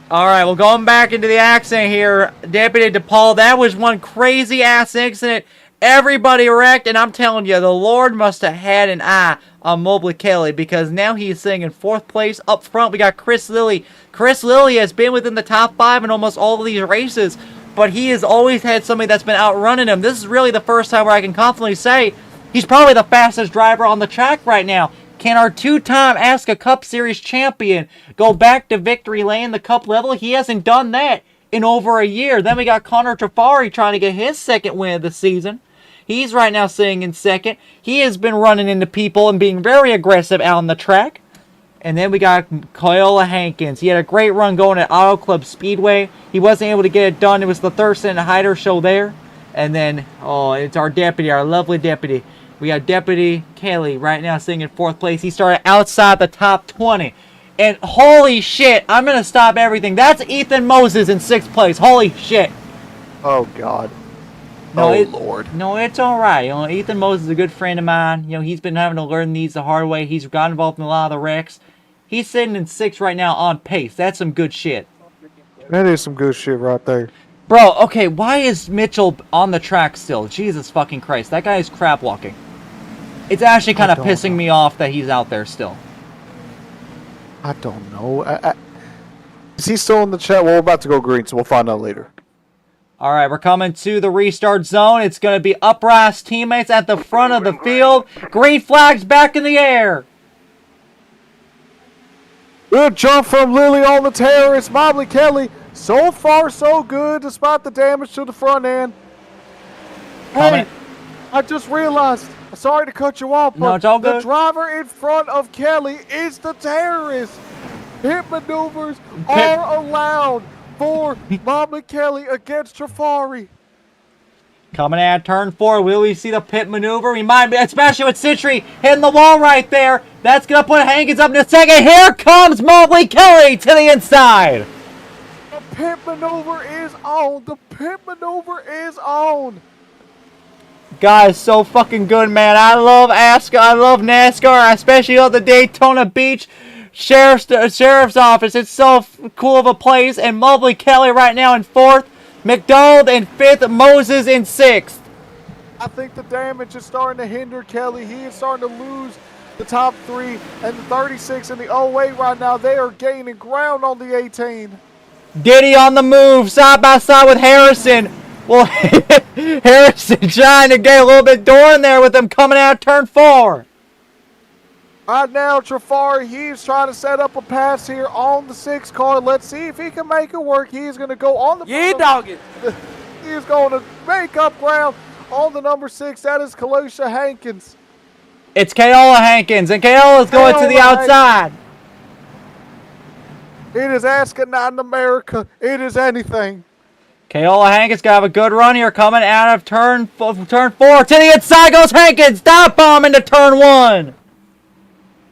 All right, well, going back into the accident here, Deputy DePaul, that was one crazy-ass accident. Everybody wrecked, and I'm telling you, the Lord must have had an eye on Mobley Kelly, because now he's sitting in 4th place. Up front, we got Chris Lilly. Chris Lilly has been within the top 5 in almost all of these races, but he has always had somebody that's been outrunning him. This is really the first time where I can confidently say he's probably the fastest driver on the track right now. Can our 2-time ASCA Cup Series champion go back to victory lane, the cup level? He hasn't done that in over a year. Then we got Connor Trafari trying to get his 2nd win of the season. He's right now sitting in 2nd. He has been running into people and being very aggressive out on the track. And then we got Kyola Hankins. He had a great run going at Auto Club Speedway. He wasn't able to get it done. It was the Thurston and Hyder show there. And then, oh, it's our deputy, our lovely deputy. We got Deputy Kelly right now sitting in 4th place. He started outside the top 20. And holy shit, I'm going to stop everything. That's Ethan Moses in 6th place. Holy shit. Oh, God. No, Lord. No, it's all right. You know, Ethan Moses is a good friend of mine. You know, he's been having to learn these the hard way. He's got involved in a lot of the wrecks. He's sitting in 6th right now on pace. That's some good shit. That is some good shit right there. Bro, okay, why is Mitchell on the track still? Jesus fucking Christ. That guy is crap walking. It's actually kind of pissing me off that he's out there still. I don't know. Is he still in the chat? Well, we're about to go green, so we'll find out later. All right, we're coming to the restart zone. It's going to be Uprise teammates at the front of the field. Green flags back in the air. Good jump from Lilly on the terrorist. Mobley Kelly, so far so good despite the damage to the front end. Hey, I just realized, sorry to cut you off, but no, it's all good. The driver in front of Kelly is the terrorist. Pit maneuvers are allowed for Mobley Kelly against Trafari. Coming at turn 4, will we see the pit maneuver? We might be, especially with Citry hitting the wall right there. That's going to put Hankins up in a second. Here comes Mobley Kelly to the inside. The pit maneuver is on. The pit maneuver is on. Guys, so fucking good, man. I love ASCA. I love NASCAR. I especially love the Daytona Beach Sheriff's Office. It's so cool of a place. And Mobley Kelly right now in 4th. McDonald in 5th. Moses in 6th. I think the damage is starting to hinder Kelly. He is starting to lose the top 3 and the 36 and the 08 right now. They are gaining ground on the 18. Diddy on the move, side by side with Harrison. Well, Harrison trying to get a little bit door in there with them coming out turn 4. Right now, Trafari, he's trying to set up a pass here on the 6 car. Let's see if he can make it work. He's going to go on the... Yeah, dog it. He is going to make up ground on the number 6. That is Kalisha Hankins. It's Kyola Hankins, and Kyola's going to the outside. It is ASCA, not in America. It is anything. Kyola Hankins got a good run here coming out of turn 4. To the inside goes Hankins. Stop bomb into turn 1.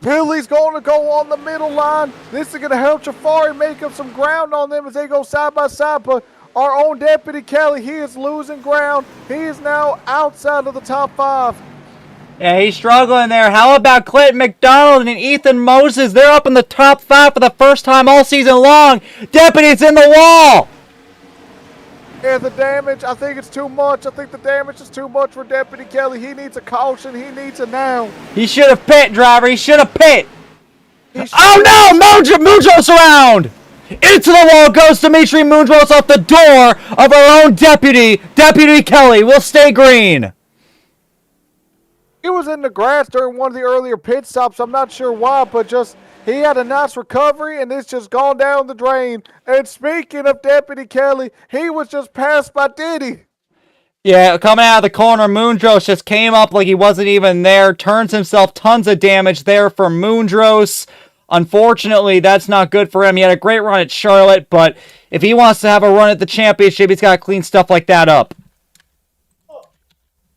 Billy's going to go on the middle line. This is going to help Trafari make up some ground on them as they go side by side. But our own Deputy Kelly, he is losing ground. He is now outside of the top 5. Yeah, he's struggling there. How about Clinton McDonald and Ethan Moses? They're up in the top 5 for the first time all season long. Deputy's in the wall. Yeah, the damage, I think it's too much. I think the damage is too much for Deputy Kelly. He needs a caution. He needs it now. He should have pit, driver. He should have pit. Oh no! Moondros around! Into the wall goes Dimitri Moondros off the door of our own deputy. Deputy Kelly will stay green. He was in the grass during one of the earlier pit stops. I'm not sure why, but just he had a nice recovery, and it's just gone down the drain. And speaking of Deputy Kelly, he was just passed by Diddy. Yeah, coming out of the corner, Moondros just came up like he wasn't even there. Turns himself, tons of damage there for Moondros. Unfortunately, that's not good for him. He had a great run at Charlotte, but if he wants to have a run at the championship, he's got to clean stuff like that up.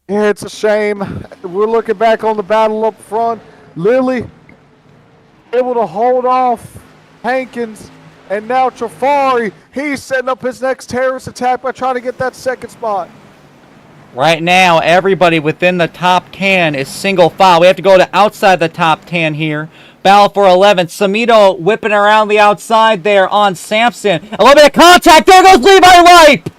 Yeah, it's a shame. We're looking back on the battle up front. Lily able to hold off Hankins, and now Trafari, he's setting up his next terrorist attack by trying to get that second spot. Right now, everybody within the top 10 is single file. We have to go to outside the top 10 here. Battle for 11th. Samito whipping around the outside there on Sampson. A little bit of contact. There goes Levi Lipe.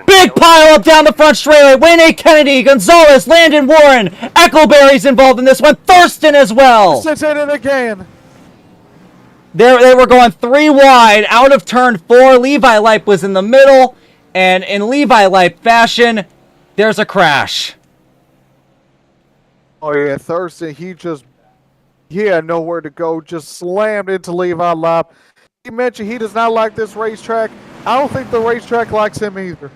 Big pile up down the front straightaway. Wayne Kennedy, Gonzalez, Landon Warren. Eccleberry's involved in this one. Thurston as well. Sits in it again. They were going 3 wide out of turn 4. Levi Lipe was in the middle. And in Levi Lipe fashion, there's a crash. Oh yeah, Thurston, he had nowhere to go, just slammed into Levi Lipe. He mentioned he does not like this racetrack. I don't think the racetrack likes him either.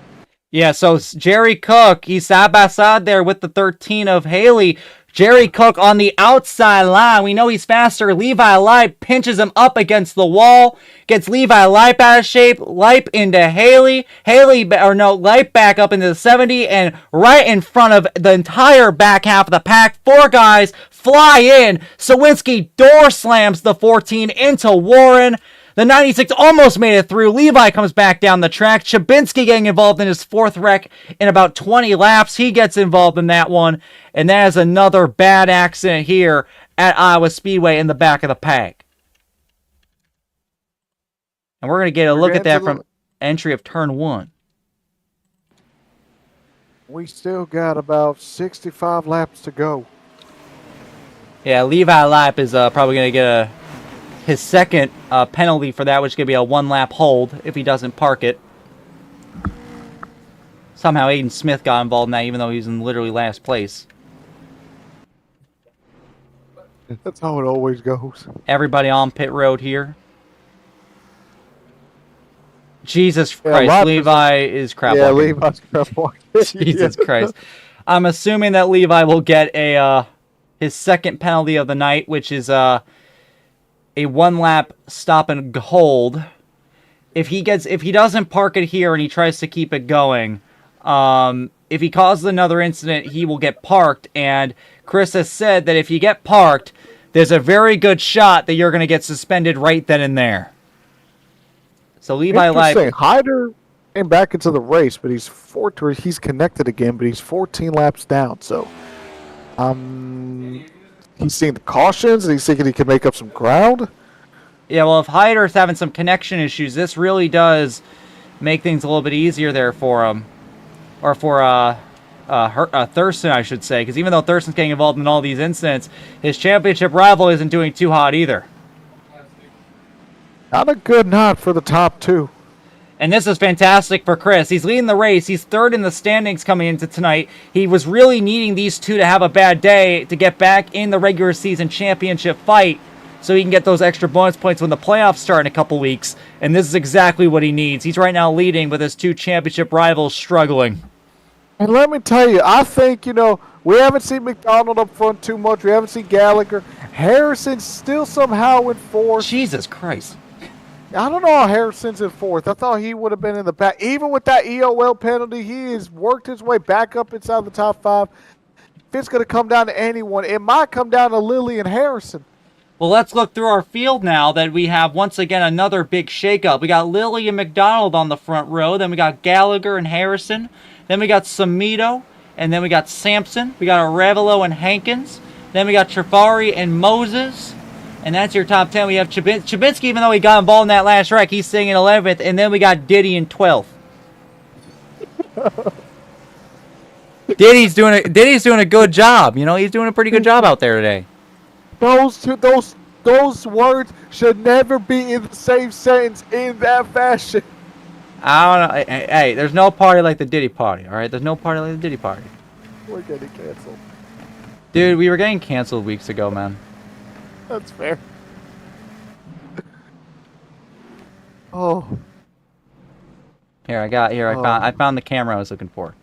Yeah, so Jerry Cook, he's side by side there with the 13 of Haley. Jerry Cook on the outside line. We know he's faster. Levi Lipe pinches him up against the wall. Gets Levi Lipe out of shape. Lipe into Haley. Lipe back up into the 70. And right in front of the entire back half of the pack, 4 guys fly in. Sawinski door slams the 14 into Warren. The 96 almost made it through. Levi comes back down the track. Chabinski getting involved in his 4th wreck in about 20 laps. He gets involved in that one. And that is another bad accident here at Iowa Speedway in the back of the pack. And we're going to get a look at that from entry of turn 1. We still got about 65 laps to go. Yeah, Levi Lipe is probably going to get his second penalty for that, which is going to be a 1-lap hold if he doesn't park it. Somehow Aiden Smith got involved in that, even though he was in literally last place. That's how it always goes. Everybody on pit road here. Jesus Christ, Levi is crap walking. Yeah, Levi's crap walking. Jesus Christ. I'm assuming that Levi will get his second penalty of the night, which is a 1-lap stop and hold. If he doesn't park it here and he tries to keep it going, if he causes another incident, he will get parked. And Chris has said that if you get parked, there's a very good shot that you're going to get suspended right then and there. So Levi Lipe, Hyder came back into the race, but he's connected again, but he's 14 laps down. So, he's seeing the cautions, and he's thinking he can make up some ground. Yeah, well, if Hyder's having some connection issues, this really does make things a little bit easier there for him, or for Thurston, I should say, because even though Thurston's getting involved in all these incidents, his championship rival isn't doing too hot either. Not a good night for the top 2. And this is fantastic for Chris. He's leading the race. He's 3rd in the standings coming into tonight. He was really needing these 2 to have a bad day to get back in the regular season championship fight so he can get those extra bonus points when the playoffs start in a couple weeks. And this is exactly what he needs. He's right now leading with his 2 championship rivals struggling. And let me tell you, I think, we haven't seen McDonald up front too much. We haven't seen Gallagher. Harrison's still somehow in 4th. Jesus Christ. I don't know how Harrison's in 4th. I thought he would have been in the back. Even with that EOL penalty, he has worked his way back up inside the top 5. If it's going to come down to anyone, it might come down to Lilly and Harrison. Well, let's look through our field now that we have, once again, another big shakeup. We got Lilly and McDonald on the front row. Then we got Gallagher and Harrison. Then we got Samito. And then we got Sampson. We got Arevalo and Hankins. Then we got Trafari and Moses. And that's your top 10. We have Chabinski, even though he got involved in that last wreck, he's sitting in 11th. And then we got Diddy in 12th. Diddy's doing a good job. You know, he's doing a pretty good job out there today. Those words should never be in the same sentence in that fashion. I don't know. Hey, there's no party like the Diddy party. All right, there's no party like the Diddy party. We're getting canceled. Dude, we were getting canceled weeks ago, man. That's fair. Oh. Here, I found the camera I was looking for.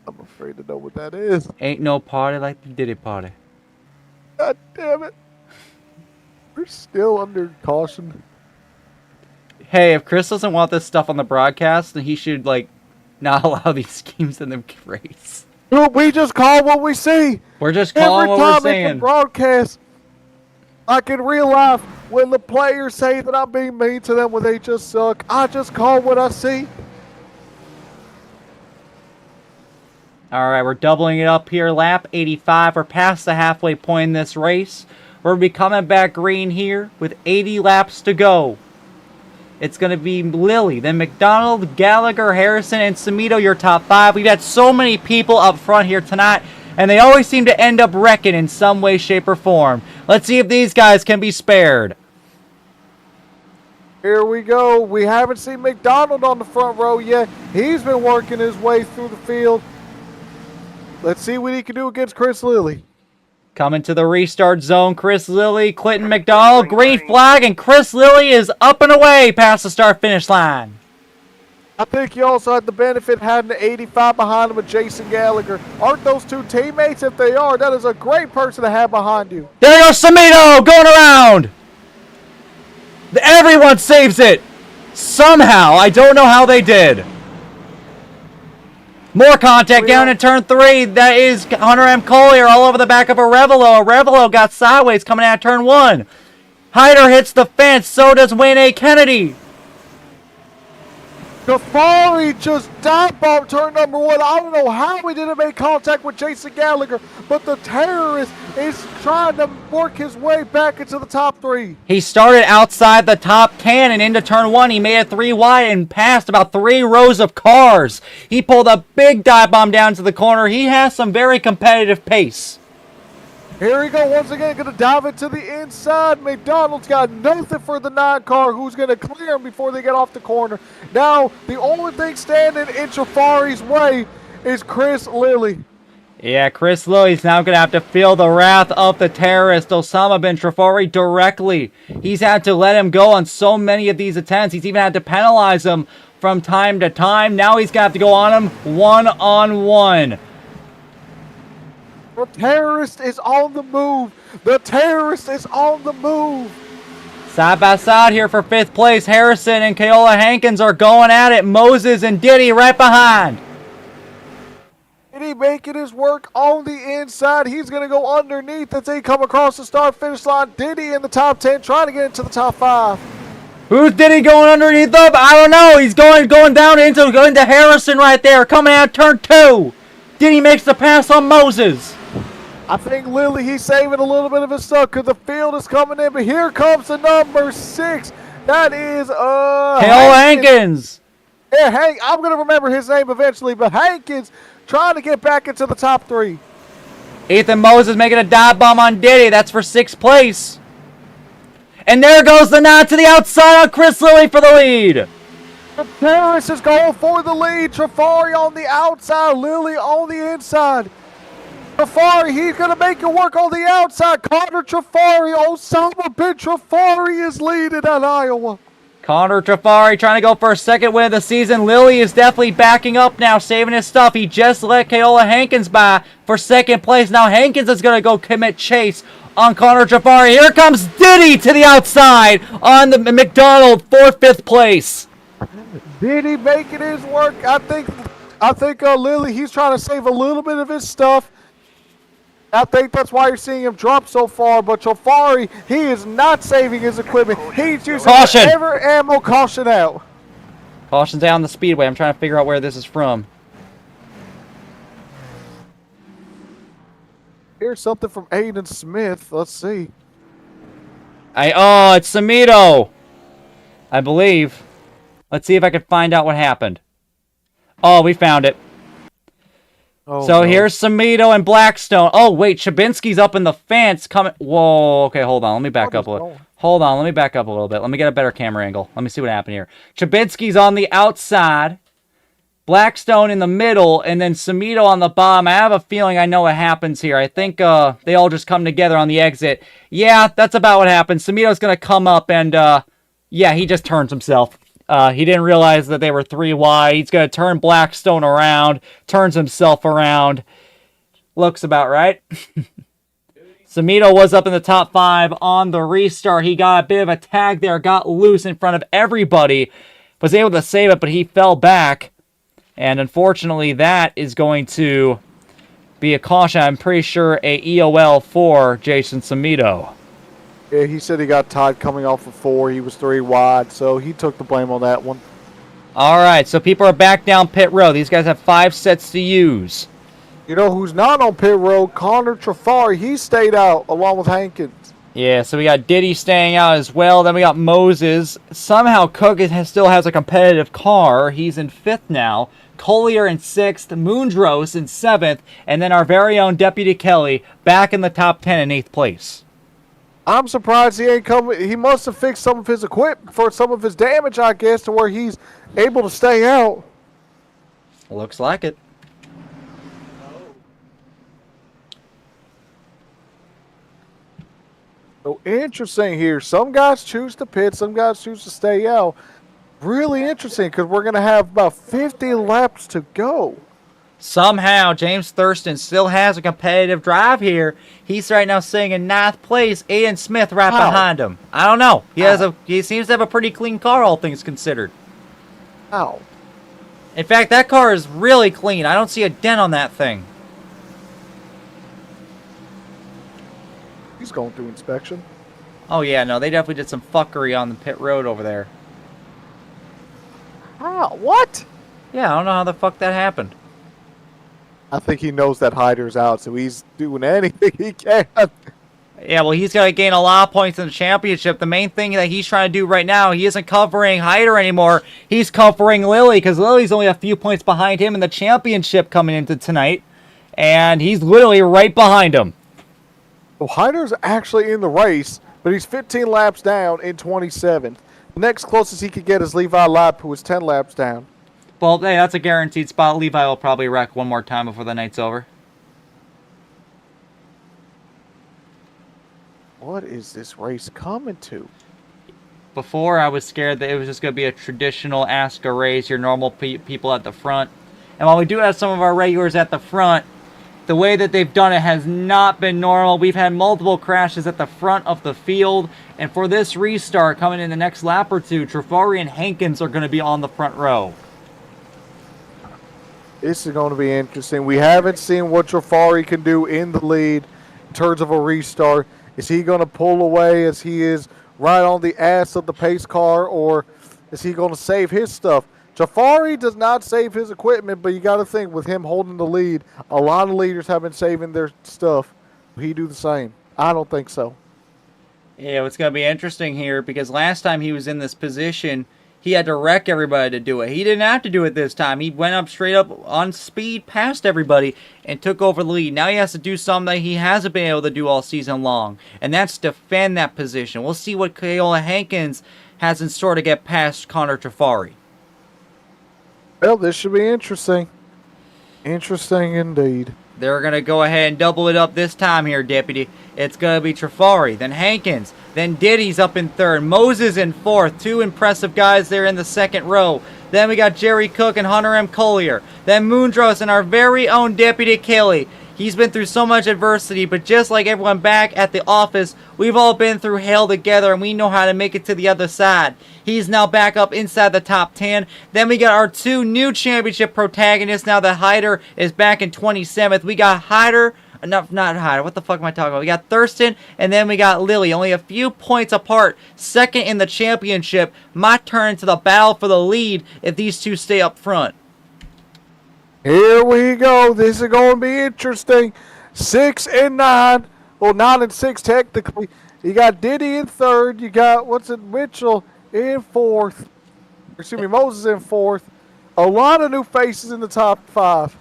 I'm afraid to know what that is. Ain't no party like the Diddy party. God damn it. We're still under caution. Hey, if Chris doesn't want this stuff on the broadcast, then he should, like, not allow these schemes in the race. Dude, we just call what we see. We're just calling what we're Every time saying. in the broadcast, like in real life, when the players say that I'm being mean to them when they just suck, I just call what I see. All right, we're doubling it up here. Lap 85. We're past the halfway point in this race. We're going to be coming back green here with 80 laps to go. It's going to be Lily, then McDonald, Gallagher, Harrison, and Samito, your top 5. We've had so many people up front here tonight, and they always seem to end up wrecking in some way, shape, or form. Let's see if these guys can be spared. Here we go. We haven't seen McDonald on the front row yet. He's been working his way through the field. Let's see what he can do against Chris Lilly. Coming to the restart zone, Chris Lilly, Clinton McDonald, green flag, and Chris Lilly is up and away past the start-finish line. I think he also had the benefit of having the 85 behind him with Jason Gallagher. Aren't those two teammates? If they are, that is a great person to have behind you. There goes Samito going around. Everyone saves it. Somehow. I don't know how they did. More contact down in turn 3. That is Hunter M. Collier all over the back of Arevalo. Arevalo got sideways coming out of turn 1. Hyder hits the fence. So does Wayne A. Kennedy. Gafari just dive bombed turn number 1. I don't know how we didn't make contact with Jason Gallagher, but the terrorist is trying to work his way back into the top 3. He started outside the top 10 and into turn 1. He made it 3 wide and passed about 3 rows of cars. He pulled a big dive bomb down to the corner. He has some very competitive pace. Here we go, once again, going to dive into the inside. McDonald's got nothing for the 9 car, who's going to clear him before they get off the corner. Now, the only thing standing in Trafari's way is Chris Lilly. Yeah, Chris Lilly's now going to have to feel the wrath of the terrorist, Osama bin Trafari, directly. He's had to let him go on so many of these attempts. He's even had to penalize him from time to time. Now he's going to have to go on him one-on-one. The terrorist is on the move. The terrorist is on the move. Side by side here for 5th place. Harrison and Keola Hankins are going at it. Moses and Diddy right behind. Diddy making his work on the inside. He's going to go underneath as they come across the start-finish line. Diddy in the top 10 trying to get into the top 5. Who's Diddy going underneath of? I don't know. He's going down into Harrison right there. Coming out turn 2. Diddy makes the pass on Moses. I think Lilly, he's saving a little bit of his stuff because the field is coming in. But here comes the number 6. That is Hankins. Yeah, Hank. I'm going to remember his name eventually. But Hankins trying to get back into the top 3. Ethan Moses making a dive bomb on Diddy. That's for 6th place. And there goes the nod to the outside on Chris Lilly for the lead. The terrorist is going for the lead. Trafari on the outside. Lilly on the inside. Trafari, he's going to make it work on the outside. Connor Trafari, Osama bin Trafari is leading at Iowa. Connor Trafari trying to go for a 2nd win of the season. Lilly is definitely backing up now, saving his stuff. He just let Keola Hankins by for 2nd place. Now Hankins is going to go commit chase on Connor Trafari. Here comes Diddy to the outside on the McDonald 4th, 5th place. Diddy making his work. I think Lilly, he's trying to save a little bit of his stuff. I think that's why you're seeing him drop so far. But Trafari, he is not saving his equipment. He's using whatever ammo. Caution out. Caution's down the speedway. I'm trying to figure out where this is from. Here's something from Aiden Smith. Let's see. It's Samito, I believe. Let's see if I can find out what happened. Oh, we found it. Oh, So no. here's Samito and Blackstone. Oh, wait, Chabinski's up in the fence coming. Whoa, okay, hold on. Let me back up a little. Hold on, let me back up a little bit. Let me get a better camera angle. Let me see what happened here. Chabinski's on the outside. Blackstone in the middle, and then Samito on the bottom. I have a feeling I know what happens here. I think they all just come together on the exit. Yeah, that's about what happens. Samito's going to come up, and yeah, he just turns himself. He didn't realize that they were 3 wide. He's going to turn Blackstone around, turns himself around. Looks about right. Samito was up in the top 5 on the restart. He got a bit of a tag there, got loose in front of everybody. Was able to save it, but he fell back. And unfortunately, that is going to be a caution. I'm pretty sure a EOL for Jason Samito. Yeah, he said he got tied coming off of 4. He was 3 wide, so he took the blame on that one. All right, so people are back down pit row. These guys have 5 sets to use. You know who's not on pit row? Connor Trafari. He stayed out along with Hankins. Yeah, so we got Diddy staying out as well. Then we got Moses. Somehow Cook still has a competitive car. He's in 5th now. Collier in 6th. Moondros in 7th. And then our very own Deputy Kelly back in the top 10 in 8th place. I'm surprised he ain't coming. He must have fixed some of his equipment for some of his damage, I guess, to where he's able to stay out. Looks like it. So interesting here. Some guys choose to pit, some guys choose to stay out. Really interesting because we're going to have about 50 laps to go. Somehow, James Thurston still has a competitive drive here. He's right now sitting in 9th place. Aiden Smith right behind him. I don't know. He seems to have a pretty clean car, all things considered. How? In fact, that car is really clean. I don't see a dent on that thing. He's going through inspection. Oh, yeah, no, they definitely did some fuckery on the pit road over there. How? What? Yeah, I don't know how the fuck that happened. I think he knows that Hyder's out, so he's doing anything he can. Yeah, well, he's got to gain a lot of points in the championship. The main thing that he's trying to do right now, he isn't covering Hyder anymore. He's covering Lily, because Lily's only a few points behind him in the championship coming into tonight. And he's literally right behind him. Well, Hyder's actually in the race, but he's 15 laps down in 27th. The next closest he could get is Levi Lapp, who is 10 laps down. Well, hey, that's a guaranteed spot. Levi will probably wreck one more time before the night's over. What is this race coming to? Before, I was scared that it was just going to be a traditional ASCA race, your normal people at the front. And while we do have some of our regulars at the front, the way that they've done it has not been normal. We've had multiple crashes at the front of the field. And for this restart coming in the next lap or two, Trafari and Hankins are going to be on the front row. This is going to be interesting. We haven't seen what Trafari can do in the lead in terms of a restart. Is he going to pull away as he is right on the ass of the pace car, or is he going to save his stuff? Trafari does not save his equipment, but you got to think with him holding the lead, a lot of leaders have been saving their stuff. Will he do the same? I don't think so. Yeah, it's going to be interesting here because last time he was in this position, he had to wreck everybody to do it. He didn't have to do it this time. He went up straight up on speed past everybody and took over the lead. Now he has to do something that he hasn't been able to do all season long, and that's defend that position. We'll see what Keola Hankins has in store to get past Connor Trafari. Well, this should be interesting. Interesting indeed. They're going to go ahead and double it up this time here, Deputy. It's going to be Trafari, then Hankins, then Diddy's up in 3rd, Moses in 4th. 2 impressive guys there in the 2nd row. Then we got Jerry Cook and Hunter M. Collier. Then Moondros and our very own Deputy Kelly. He's been through so much adversity, but just like everyone back at the office, we've all been through hell together, and we know how to make it to the other side. He's now back up inside the top 10. Then we got our 2 new championship protagonists now that Hyder is back in 27th. We got Hyder, not Hyder, what the fuck am I talking about? We got Thurston, and then we got Lily, only a few points apart. 2nd in the championship. My turn to the battle for the lead if these 2 stay up front. Here we go. This is going to be interesting. 6 and 9. Well, 9 and 6 technically. You got Diddy in 3rd. You got, Mitchell in 4th. Excuse me, Moses in 4th. A lot of new faces in the top 5.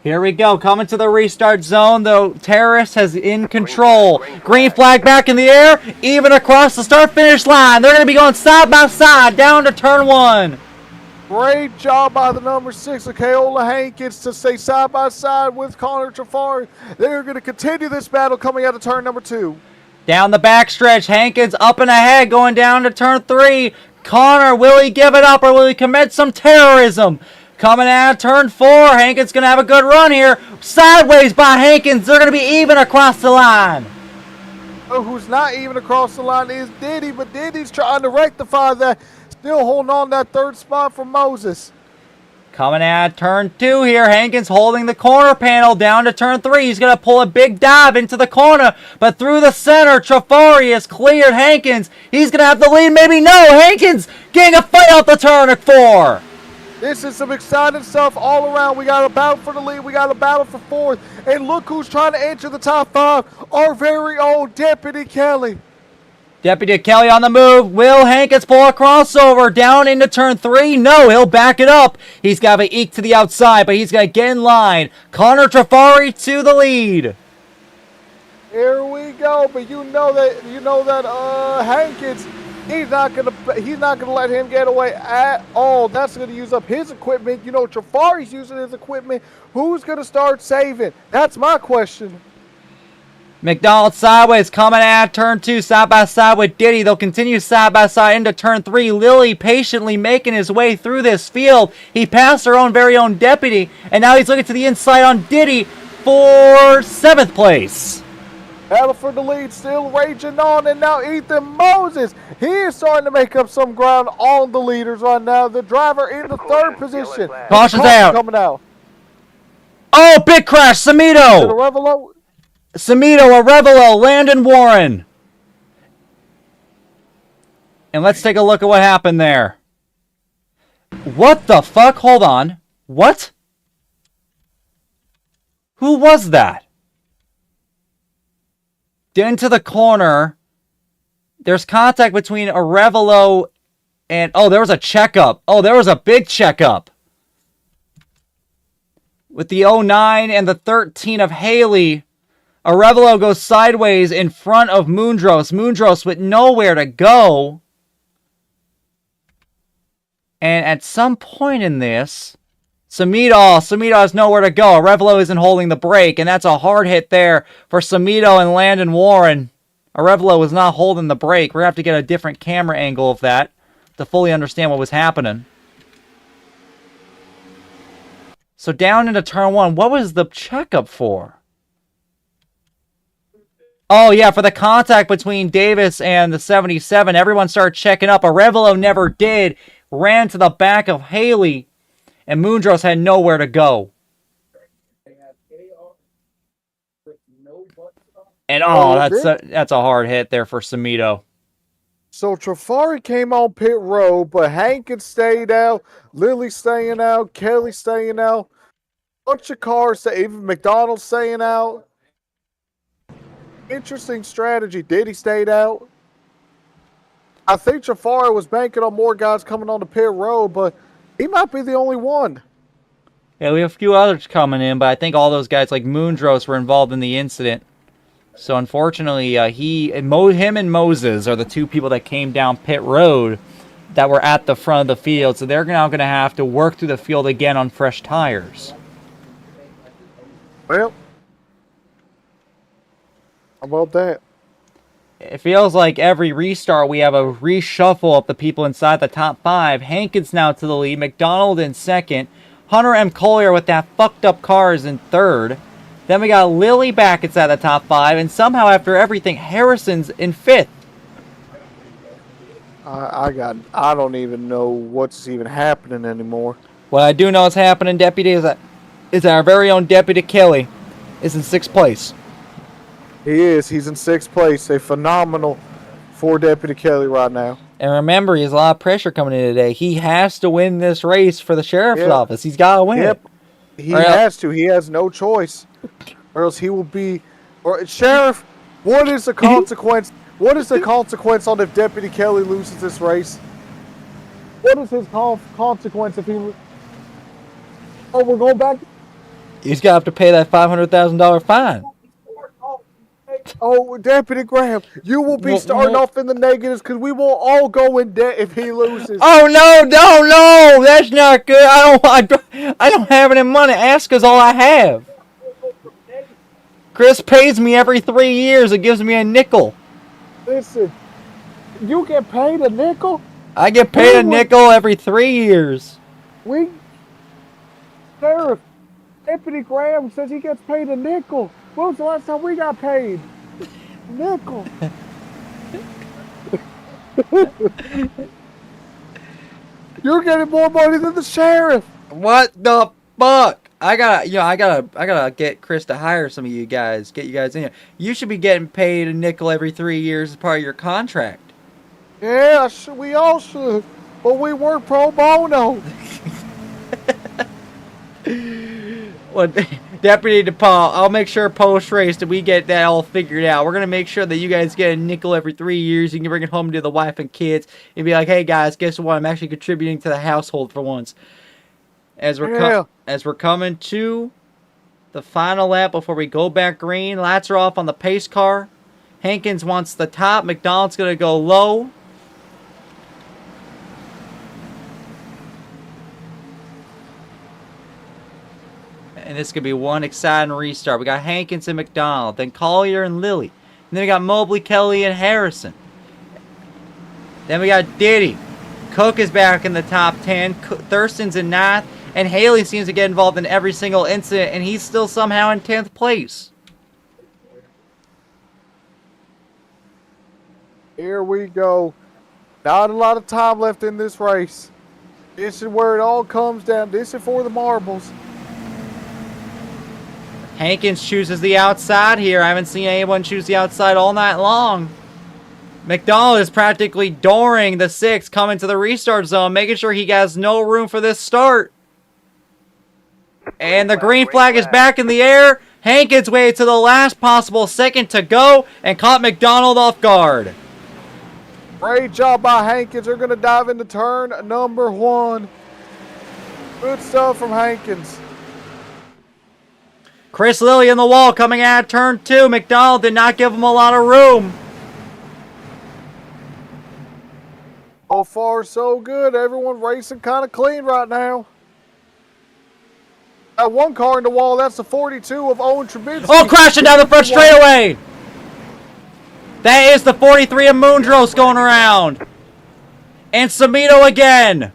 Here we go, coming to the restart zone. The terrorist has in control. Green flag back in the air, even across the start-finish line. They're going to be going side by side down to turn 1. Great job by the number 6 of Kaola Hankins to stay side by side with Connor Trafari. They're going to continue this battle coming out of turn number 2. Down the backstretch, Hankins up and ahead going down to turn 3. Connor, will he give it up or will he commit some terrorism? Coming out of turn 4, Hankins going to have a good run here. Sideways by Hankins, they're going to be even across the line. Oh, who's not even across the line is Diddy, but Diddy's trying to rectify that. Still holding on that 3rd spot for Moses. Coming out of turn 2 here, Hankins holding the corner panel down to turn 3. He's going to pull a big dive into the corner, but through the center, Trafari has cleared Hankins. He's going to have the lead, maybe no. Hankins getting a fight off the turn at 4. This is some exciting stuff all around. We got a battle for the lead. We got a battle for 4th. And look who's trying to enter the top 5. Our very own Deputy Kelly. Deputy Kelly on the move. Will Hankins pull a crossover down into turn 3? No, he'll back it up. He's got to eke to the outside, but he's going to get in line. Connor Trafari to the lead. Here we go, but you know that Hankins, he's not gonna let him get away at all. That's gonna use up his equipment. You know, Trafari's using his equipment. Who's gonna start saving? That's my question. McDonald sideways coming at turn 2 side by side with Diddy. They'll continue side by side into turn 3. Lilly patiently making his way through this field. He passed our own very own Deputy, and now he's looking to the inside on Diddy for 7th place. Battle for the lead still raging on, and now Ethan Moses, he is starting to make up some ground on the leaders right now. The driver in the 3rd position. Caution's out. Coming out. Oh, big crash, Samito. Samito, Arevalo, Landon Warren. And let's take a look at what happened there. What the fuck? Hold on. What? Who was that? Into the corner. There's contact between Arevalo and... Oh, there was a checkup. Oh, there was a big checkup. With the 09 and the 13 of Haley... Arevalo goes sideways in front of Mundros. Mundros with nowhere to go. And at some point in this, Samito has nowhere to go. Arevalo isn't holding the brake, and that's a hard hit there for Samito and Landon Warren. Arevalo was not holding the brake. We're going to have to get a different camera angle of that to fully understand what was happening. So down into turn 1, what was the checkup for? Oh, yeah, for the contact between Davis and the 77. Everyone started checking up. Arevalo never did. Ran to the back of Haley. And Mundros had nowhere to go. And, oh, that's a hard hit there for Samito. So Trafari came on pit road, but Hankins stayed out. Lilly staying out. Kelly staying out. Bunch of cars, even McDonald staying out. Interesting strategy. Diddy stayed out. I think Trafari was banking on more guys coming on the pit road, but he might be the only one. Yeah, we have a few others coming in, but I think all those guys like Mundros were involved in the incident. So unfortunately, him and Moses are the 2 people that came down pit road that were at the front of the field. So they're now going to have to work through the field again on fresh tires. Well, how about that? It feels like every restart we have a reshuffle of the people inside the top 5. Hankins now to the lead. McDonald in 2nd. Hunter M. Collier with that fucked up car is in 3rd. Then we got Lilly back inside the top 5. And somehow after everything, Harrison's in 5th. I don't even know what's even happening anymore. What I do know is happening, Deputy, is that our very own Deputy Kelly is in 6th place. He is. He's in 6th place. A phenomenal for Deputy Kelly right now. And remember, he has a lot of pressure coming in today. He has to win this race for the sheriff's office. He's got to win it. He has to. He has no choice. Or else he will be... Sheriff, what is the consequence? What is the consequence on if Deputy Kelly loses this race? What is his consequence if he... Oh, we're going back. He's gonna have to pay that $500,000 fine. Oh, Deputy Graham, you will be starting off in the negatives because we will all go in debt if he loses. Oh no, that's not good. I don't have any money. ASCA's all I have. Chris pays me every 3 years. It gives me a nickel. Listen, you get paid a nickel? I get paid a nickel every 3 years. Sheriff, Deputy Graham says he gets paid a nickel. When was the last time we got paid? Nickel. You're getting more money than the sheriff. What the fuck? I gotta get Chris to hire some of you guys. Get you guys in here. You should be getting paid a nickel every 3 years as part of your contract. Yeah, we all should. But we work pro bono. Well, Deputy DePaul, I'll make sure post-race that we get that all figured out. We're going to make sure that you guys get a nickel every 3 years. You can bring it home to the wife and kids and be like, hey, guys, guess what? I'm actually contributing to the household for once. As we're coming to the final lap before we go back green, lights are off on the pace car. Hankins wants the top. McDonald's going to go low. And this could be one exciting restart. We got Hankins and McDonald, then Collier and Lilly. And then we got Mobley, Kelly, and Harrison. Then we got Diddy. Cook is back in the top 10. Thurston's in 9th. And Haley seems to get involved in every single incident, and he's still somehow in 10th place. Here we go. Not a lot of time left in this race. This is where it all comes down. This is for the marbles. Hankins chooses the outside here. I haven't seen anyone choose the outside all night long. McDonald is practically dooring the 6 coming to the restart zone, making sure he has no room for this start. And the green flag is back in the air. Hankins waited to the last possible second to go and caught McDonald off guard. Great job by Hankins. They're going to dive into turn number 1. Good stuff from Hankins. Chris Lilly in the wall coming out of turn 2. McDonald did not give him a lot of room. So far, so good. Everyone racing kind of clean right now. That one car in the wall, that's the 42 of Owen Trubinsky. Oh, crashing down the front straightaway. That is the 43 of Moondros going around. And Samito again.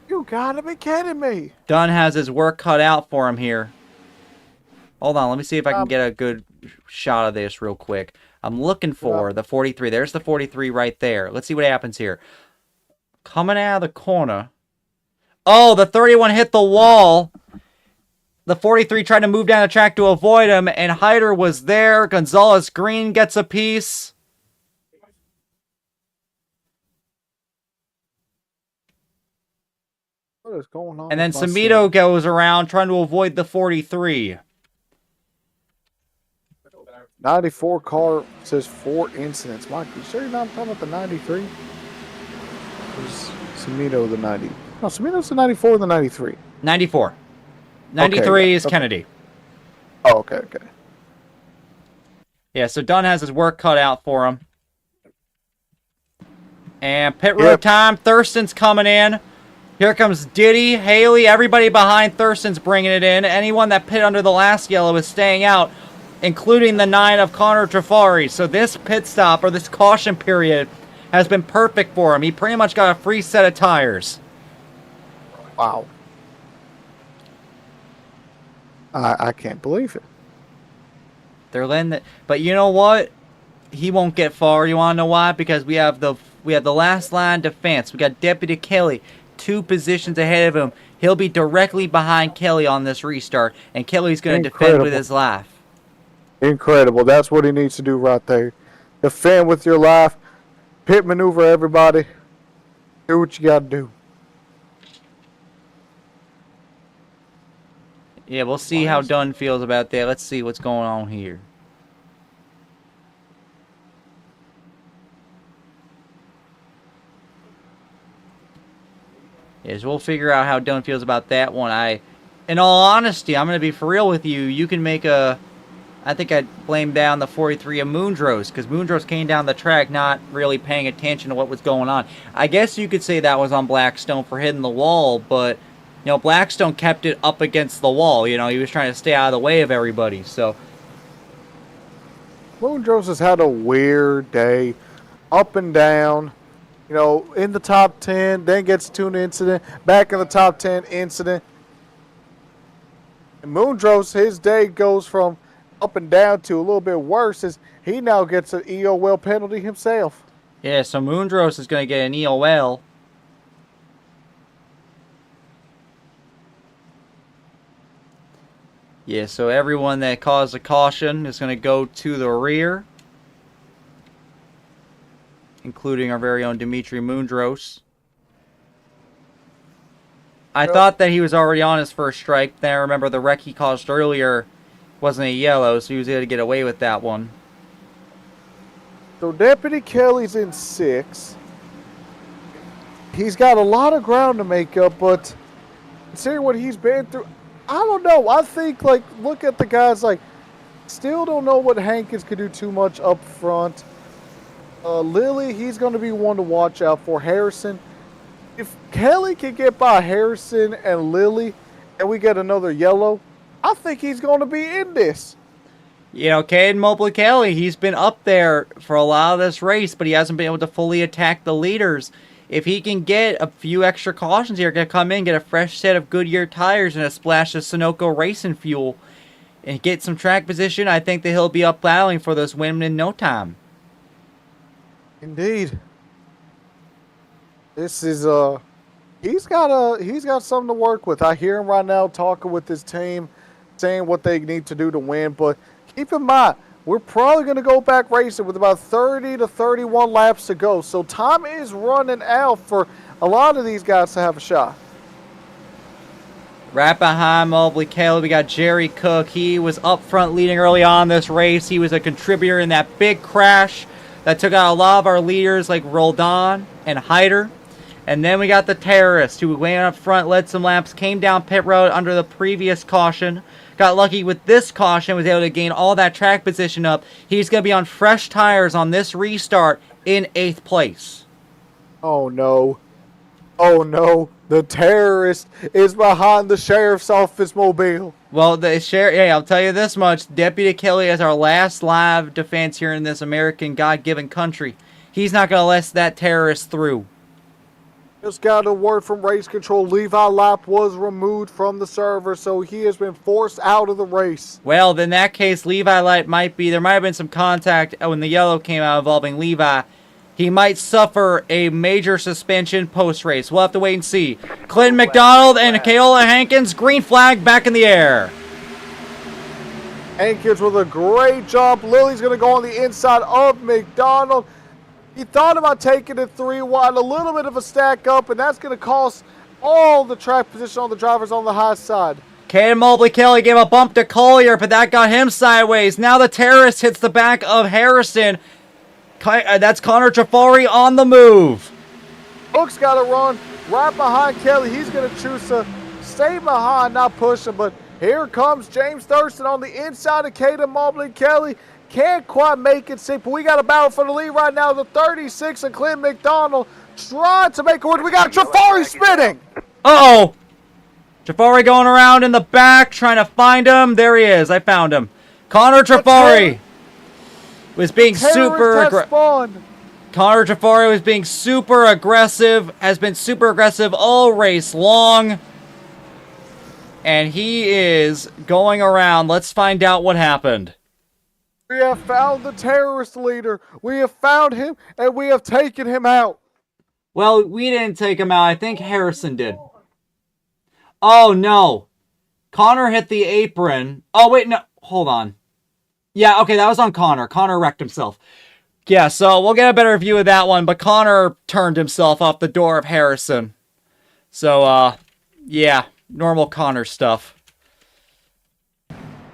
You gotta be kidding me. Dunn has his work cut out for him here. Hold on, let me see if I can get a good shot of this real quick. I'm looking for the 43. There's the 43 right there. Let's see what happens here. Coming out of the corner. Oh, the 31 hit the wall. The 43 tried to move down the track to avoid him, and Hyder was there. Gonzalez Green gets a piece. What is going on? And then Samito goes around trying to avoid the 43. 94 car says 4 incidents. Mike, you sure you're not talking about the 93? Or is Samito the 90? No, Samito's the 94 or the 93? 94. 93 is Kennedy. Oh, okay. Yeah, so Dunn has his work cut out for him. And pit road time. Thurston's coming in. Here comes Diddy, Haley, everybody behind Thurston's bringing it in. Anyone that pit under the last yellow is staying out, including the 9 of Connor Trafari. So this pit stop, or this caution period, has been perfect for him. He pretty much got a free set of tires. Wow. I can't believe it. They're letting it, but you know what? He won't get far. You want to know why? Because we have the last line defense. We got Deputy Kelly 2 positions ahead of him. He'll be directly behind Kelly on this restart, and Kelly's going to defend with his life. Incredible. That's what he needs to do right there. Defend with your life. Pit maneuver, everybody. Do what you got to do. Yeah, we'll see how Dunn feels about that. Let's see what's going on here. Is we'll figure out how Dylan feels about that one. In all honesty, I'm going to be for real with you. You can make a... I think I'd blame down the 43 of Moondros, because Moondros came down the track not really paying attention to what was going on. I guess you could say that was on Blackstone for hitting the wall, but, you know, Blackstone kept it up against the wall. You know, he was trying to stay out of the way of everybody, so... Moondros has had a weird day, up and down. You know, in the top 10, then gets to an incident, back in the top 10, incident. And Moondros, his day goes from up and down to a little bit worse as he now gets an EOL penalty himself. Yeah, so Moondros is going to get an EOL. Yeah, so everyone that caused a caution is going to go to the rear, including our very own Dimitri Moondros. I thought that he was already on his first strike. Then I remember the wreck he caused earlier wasn't a yellow, so he was able to get away with that one. So Deputy Kelly's in 6. He's got a lot of ground to make up, but considering what he's been through, I don't know. I think, like, look at the guys, like, still don't know what Hankins could do too much up front. Lilly, he's going to be one to watch out for. Harrison, if Kelly can get by Harrison and Lilly and we get another yellow, I think he's going to be in this. You know, Caden Mobley Kelly, he's been up there for a lot of this race, but he hasn't been able to fully attack the leaders. If he can get a few extra cautions here, gonna come in, get a fresh set of Goodyear tires and a splash of Sunoco racing fuel, and get some track position, I think that he'll be up battling for this win in no time. Indeed. This is he's got something to work with. I hear him right now talking with his team, saying what they need to do to win, but keep in mind, we're probably going to go back racing with about 30 to 31 laps to go. So time is running out for a lot of these guys to have a shot. Right behind Mobley Kelly, we got Jerry Cook. He was up front leading early on this race. He was a contributor in that big crash that took out a lot of our leaders like Roldan and Hyder. And then we got the terrorist who went up front, led some laps, came down pit road under the previous caution. Got lucky with this caution, was able to gain all that track position up. He's going to be on fresh tires on this restart in 8th place. Oh no. Oh no. The terrorist is behind the sheriff's office mobile. Well, the sheriff, yeah, I'll tell you this much. Deputy Kelly is our last live defense here in this American God-given country. He's not going to let that terrorist through. Just got a word from race control. Levi Lap was removed from the server, so he has been forced out of the race. Well, in that case, Levi Light there might have been some contact when the yellow came out involving Levi. He might suffer a major suspension post-race. We'll have to wait and see. Clinton McDonald and Keola Hankins, green flag back in the air. Hankins with a great job. Lily's going to go on the inside of McDonald. He thought about taking it 3 wide, a little bit of a stack up, and that's going to cost all the track position on the drivers on the high side. Caden Mobley Kelly gave a bump to Collier, but that got him sideways. Now the terrorist hits the back of Harrison. That's Connor Jafari on the move. Hook's got to run right behind Kelly. He's going to choose to stay behind, not push him, but here comes James Thurston on the inside of Caden Mobley Kelly. Can't quite make it sick, but we got a battle for the lead right now. The 36 and Clint McDonald trying to make it work. We got Jafari spinning. Uh-oh. Jafari going around in the back, trying to find him. There he is. I found him. Connor Jafari was being super aggressive. Connor Jafari was being super aggressive, has been super aggressive all race long. And he is going around. Let's find out what happened. We have found the terrorist leader. We have found him, and we have taken him out. Well, we didn't take him out. I think Harrison did. Oh, no. Connor hit the apron. Oh, wait, no. Hold on. Yeah, okay, that was on Connor. Connor wrecked himself. Yeah, so we'll get a better view of that one, but Connor turned himself off the door of Harrison. So, yeah, normal Connor stuff.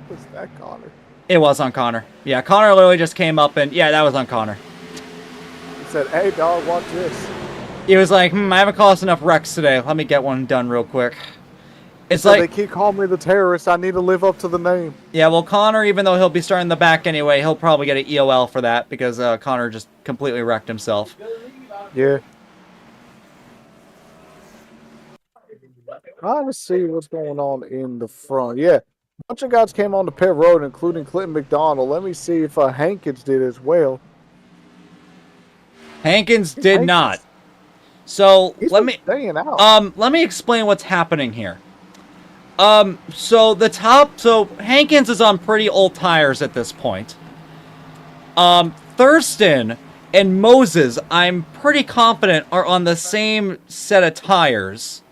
Was that Connor? It was on Connor. Yeah, Connor literally just came up and, yeah, that was on Connor. He said, hey, dog, watch this. He was like, I haven't caused enough wrecks today. Let me get one done real quick. It's So like, they keep calling me the terrorist. I need to live up to the name. yeah, well, Connor, even though he'll be starting the back anyway, he'll probably get an EOL for that because Connor just completely wrecked himself. Yeah. Trying to see what's going on in the front. Yeah. A bunch of guys came on the pit road, including Clinton McDonald. Let me see if Hankins did as well. Hankins did not. So let me staying out. let me explain what's happening here. So Hankins is on pretty old tires at this point. Thurston and Moses, I'm pretty confident, are on the same set of tires.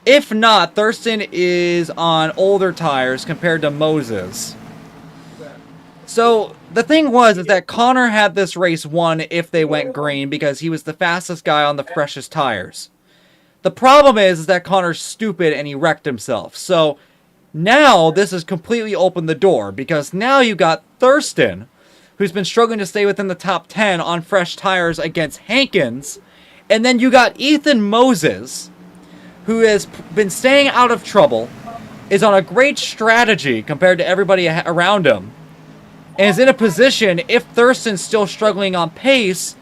If not, Thurston is on older tires compared to Moses. So the thing is that Connor had this race won if they went green because he was the fastest guy on the freshest tires. The problem is that Connor's stupid and he wrecked himself. So now this has completely opened the door because now you got Thurston, who's been struggling to stay within the top 10 on fresh tires against Hankins. And then you got Ethan Moses, who has been staying out of trouble, is on a great strategy compared to everybody around him, and is in a position, if Thurston's still struggling on pace,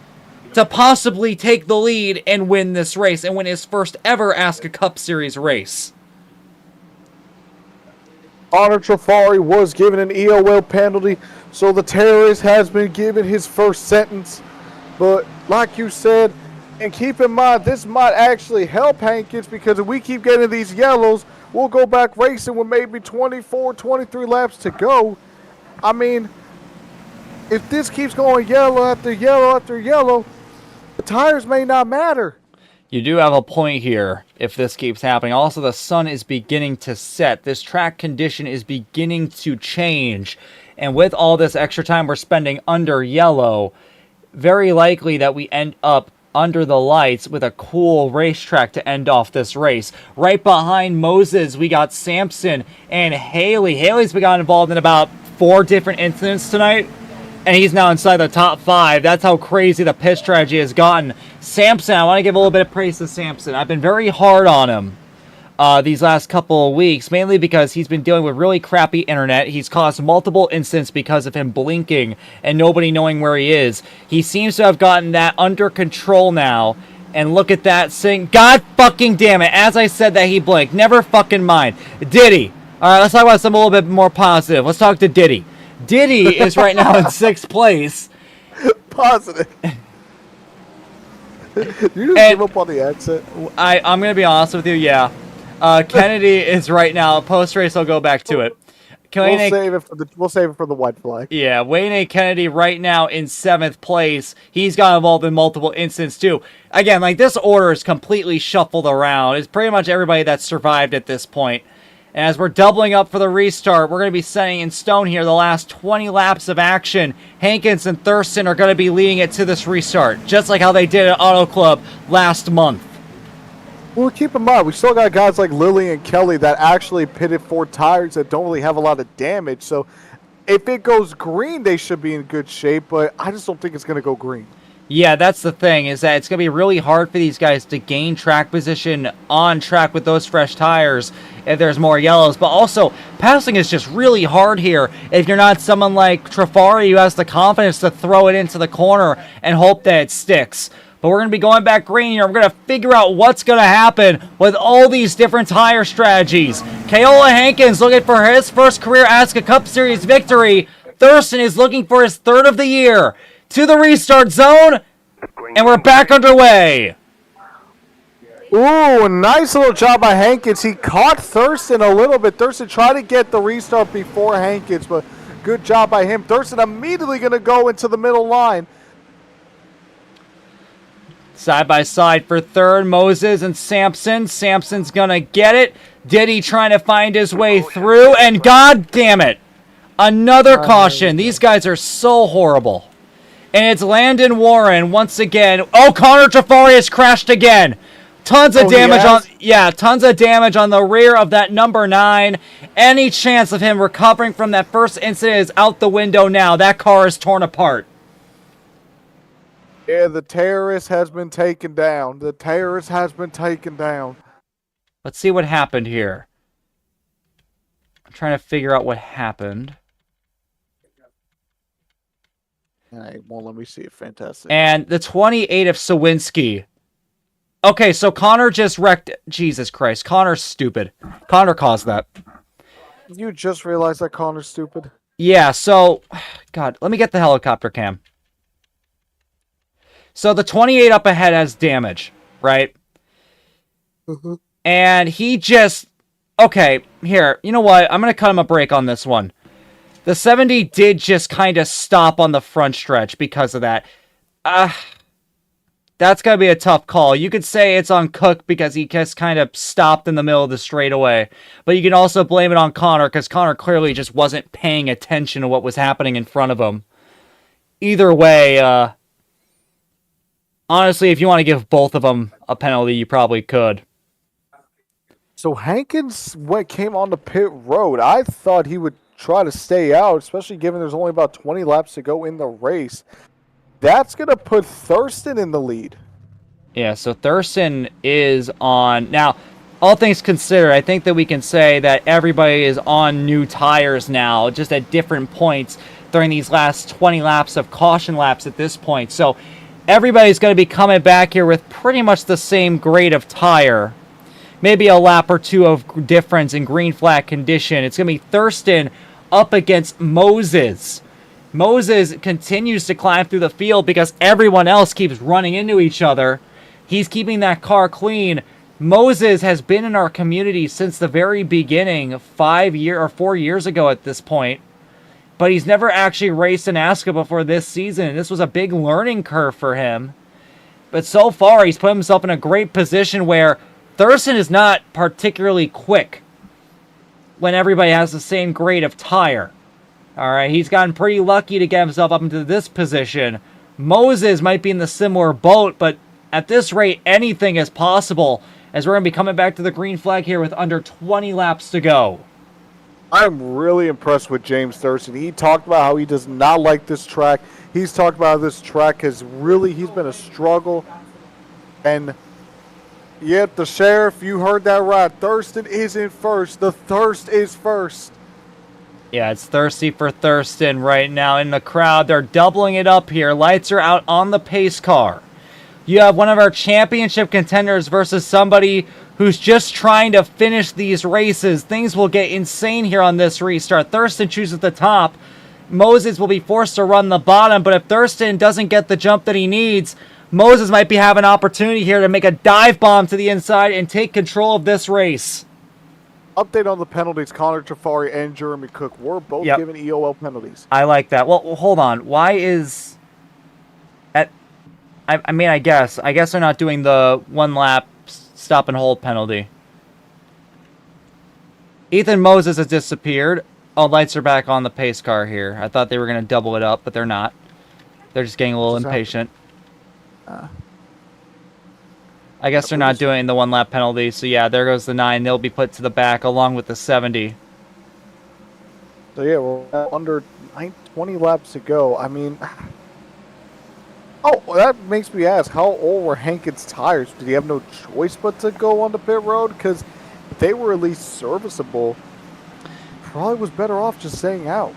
to possibly take the lead and win this race and win his first ever ASCA Cup Series race. Honor Trafari was given an EOL penalty, so the terrorist has been given his first sentence. But like you said, and keep in mind, this might actually help Hankins because if we keep getting these yellows, we'll go back racing with maybe 24, 23 laps to go. I mean, if this keeps going yellow after yellow after yellow, the tires may not matter. You do have a point here if this keeps happening. Also, the sun is beginning to set. This track condition is beginning to change. And with all this extra time we're spending under yellow, very likely that we end up under the lights with a cool racetrack to end off this race. Right behind Moses, we got Sampson and Haley. Haley's been involved in about 4 different incidents tonight, and he's now inside the top 5. That's how crazy the pit strategy has gotten. Sampson, I want to give a little bit of praise to Sampson. I've been very hard on him these last couple of weeks, mainly because he's been dealing with really crappy internet. He's caused multiple incidents because of him blinking and nobody knowing where he is. He seems to have gotten that under control now. And look at that sing. God fucking damn it. As I said that he blinked. Never fucking mind. Diddy. Alright, let's talk about something a little bit more positive. Let's talk to Diddy. Diddy is right now in 6th place. Positive. You just give up on the accent. I'm going to be honest with you, yeah. Kennedy is right now. Post-race, I'll go back to it. We'll save it for the white flag. Yeah, Wayne A. Kennedy right now in 7th place. He's got involved in multiple incidents, too. Again, like, this order is completely shuffled around. It's pretty much everybody that's survived at this point. And as we're doubling up for the restart, we're going to be setting in stone here the last 20 laps of action. Hankins and Thurston are going to be leading it to this restart, just like how they did at Auto Club last month. Well, keep in mind, we still got guys like Lily and Kelly that actually pitted 4 tires that don't really have a lot of damage. So if it goes green, they should be in good shape, but I just don't think it's going to go green. Yeah, that's the thing, is that it's going to be really hard for these guys to gain track position on track with those fresh tires if there's more yellows. But also, passing is just really hard here if you're not someone like Trafari who has the confidence to throw it into the corner and hope that it sticks. But we're going to be going back green here. We're going to figure out what's going to happen with all these different tire strategies. Keola Hankins looking for his first career ASCA Cup Series victory. Thurston is looking for his 3rd of the year. To the restart zone, and we're back underway. Ooh, a nice little job by Hankins. He caught Thurston a little bit. Thurston tried to get the restart before Hankins, but good job by him. Thurston immediately going to go into the middle line. Side by side for 3rd, Moses and Sampson. Sampson's going to get it. Diddy trying to find his way through, and god damn it, another caution. These guys are so horrible. And it's Landon Warren once again. Oh, Connor Trafari has crashed again. Tons of damage tons of damage on the rear of that number 9. Any chance of him recovering from that first incident is out the window now. That car is torn apart. Yeah, the terrorist has been taken down. The terrorist has been taken down. Let's see what happened here. I'm trying to figure out what happened. It won't let me see it. Fantastic. And the 28 of Sawinski. Okay, so Connor just wrecked... Jesus Christ. Connor's stupid. Connor caused that. You just realized that Connor's stupid? Yeah, so... God, let me get the helicopter cam. So the 28 up ahead has damage, right? And he just... Okay, here. You know what? I'm going to cut him a break on this one. The 70 did just kind of stop on the front stretch because of that. That's going to be a tough call. You could say it's on Cook because he just kind of stopped in the middle of the straightaway. But you can also blame it on Connor because Connor clearly just wasn't paying attention to what was happening in front of him. Either way, honestly, if you want to give both of them a penalty, you probably could. So Hankins came on the pit road. I thought he would try to stay out, especially given there's only about 20 laps to go in the race. That's going to put Thurston in the lead. Yeah, so Thurston is on... Now, all things considered, I think that we can say that everybody is on new tires now, just at different points during these last 20 laps of caution laps at this point. So everybody's going to be coming back here with pretty much the same grade of tire. Maybe a lap or two of difference in green flag condition. It's going to be Thurston up against Moses. Moses continues to climb through the field because everyone else keeps running into each other. He's keeping that car clean. Moses has been in our community since the very beginning, 4 years ago at this point. But he's never actually raced in ASCA before this season. This was a big learning curve for him. But so far, he's put himself in a great position where Thurston is not particularly quick when everybody has the same grade of tire. Alright, he's gotten pretty lucky to get himself up into this position. Moses might be in the similar boat, but at this rate, anything is possible, as we're going to be coming back to the green flag here with under 20 laps to go. I'm really impressed with James Thurston. He talked about how he does not like this track. He's talked about how this track has really, he's been a struggle. And yet, the sheriff, you heard that right. Thurston is in first. The thirst is first. Yeah, it's thirsty for Thurston right now in the crowd. They're doubling it up here. Lights are out on the pace car. You have one of our championship contenders versus somebody who's just trying to finish these races. Things will get insane here on this restart. Thurston chooses the top. Moses will be forced to run the bottom, but if Thurston doesn't get the jump that he needs, Moses might be having an opportunity here to make a dive bomb to the inside and take control of this race. Update on the penalties. Connor Tafari and Jeremy Cook were both given EOL penalties. I like that. Well, hold on. Why is... I mean, I guess they're not doing the one lap stop and hold penalty. Ethan Moses has disappeared. Oh, lights are back on the pace car here. I thought they were going to double it up, but they're not. They're just getting a little impatient. I guess they're not doing the one lap penalty, so yeah, there goes the 9. They'll be put to the back along with the 70. So yeah, we're under 20 laps to go. I mean, oh, that makes me ask, how old were Hankins' tires? Did he have no choice but to go on the pit road? Because if they were at least serviceable, probably was better off just staying out.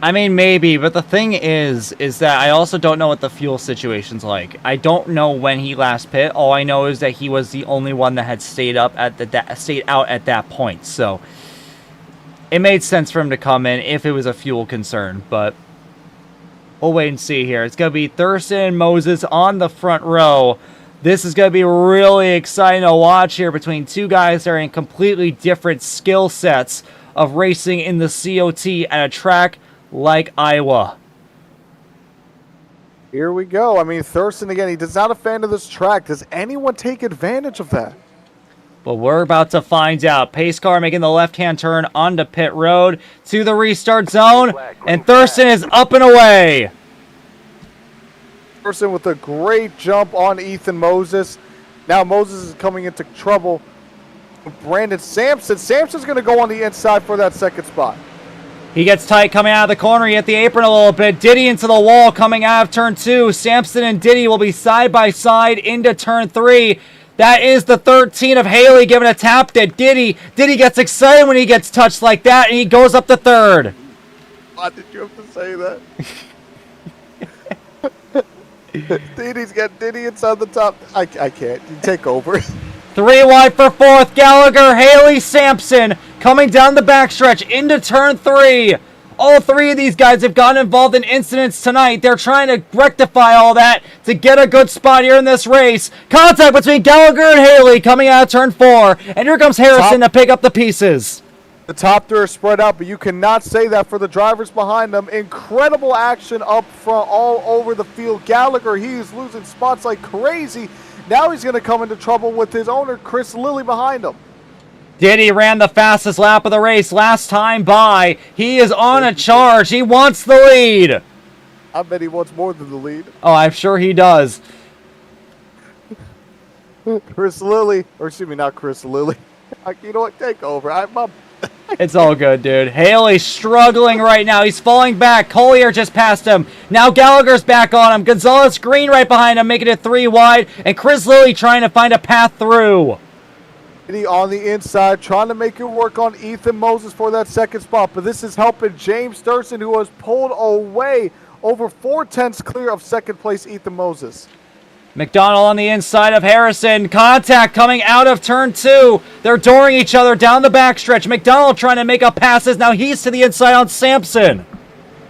I mean, maybe, but the thing is that I also don't know what the fuel situation's like. I don't know when he last pit. All I know is that he was the only one that had stayed out at that point. So it made sense for him to come in if it was a fuel concern, but we'll wait and see here. It's going to be Thurston and Moses on the front row. This is going to be really exciting to watch here between two guys that are in completely different skill sets of racing in the COT at a track like Iowa. Here we go. I mean, Thurston, again, he's not a fan of this track. Does anyone take advantage of that? Well, we're about to find out. Pace car making the left-hand turn onto pit road to the restart zone, and Thurston is up and away. Thurston with a great jump on Ethan Moses. Now Moses is coming into trouble. Brandon Sampson. Sampson's going to go on the inside for that second spot. He gets tight coming out of the corner. He hit the apron a little bit. Diddy into the wall coming out of turn 2. Sampson and Diddy will be side by side into turn 3. That is the 13 of Haley giving a tap to Diddy. Diddy gets excited when he gets touched like that, and he goes up to 3rd. Why did you have to say that? Diddy's got Diddy inside the top. I can't. You take over. 3 wide for 4th. Gallagher, Haley, Sampson coming down the backstretch into turn 3. All 3 of these guys have gotten involved in incidents tonight. They're trying to rectify all that to get a good spot here in this race. Contact between Gallagher and Haley coming out of turn 4. And here comes Harrison to pick up the pieces. The top 3 are spread out, but you cannot say that for the drivers behind them. Incredible action up front all over the field. Gallagher, he is losing spots like crazy. Now he's going to come into trouble with his owner, Chris Lilly, behind him. Diddy ran the fastest lap of the race last time by. He is on a charge. He wants the lead. I bet he wants more than the lead. Oh, I'm sure he does. Chris Lilly, or excuse me, not Chris Lilly. You know what? Take over. It's all good, dude. Haley's struggling right now. He's falling back. Collier just passed him. Now Gallagher's back on him. Gonzalez Green right behind him, making it 3 wide. And Chris Lilly trying to find a path through. On the inside, trying to make it work on Ethan Moses for that 2nd spot. But this is helping James Thurston, who was pulled away over 4/10 clear of 2nd place Ethan Moses. McDonald on the inside of Harrison. Contact coming out of turn 2. They're dooring each other down the backstretch. McDonald trying to make up passes. Now he's to the inside on Sampson.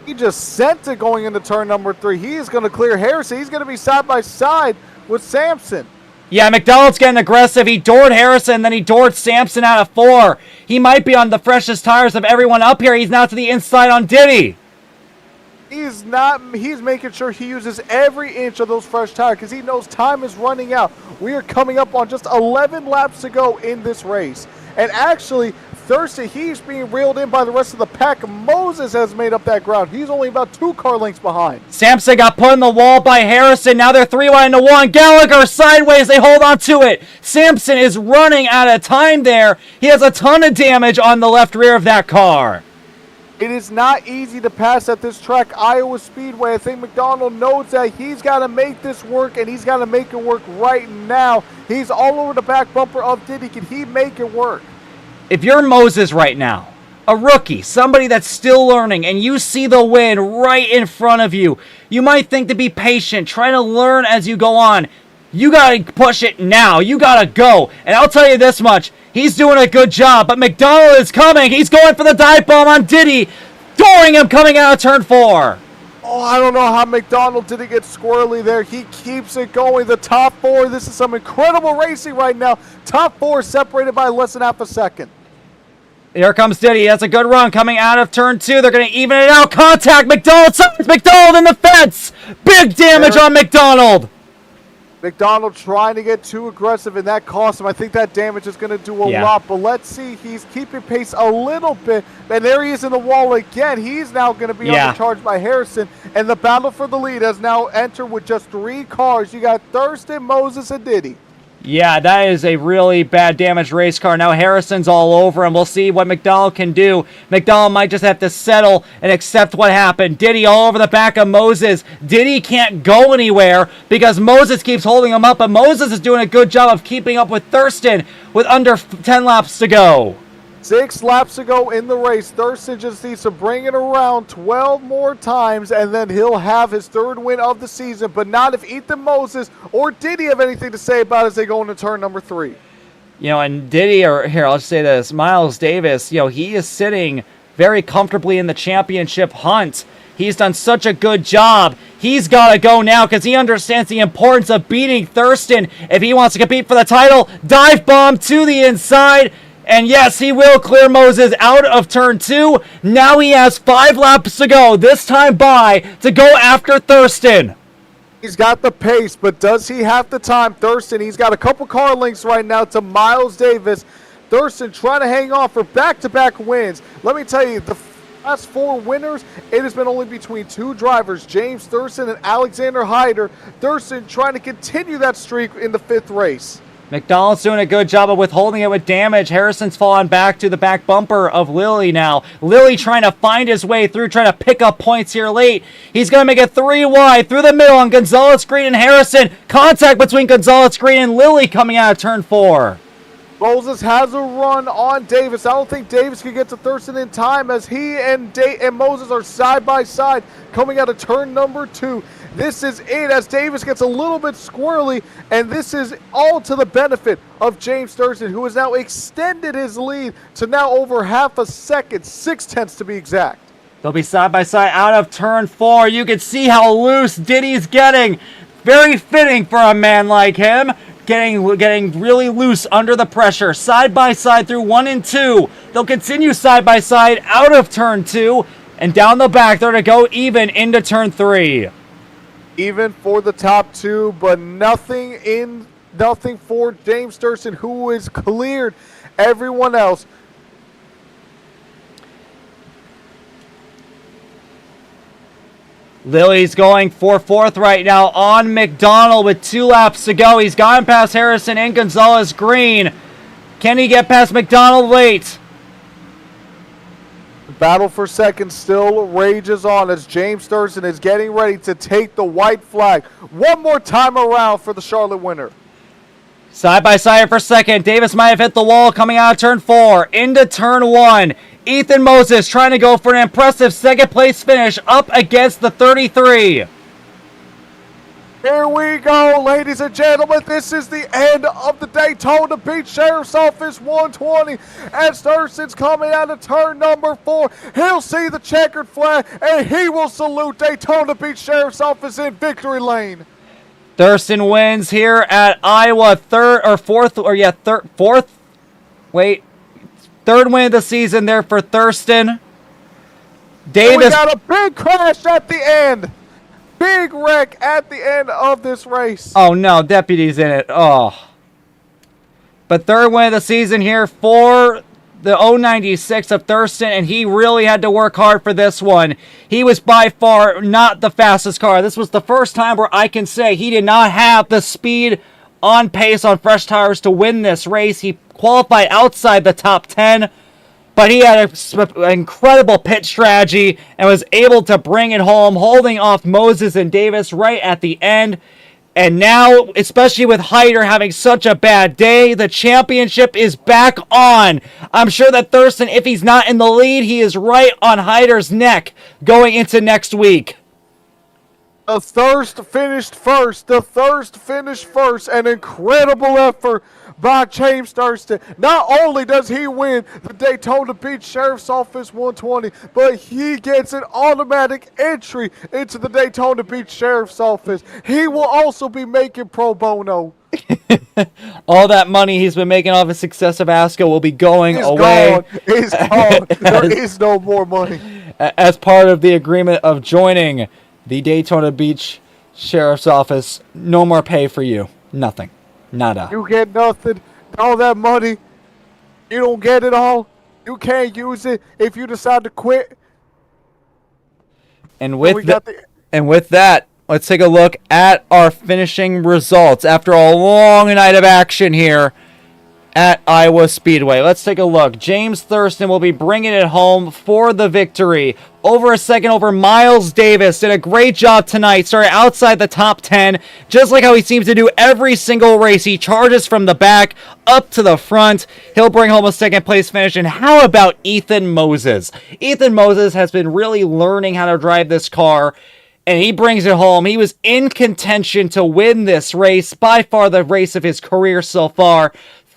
He just sent it going into turn number 3. He is going to clear Harrison. He's going to be side by side with Sampson. Yeah, McDonald's getting aggressive. He doored Harrison, then he doored Sampson out of 4. He might be on the freshest tires of everyone up here. He's now to the inside on Diddy. He's making sure he uses every inch of those fresh tires because he knows time is running out. We are coming up on just 11 laps to go in this race. And actually, Thurston, he's being reeled in by the rest of the pack. Moses has made up that ground. He's only about 2 car lengths behind. Sampson got put in the wall by Harrison. Now they're 3 wide into 1. Gallagher sideways. They hold on to it. Sampson is running out of time there. He has a ton of damage on the left rear of that car. It is not easy to pass at this track, Iowa Speedway. I think McDonald knows that he's got to make this work, and he's got to make it work right now. He's all over the back bumper of Diddy. Can he make it work? If you're Moses right now, a rookie, somebody that's still learning, and you see the win right in front of you, you might think to be patient, try to learn as you go on. You got to push it now. You got to go. And I'll tell you this much. He's doing a good job, but McDonald is coming. He's going for the dive bomb on Diddy, dooring him coming out of turn 4. Oh, I don't know how McDonald didn't get squirrely there. He keeps it going. The top 4, this is some incredible racing right now. Top 4 separated by less than half a second. Here comes Diddy. That's a good run coming out of turn 2. They're going to even it out. Contact. McDonald. McDonald in the fence. Big damage on McDonald. McDonald trying to get too aggressive, and that cost him. I think that damage is going to do a lot, but let's see. He's keeping pace a little bit, and there he is in the wall again. He's now going to be undercharged by Harrison, and the battle for the lead has now entered with just 3 cars. You got Thurston, Moses, and Diddy. Yeah, that is a really bad damaged race car. Now Harrison's all over him. We'll see what McDonald can do. McDonald might just have to settle and accept what happened. Diddy all over the back of Moses. Diddy can't go anywhere because Moses keeps holding him up, but Moses is doing a good job of keeping up with Thurston with under 10 laps to go. 6 laps to go in the race. Thurston just needs to bring it around 12 more times, and then he'll have his 3rd win of the season, but not if Ethan Moses or Diddy have anything to say about it as they go into turn number 3. You know, and Diddy, or here, I'll just say this, Miles Davis, you know, he is sitting very comfortably in the championship hunt. He's done such a good job. He's got to go now because he understands the importance of beating Thurston if he wants to compete for the title. Dive bomb to the inside. And yes, he will clear Moses out of turn 2. Now he has 5 laps to go, this time by, to go after Thurston. He's got the pace, but does he have the time? Thurston, he's got a couple car lengths right now to Miles Davis. Thurston trying to hang on for back-to-back wins. Let me tell you, the last 4 winners, it has been only between 2 drivers, James Thurston and Alexander Hyder. Thurston trying to continue that streak in the 5th race. McDonald's doing a good job of withholding it with damage. Harrison's fallen back to the back bumper of Lilly now. Lilly trying to find his way through, trying to pick up points here late. He's going to make it 3 wide through the middle on Gonzalez Green and Harrison. Contact between Gonzalez Green and Lilly coming out of turn 4. Moses has a run on Davis. I don't think Davis can get to Thurston in time as he and Moses are side by side coming out of turn number 2. This is it as Davis gets a little bit squirrely, and this is all to the benefit of James Thurston, who has now extended his lead to now over half a second, 0.6 to be exact. They'll be side by side out of turn 4. You can see how loose Diddy's getting. Very fitting for a man like him. Getting really loose under the pressure. Side by side through 1 and 2. They'll continue side by side out of turn 2. And down the back, they're going to go even into turn 3. Even for the top 2, but nothing for James Thurston, who is cleared everyone else. Lilly's going for 4th right now on McDonald with 2 laps to go. He's gone past Harrison and Gonzalez Green. Can he get past McDonald late? The battle for second still rages on as James Thurston is getting ready to take the white flag one more time around for the Charlotte winner. Side by side for second. Davis might have hit the wall coming out of turn 4 into turn 1. Ethan Moses trying to go for an impressive second place finish up against the 33. Here we go, ladies and gentlemen. This is the end of the Daytona Beach Sheriff's Office 120. As Thurston's coming out of turn number 4, he'll see the checkered flag and he will salute Daytona Beach Sheriff's Office in victory lane. Thurston wins here at Iowa, third win of the season there for Thurston. Davis. We got a big crash at the end. Big wreck at the end of this race. Oh no, deputies in it. Oh. But third win of the season here for the 096 of Thurston, and he really had to work hard for this one. He was by far not the fastest car. This was the first time where I can say he did not have the speed on pace on fresh tires to win this race. He qualified outside the top 10, but he had an incredible pit strategy and was able to bring it home, holding off Moses and Davis right at the end. And now, especially with Hyder having such a bad day, the championship is back on. I'm sure that Thurston, if he's not in the lead, he is right on Hyder's neck going into next week. The Thirst finished first. An incredible effort by James Thurston. Not only does he win the Daytona Beach Sheriff's Office 120, but he gets an automatic entry into the Daytona Beach Sheriff's Office. He will also be making pro bono. All that money he's been making off his success of ASCA will be going away. It's gone. There is no more money. As part of the agreement of joining the Daytona Beach Sheriff's Office, no more pay for you. Nothing. Nada. You get nothing. All that money, you don't get it all. You can't use it if you decide to quit. And with that, let's take a look at our finishing results after a long night of action here at Iowa Speedway. Let's take a look. James Thurston will be bringing it home for the victory. Over a second over Miles Davis. Did a great job tonight. Started outside the top 10. Just like how he seems to do every single race. He charges from the back up to the front. He'll bring home a second place finish. And how about Ethan Moses? Ethan Moses has been really learning how to drive this car, and he brings it home. He was in contention to win this race. By far the race of his career so far.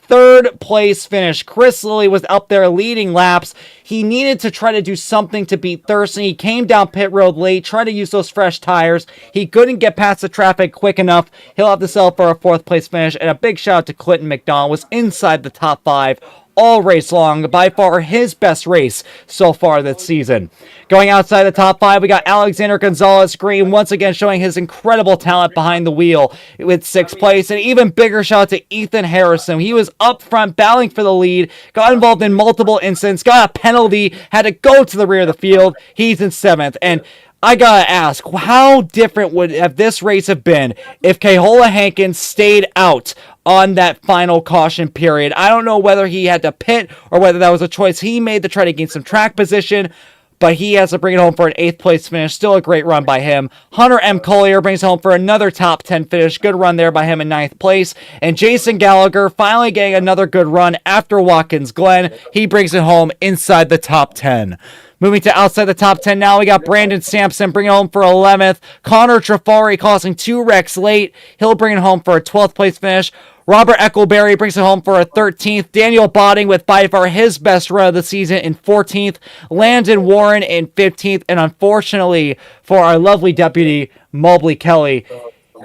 Third place finish. Chris Lilly was up there leading laps. He needed to try to do something to beat Thurston. He came down pit road late, tried to use those fresh tires. He couldn't get past the traffic quick enough. He'll have to settle for a fourth place finish. And a big shout out to Clinton McDonald. Was inside the top 5 all race long. By far his best race so far this season. Going outside the top 5, we got Alexander Gonzalez Green once again showing his incredible talent behind the wheel with 6th place. And even bigger shout out to Ethan Harrison. He was up front battling for the lead, got involved in multiple incidents, got a penalty, had to go to the rear of the field. He's in 7th. And I gotta ask, how different would have this race have been if Kehola Hankins stayed out on that final caution period? I don't know whether he had to pit or whether that was a choice he made to try to gain some track position, but he has to bring it home for an 8th place finish. Still a great run by him. Hunter M. Collier brings it home for another top 10 finish. Good run there by him in 9th place. And Jason Gallagher finally getting another good run after Watkins Glen. He brings it home inside the top 10. Moving to outside the top 10 now, we got Brandon Sampson bringing it home for 11th. Connor Trafari causing 2 wrecks late. He'll bring it home for a 12th place finish. Robert Eccleberry brings it home for a 13th. Daniel Botting with by far his best run of the season in 14th. Landon Warren in 15th. And unfortunately for our lovely deputy, Mobley Kelly,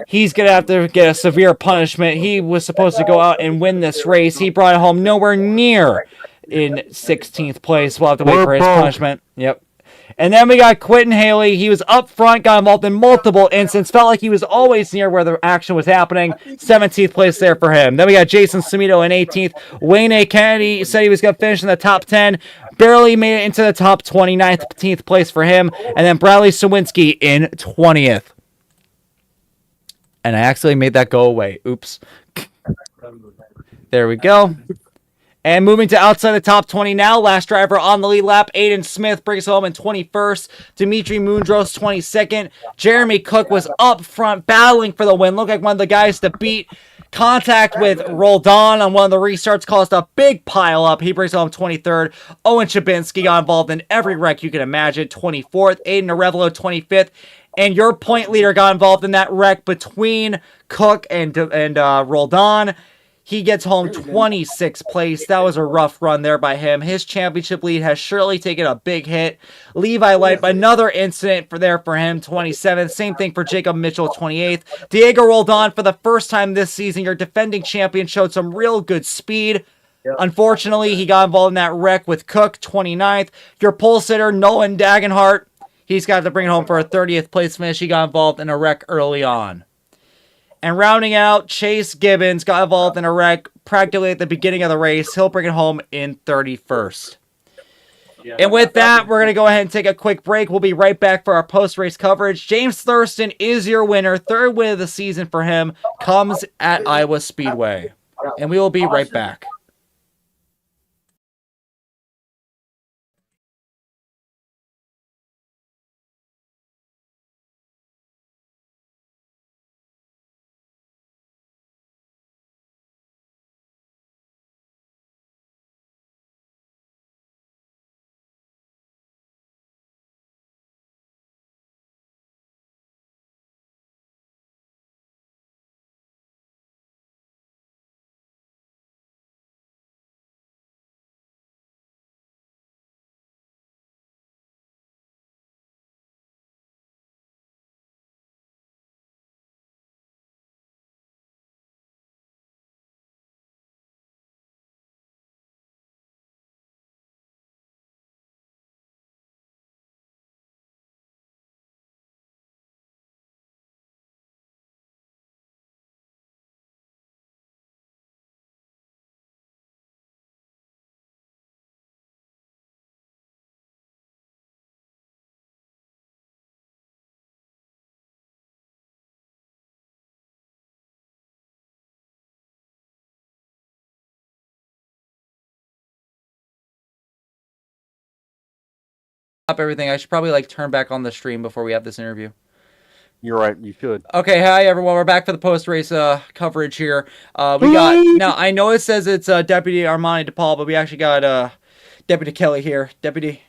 he's going to have to get a severe punishment. He was supposed to go out and win this race. He brought it home nowhere near in 16th place. We'll have to wait for his punishment. Yep. And then we got Quentin Haley. He was up front, got involved in multiple incidents, felt like he was always near where the action was happening. 17th place there for him. Then we got Jason Samito in 18th. Wayne A. Kennedy said he was going to finish in the top 10. Barely made it into the top 20, 19th place for him. And then Bradley Sawinski in 20th. And I actually made that go away. Oops. There we go. And moving to outside the top 20 now, last driver on the lead lap, Aiden Smith brings home in 21st. Dimitri Mundros, 22nd. Jeremy Cook was up front battling for the win. Looked like one of the guys to beat. Contact with Roldan on one of the restarts caused a big pile up. He brings home 23rd. Owen Chabinski got involved in every wreck you can imagine. 24th. Aiden Arevalo, 25th. And your point leader got involved in that wreck between Cook and Roldan. He gets home 26th place. That was a rough run there by him. His championship lead has surely taken a big hit. Levi Light, another incident for him, 27th. Same thing for Jacob Mitchell, 28th. Diego Roldan, for the first time this season, your defending champion, showed some real good speed. Unfortunately, he got involved in that wreck with Cook, 29th. Your pole sitter, Nolan Dagenhart, he's got to bring it home for a 30th place finish. He got involved in a wreck early on. And rounding out, Chase Gibbons got involved in a wreck practically at the beginning of the race. He'll bring it home in 31st. And with that, we're going to go ahead and take a quick break. We'll be right back for our post-race coverage. James Thurston is your winner. 3rd win of the season for him comes at Iowa Speedway. And we will be right back. Everything. I should probably turn back on the stream before we have this interview. You're right. You should. Okay, hi everyone. We're back for the post-race coverage here. We got now. I know it says it's Deputy Armani DePaul, but we actually got Deputy Kelly here. Deputy,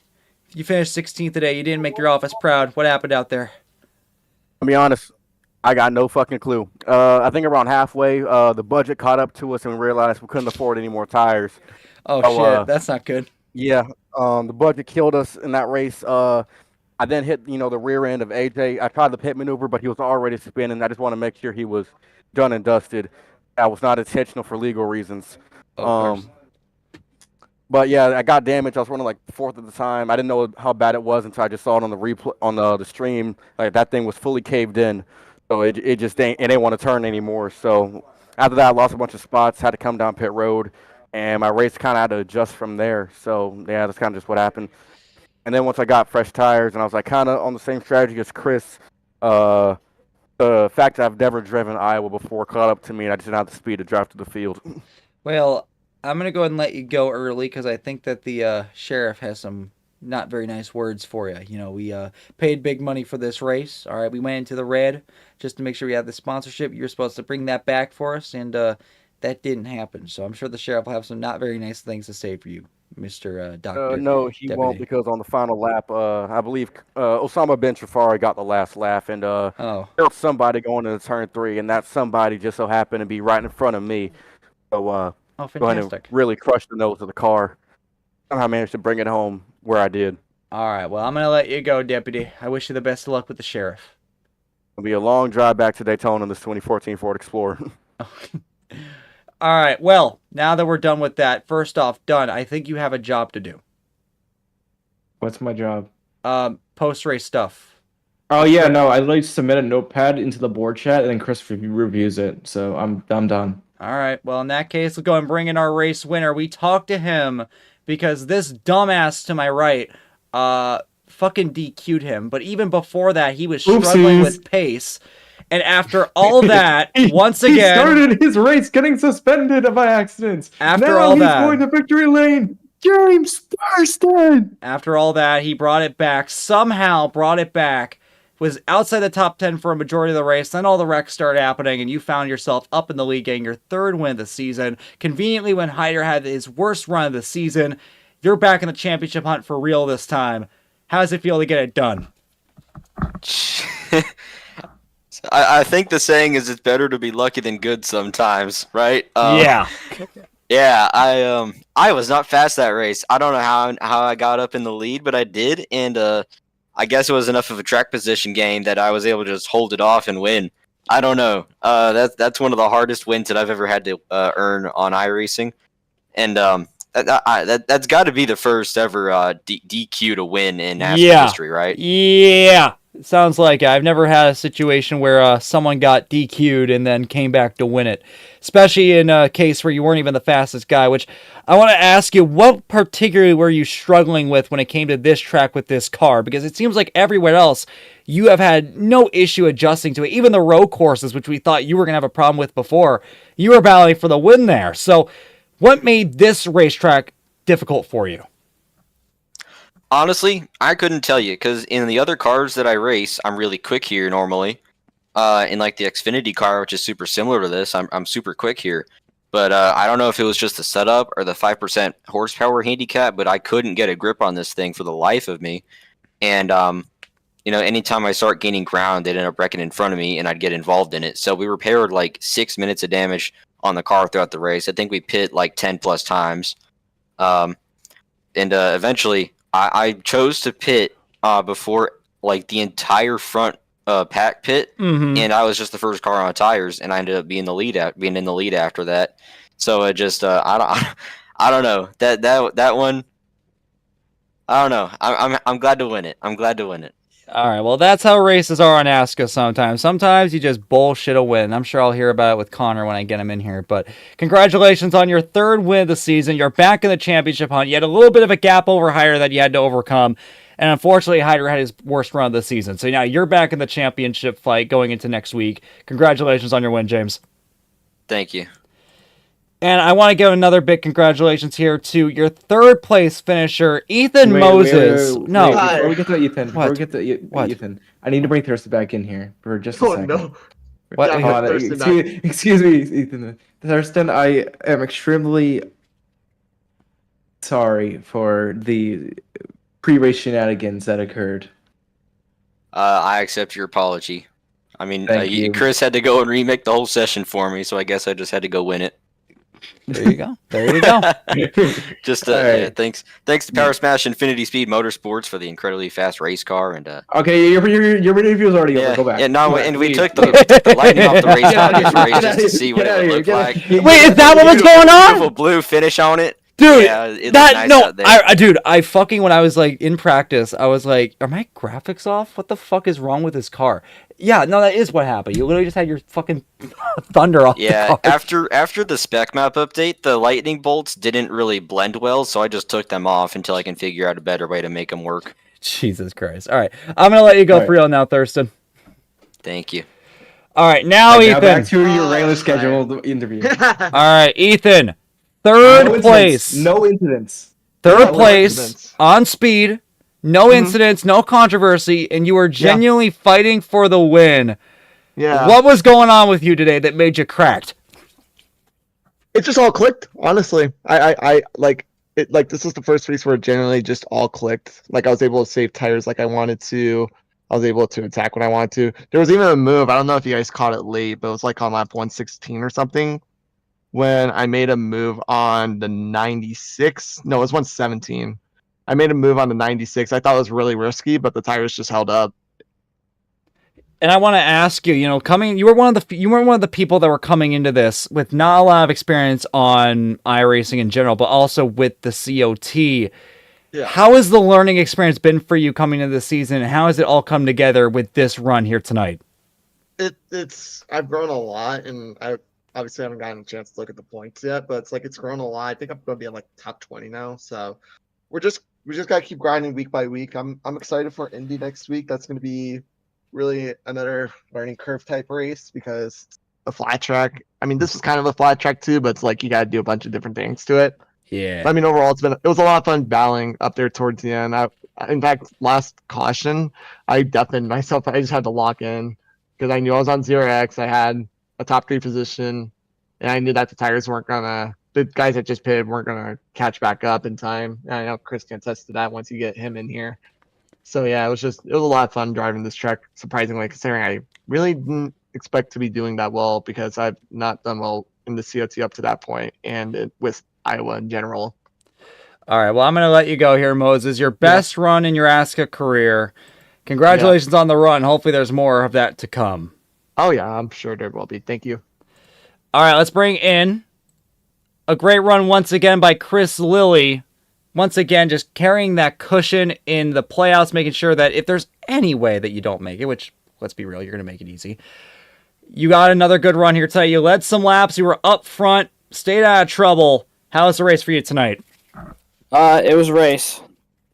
you finished 16th today. You didn't make your office proud. What happened out there? I'll be honest. I got no fucking clue. I think around halfway, the budget caught up to us and we realized we couldn't afford any more tires. Oh shit, that's not good. Yeah, the budget killed us in that race. I then hit, the rear end of AJ. I tried the pit maneuver, but he was already spinning. I just want to make sure he was done and dusted. That was not intentional for legal reasons. But yeah, I got damaged. I was running 4th at the time. I didn't know how bad it was until I just saw it on the replay on the stream. That thing was fully caved in, so it didn't want to turn anymore. So after that, I lost a bunch of spots. Had to come down pit road, and my race kind of had to adjust from there. So yeah, that's kind of just what happened. And then once I got fresh tires, and I was like kind of on the same strategy as Chris, the fact that I've never driven Iowa before caught up to me, and I just didn't have the speed to drive to the field. Well, I'm going to go ahead and let you go early because I think that the sheriff has some not very nice words for you. You know, we paid big money for this race. All right, we went into the red just to make sure we had the sponsorship. You're supposed to bring that back for us, and that didn't happen. So I'm sure the sheriff will have some not very nice things to say for you, Mr. Doctor. No, he Deputy. won't, because on the final lap, I believe Osama bin Shafari got the last laugh, and there was somebody going into turn 3, and that somebody just so happened to be right in front of me. So go ahead and really crush the nose of the car. Somehow managed to bring it home where I did. All right, well, I'm going to let you go, Deputy. I wish you the best of luck with the sheriff. It'll be a long drive back to Daytona in this 2014 Ford Explorer. All right, well, now that we're done with that, first off, done, I think you have a job to do. What's my job? Post-race stuff. Oh, yeah, no, I like submit a notepad into the board chat, and then Chris reviews it, so I'm done. All right, well, in that case, let's go and bring in our race winner. We talked to him because this dumbass to my right fucking DQ'd him. But even before that, he was struggling with pace. And after all that, once again... He started his race getting suspended by accident. After all that... he's going to victory lane. James Thurston! After all that, he brought it back. Somehow brought it back. Was outside the top 10 for a majority of the race. Then all the wrecks started happening, and you found yourself up in the lead, getting your 3rd win of the season. Conveniently, when Hyder had his worst run of the season, you're back in the championship hunt for real this time. How does it feel to get it done? I think the saying is it's better to be lucky than good sometimes, right? Yeah. Yeah, I was not fast that race. I don't know how I got up in the lead, but I did, and I guess it was enough of a track position game that I was able to just hold it off and win. I don't know. That's one of the hardest wins that I've ever had to earn on iRacing, and that's got to be the first ever DQ to win in NASCAR history, right? Yeah. Sounds like it. I've never had a situation where someone got DQ'd and then came back to win it. Especially in a case where you weren't even the fastest guy, which I want to ask you, what particularly were you struggling with when it came to this track with this car? Because it seems like everywhere else, you have had no issue adjusting to it. Even the road courses, which we thought you were going to have a problem with before, you were battling for the win there. So what made this racetrack difficult for you? Honestly, I couldn't tell you, because in the other cars that I race, I'm really quick here normally. In like the Xfinity car, which is super similar to this, I'm super quick here. But I don't know if it was just the setup or the 5% horsepower handicap, but I couldn't get a grip on this thing for the life of me. And, anytime I start gaining ground, they'd end up wrecking in front of me, and I'd get involved in it. So we repaired like 6 minutes of damage on the car throughout the race. I think we pit like 10 plus times. Eventually... I chose to pit before like the entire front pack pit, and I was just the first car on tires, and I ended up being in the lead after that. So it just I don't know that one. I don't know. I'm glad to win it. I'm glad to win it. All right, well, that's how races are on ASCA sometimes. Sometimes you just bullshit a win. I'm sure I'll hear about it with Connor when I get him in here. But congratulations on your 3rd win of the season. You're back in the championship hunt. You had a little bit of a gap over Hyder that you had to overcome. And unfortunately, Hyder had his worst run of the season. So now you're back in the championship fight going into next week. Congratulations on your win, James. Thank you. And I want to give another big congratulations here to your 3rd place finisher, Ethan Moses. Before we get to Ethan, I need to bring Thurston back in here for just a second. No. What? Excuse me, Ethan. Thurston, I am extremely sorry for the pre-race shenanigans that occurred. I accept your apology. I mean, Chris had to go and remake the whole session for me, so I guess I just had to go win it. There you go. There you go. Just yeah, thanks to Power Smash Infinity Speed Motorsports for the incredibly fast race car and okay, your review is already over. Go back. Yeah, no, and we took the lightning off the race car just to see what it would look like. Wait, is that what was going on? Beautiful blue finish on it. Dude, Yeah, it looked that nice no, out there. dude, I fucking when I was like in practice, I was like, are my graphics off? What the fuck is wrong with this car? Yeah, no, that is what happened. You literally just had your fucking thunder off the Yeah, car. after the spec map update, the lightning bolts didn't really blend well, so I just took them off until I can figure out a better way to make them work. Jesus Christ! All right, I'm gonna let you go All for right. real now, Thurston. Thank you. All right, now Now back Ethan. to your regular scheduled interview. All right, Ethan. Third No incidents. place. No incidents. Third No place incidents. on speed. No incidents, no controversy, and you were genuinely fighting for the win. Yeah. What was going on with you today that made you cracked? It just all clicked, honestly. I like it. Like this was the first race where it generally just all clicked. Like I was able to save tires like I wanted to. I was able to attack when I wanted to. There was even a move. I don't know if you guys caught it late, but it was like on lap 116 or something when I made a move on the 96. No, it was 117. I made a move on the 96. I thought it was really risky, but the tires just held up. And I want to ask you, you were one of the people that were coming into this with not a lot of experience on iRacing in general, but also with the COT. Yeah. How has the learning experience been for you coming into the season? And how has it all come together with this run here tonight? It's I've grown a lot, and I obviously haven't gotten a chance to look at the points yet, but it's grown a lot. I think I'm going to be in like top 20 now, so we just got to keep grinding week by week. I'm excited for Indy next week. That's going to be really another learning curve type race because a flat track. I mean, this is kind of a flat track too, but it's like you got to do a bunch of different things to it. Yeah. I mean, overall, it was a lot of fun battling up there towards the end. In fact, last caution, I deafened myself. I just had to lock in because I knew I was on 0x. I had a top 3 position, and I knew that the tires weren't gonna. The guys that just pitted weren't gonna catch back up in time. And I know Chris can attest to that once you get him in here. So yeah, it was a lot of fun driving this track. Surprisingly, considering I really didn't expect to be doing that well because I've not done well in the COT up to that point, and with Iowa in general. All right, well, I'm going to let you go here, Moses. Your best run in your ASCA career. Congratulations on the run. Hopefully there's more of that to come. Oh, yeah, I'm sure there will be. Thank you. All right, let's bring in a great run once again by Chris Lilly. Once again, just carrying that cushion in the playoffs, making sure that if there's any way that you don't make it, which, let's be real, you're going to make it easy. You got another good run here tonight. You led some laps. You were up front, stayed out of trouble. How was the race for you tonight? It was a race.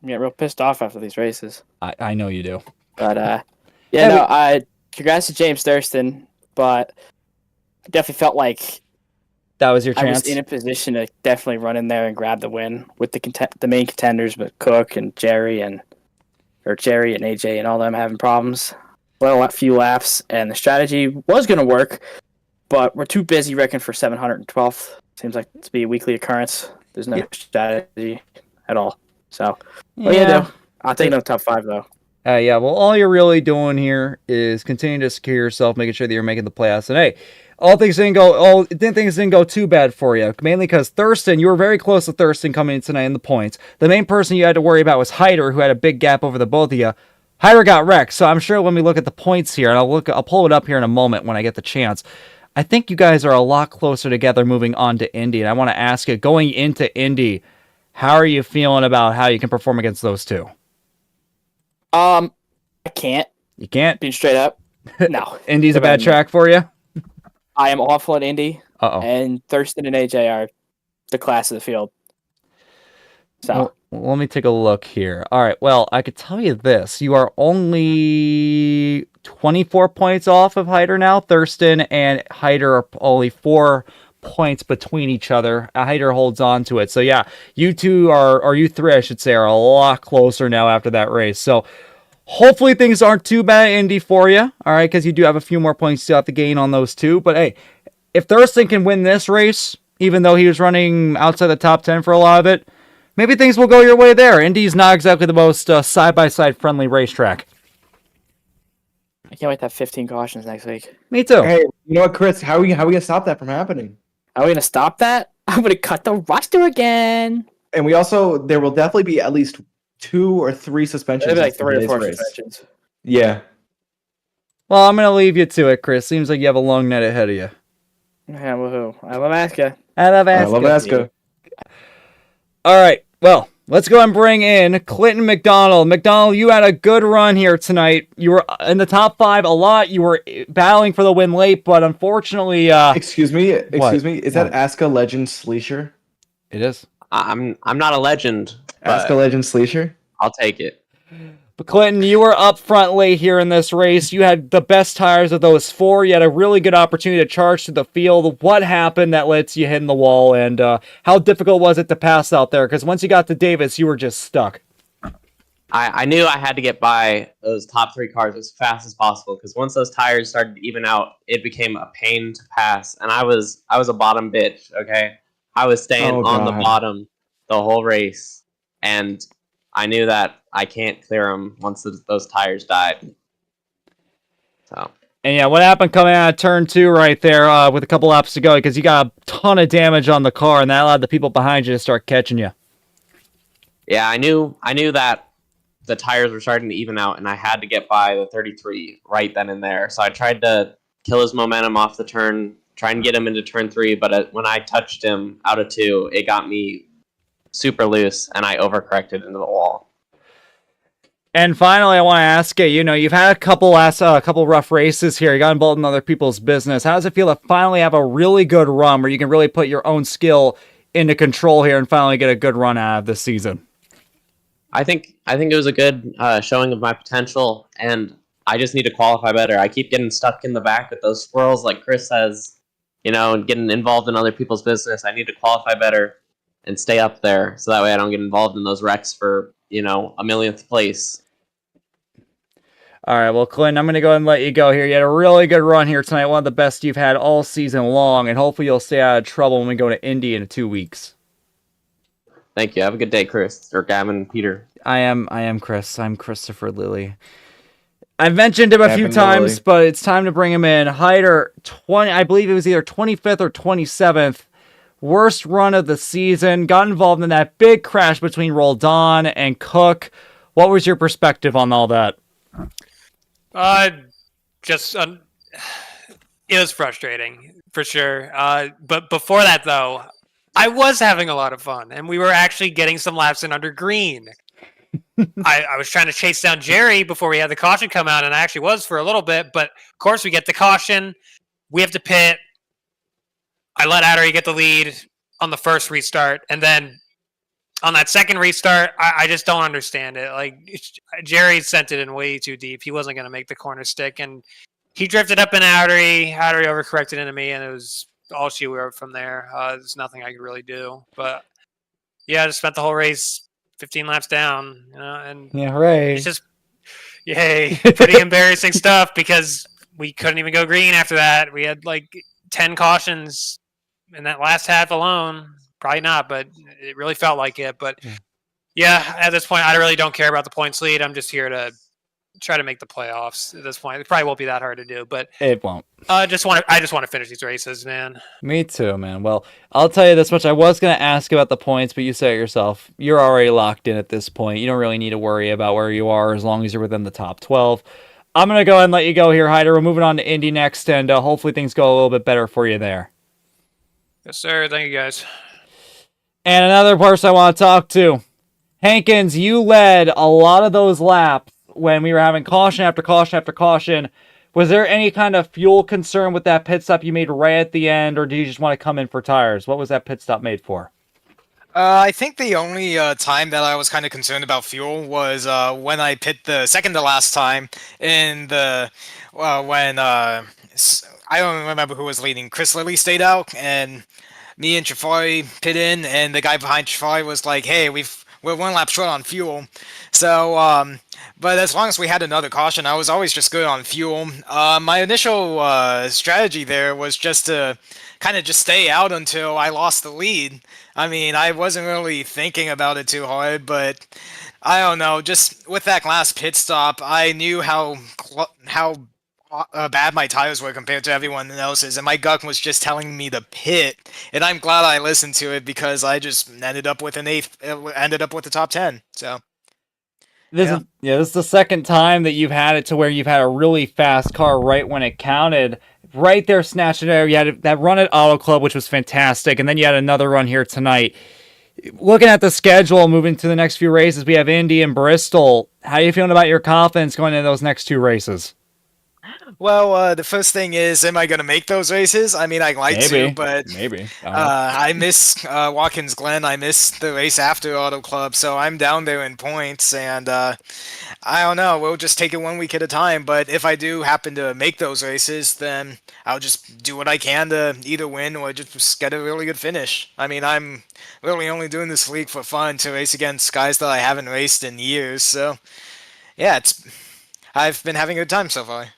I get real pissed off after these races. I know you do. But congrats to James Thurston, but I definitely felt like that was your I chance. was in a position to definitely run in there and grab the win with the main contenders, but Cook and Jerry and AJ and all them having problems. Well, a few laps, and the strategy was going to work, but we're too busy wrecking for 712th. Seems like to be a weekly occurrence. There's no strategy at all. So, what do you do? I'll take no top 5 though. Yeah, well, all you're really doing here is continuing to secure yourself, making sure that you're making the playoffs. And hey, things didn't go too bad for you. Mainly because Thurston, you were very close to Thurston coming in tonight in the points. The main person you had to worry about was Hyder, who had a big gap over the both of you. Hyder got wrecked, so I'm sure when we look at the points here, and I'll pull it up here in a moment when I get the chance. I think you guys are a lot closer together moving on to Indy, and I want to ask you, going into Indy, how are you feeling about how you can perform against those two? I can't. You can't? Being straight up, no. Indy's a bad track for you? I am awful at Indy, Uh-oh. and Thurston and AJ are the class of the field. So Well, let me take a look here. All right, well, I could tell you this. You are only 24 points off of Hyder now. Thurston and Hyder are only 4 points between each other. Hyder holds on to it. So, yeah, you two or you three, I should say, are a lot closer now after that race. So, hopefully things aren't too bad at Indy for you, all right, because you do have a few more points you have to gain on those two. But, hey, if Thurston can win this race, even though he was running outside the top 10 for a lot of it, maybe things will go your way there. Indy's not exactly the most side-by-side friendly racetrack. I can't wait to have 15 cautions next week. Me too. Hey, you know what, Chris? How are we gonna stop that from happening? Are we gonna stop that? I'm gonna cut the roster again. And there will definitely be at least 2 or 3 suspensions. Maybe like 3 or in 4 today's race. suspensions. Yeah. Well, I'm going to leave you to it, Chris. Seems like you have a long night ahead of you. Yeah, woohoo. I love ASCA. I love ASCA. I love ASCA. All right, well, let's go and bring in Clinton McDonald. McDonald, you had a good run here tonight. You were in the top 5 a lot. You were battling for the win late, but unfortunately, Excuse me. What? Excuse me. Is that ASCA Legend Sleesher? It is. I'm not a legend. But ASCA Legend Sleesher? I'll take it. But Clinton, you were up front late here in this race. You had the best tires of those 4. You had a really good opportunity to charge to the field. What happened that lets you hit the wall, and how difficult was it to pass out there? Because once you got to Davis, you were just stuck. I knew I had to get by those top 3 cars as fast as possible because once those tires started to even out, it became a pain to pass. And I was a bottom bitch. Okay, I was staying on the bottom the whole race, and I knew that I can't clear them once those tires died. So. And yeah, what happened coming out of turn 2 right there with a couple laps to go? Because you got a ton of damage on the car, and that allowed the people behind you to start catching you. Yeah, I knew that the tires were starting to even out, and I had to get by the 33 right then and there. So I tried to kill his momentum off the turn, try and get him into turn 3, but when I touched him out of 2, it got me super loose, and I overcorrected into the wall. And finally, I want to ask you, you've had a couple rough races here. You got involved in other people's business. How does it feel to finally have a really good run where you can really put your own skill into control here and finally get a good run out of this season? I think it was a good showing of my potential, and I just need to qualify better. I keep getting stuck in the back with those squirrels, like Chris says, and getting involved in other people's business. I need to qualify better and stay up there, so that way I don't get involved in those wrecks for a millionth place. All right, well, Clint, I'm going to go ahead and let you go here. You had a really good run here tonight, one of the best you've had all season long, and hopefully you'll stay out of trouble when we go to Indy in 2 weeks. Thank you. Have a good day, Chris, or Gavin, Peter. I am Chris. I'm Christopher Lilly. I've mentioned him a few times, but it's time to bring him in. Hyder, I believe it was either 25th or 27th. Worst run of the season. Got involved in that big crash between Roldan and Cook. What was your perspective on all that? It was frustrating for sure. But before that, though, I was having a lot of fun, and we were actually getting some laps in under green. I was trying to chase down Jerry before we had the caution come out, and I actually was for a little bit. But of course, we get the caution. We have to pit. I let Addery get the lead on the first restart, and then on that second restart, I just don't understand it. Like, Jerry sent it in way too deep. He wasn't going to make the corner stick, and he drifted up in Addery. Addery overcorrected into me, and it was all she wrote from there. There's nothing I could really do. But yeah, I just spent the whole race 15 laps down, and yeah, hooray. It's just, yay, pretty embarrassing stuff because we couldn't even go green after that. We had like 10 cautions in that last half alone. Probably not, but it really felt like it. But yeah, at this point, I really don't care about the points lead. I'm just here to try to make the playoffs at this point. It probably won't be that hard to do, but it won't. I just want to finish these races, man. Me too, man. Well, I'll tell you this much. I was going to ask about the points, but you say it yourself. You're already locked in at this point. You don't really need to worry about where you are as long as you're within the top 12. I'm going to go ahead and let you go here, Hyder. We're moving on to Indy next, and hopefully things go a little bit better for you there. Yes, sir. Thank you, guys. And another person I want to talk to. Hankins, you led a lot of those laps when we were having caution after caution after caution. Was there any kind of fuel concern with that pit stop you made right at the end, or do you just want to come in for tires? What was that pit stop made for? I think the only time that I was kind of concerned about fuel was when I pit the second to last time in the when I don't remember who was leading. Chris Lilly stayed out, and me and Trifari pit in, and the guy behind Trifari was like, "Hey, we're 1 lap short on fuel." So, but as long as we had another caution, I was always just good on fuel. My initial strategy there was just to kind of just stay out until I lost the lead. I mean, I wasn't really thinking about it too hard, but I don't know. Just with that last pit stop, I knew how bad my tires were compared to everyone else's, and my gut was just telling me to pit. And I'm glad I listened to it because I just ended up with the top 10. So. This is the second time that you've had it to where you've had a really fast car right when it counted. Right there, snatched it there. You had that run at Auto Club, which was fantastic, and then you had another run here tonight. looking at the schedule, moving to the next few races, we have Indy and Bristol. How are you feeling about your confidence going into those next 2 races? Well, the first thing is, am I going to make those races? I mean, I'd like Maybe. to, but Maybe. I miss Watkins Glen. I miss the race after Auto Club, so I'm down there in points, and I don't know. We'll just take it 1 week at a time, but if I do happen to make those races, then I'll just do what I can to either win or just get a really good finish. I mean, I'm really only doing this league for fun to race against guys that I haven't raced in years, so yeah, I've been having a good time so far.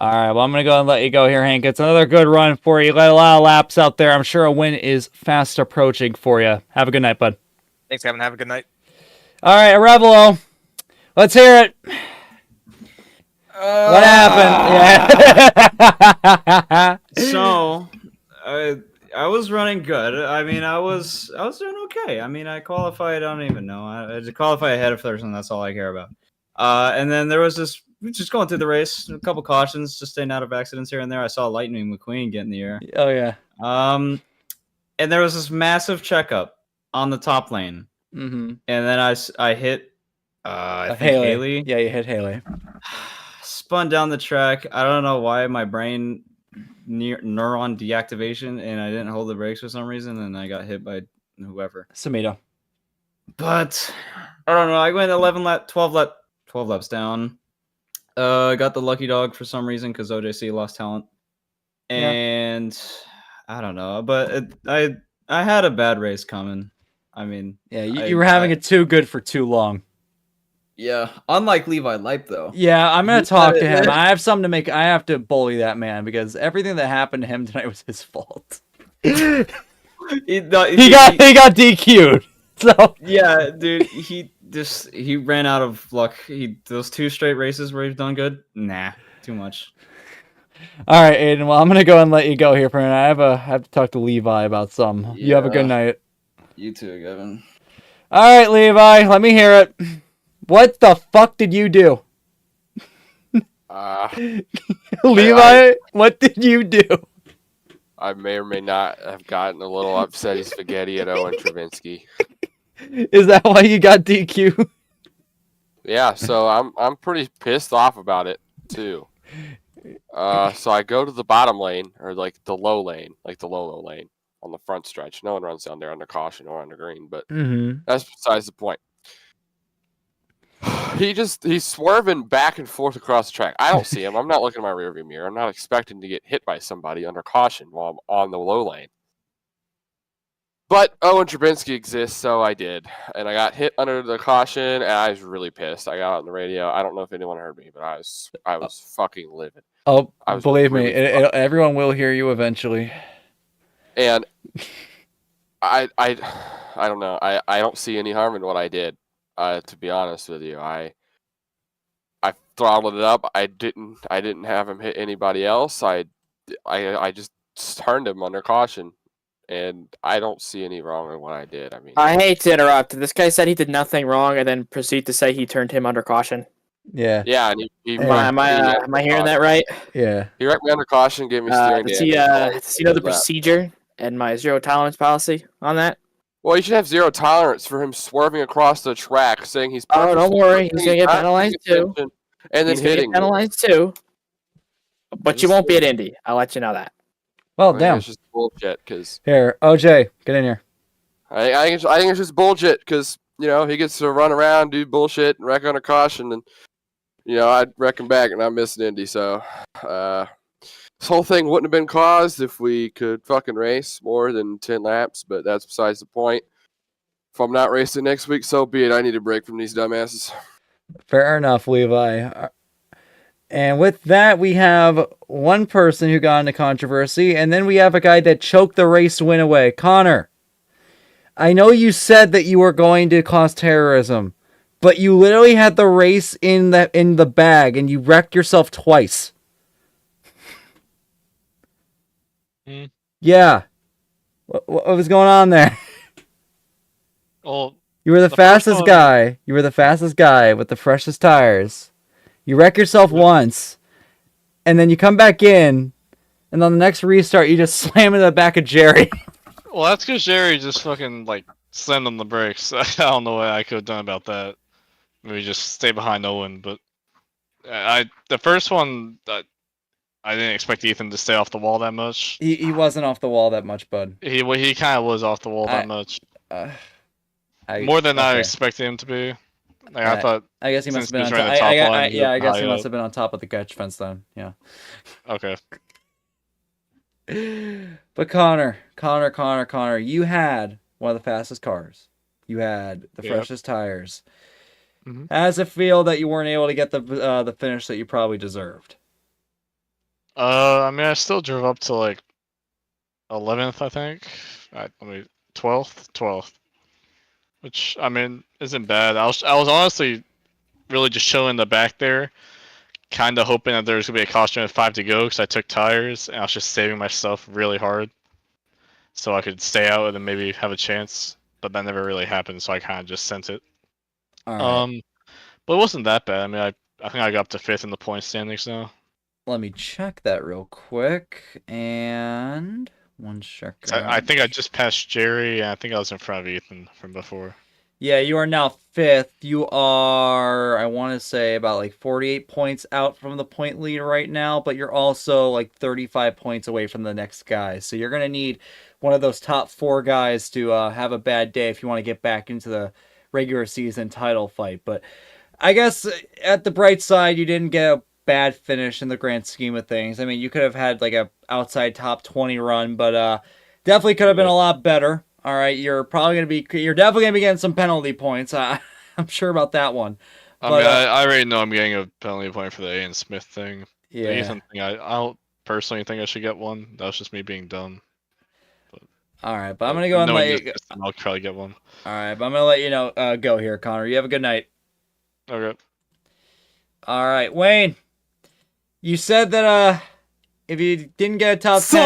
All right, well, I'm going to go and let you go here, Hank. It's another good run for you. You got a lot of laps out there. I'm sure a win is fast approaching for you. Have a good night, bud. Thanks, Kevin. Have a good night. All right, Arevalo, let's hear it. What happened? Yeah. So, I was running good. I mean, I was doing okay. I mean, I qualified. I don't even know. I qualified ahead of Thurston. That's all I care about. And then there was this. Just going through the race, a couple cautions, just staying out of accidents here and there. I saw Lightning McQueen get in the air. Oh yeah. And there was this massive checkup on the top lane. Mm-hmm. And then I hit I think Haley. Yeah, you hit Haley. Spun down the track. I don't know why my brain neuron deactivation, and I didn't hold the brakes for some reason, and I got hit by whoever. Samito. But I don't know. I went 12 laps down. Got the lucky dog for some reason because OJC lost talent, and I don't know. But I had a bad race coming. I mean, yeah, you were having it too good for too long. Yeah, unlike Levi Lipe though. Yeah, I'm gonna talk to him. I have something to make. I have to bully that man because everything that happened to him tonight was his fault. he got DQ'd. So yeah, dude, he ran out of luck. Those 2 straight races where he's done good. Nah, too much. All right, Aiden. Well, I'm gonna go and let you go here for a minute. I have to talk to Levi about some. Yeah. You have a good night. You too, Kevin. All right, Levi. Let me hear it. What the fuck did you do? Levi, what did you do? I may or may not have gotten a little upsetty spaghetti at Owen Travinsky. Is that why you got DQ? Yeah, so I'm pretty pissed off about it too. So I go to the bottom lane, or like the low lane, like the low lane on the front stretch. No one runs down there under caution or under green, but that's besides the point. He's swerving back and forth across the track. I don't see him. I'm not looking at my rearview mirror. I'm not expecting to get hit by somebody under caution while I'm on the low lane. But Owen Trabinsky exists, so I did. And I got hit under the caution, and I was really pissed. I got out on the radio. I don't know if anyone heard me, but I was fucking livid. Oh, believe me, everyone will hear you eventually. And I don't know. I don't see any harm in what I did. To be honest with you, I throttled it up. I didn't have him hit anybody else. I just turned him under caution, and I don't see any wrong in what I did. I mean, I hate to interrupt. This guy said he did nothing wrong, and then proceed to say he turned him under caution. Yeah. Yeah, and Am I hearing that right? Yeah. He wrecked me under caution, gave me steering does he know the procedure and my zero tolerance policy on that? Well, you should have zero tolerance for him swerving across the track, saying he's. Oh, don't worry, he's gonna get penalized too. And then hitting. Get penalized too. But you won't be at Indy. I'll let you know that. Well, damn. It's just bullshit. Cause here, OJ, get in here. I think it's just bullshit because he gets to run around, do bullshit, and wreck under caution, and I'd wreck him back, and I'm missing Indy. So this whole thing wouldn't have been caused if we could fucking race more than 10 laps, but that's besides the point. If I'm not racing next week, so be it. I need a break from these dumbasses. Fair enough, Levi. And with that, we have one person who got into controversy, and then we have a guy that choked the race win away. Connor, I know you said that you were going to cause terrorism, but you literally had the race in the bag, and you wrecked yourself twice. Yeah. What was going on there? Well, you were the fastest guy. You were the fastest guy with the freshest tires. You wreck yourself once, and then you come back in, and on the next restart, you just slam into the back of Jerry. Well, that's because Jerry just fucking slammed on the brakes. I don't know what I could have done about that. Maybe just stay behind Owen, but the first one I didn't expect Ethan to stay off the wall that much. He wasn't off the wall that much, bud. He kind of was off the wall that much. More than I expected him to be. Like, I thought. I guess he must since have been he on was top. running the top line, Yeah, I guess he high must up. have been on top of the catch fence then. Yeah. Okay. But Connor, you had one of the fastest cars. You had the Yep. freshest tires. Mhm. How does it feel that you weren't able to get the finish that you probably deserved? I mean, I still drove up to like 11th, I think. 12th, which I mean isn't bad. I was honestly really just chilling in the back there, kind of hoping that there was gonna be a caution with 5 to go because I took tires and I was just saving myself really hard, so I could stay out and then maybe have a chance. But that never really happened, so I kind of just sent it. All right. But it wasn't that bad. I mean, I think I got up to 5th in the point standings now. Let me check that real quick. And one second. I think I just passed Jerry, and I think I was in front of Ethan from before. Yeah, you are now 5th. You are, I want to say, about like 48 points out from the point lead right now, but you're also like 35 points away from the next guy. So you're going to need one of those top 4 guys to have a bad day if you want to get back into the regular season title fight. But I guess at the bright side, you didn't get a bad finish in the grand scheme of things. I mean, you could have had like a outside top 20 run, but definitely could have been a lot better. All right, you're definitely gonna be getting some penalty points. I'm sure about that one. I mean, I already know I'm getting a penalty point for the A and Smith thing. Yeah. The Ethan thing, I don't personally think I should get one. That was just me being dumb. All right, but I'm gonna go and let you. I'll probably get one. All right, but I'm gonna let you know. Go here, Connor. You have a good night. Okay. All right, Wayne. You said that if you didn't get a top 10,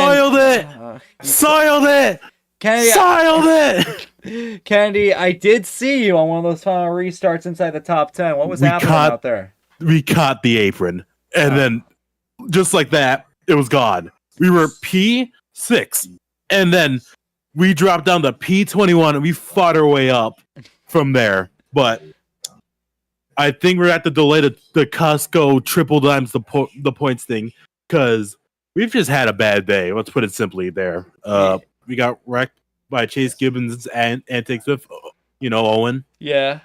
Soiled it. Kennedy, Soiled it. Kennedy, I did see you on one of those final restarts inside the top 10. What was happening out there? We caught the apron, and then just like that, it was gone. We were P6, and then we dropped down to P21, and we fought our way up from there. But I think we're at the delay the Costco triple times the points thing, because we've just had a bad day. Let's put it simply there. We got wrecked by Chase Gibbons' antics with, Owen. Yeah.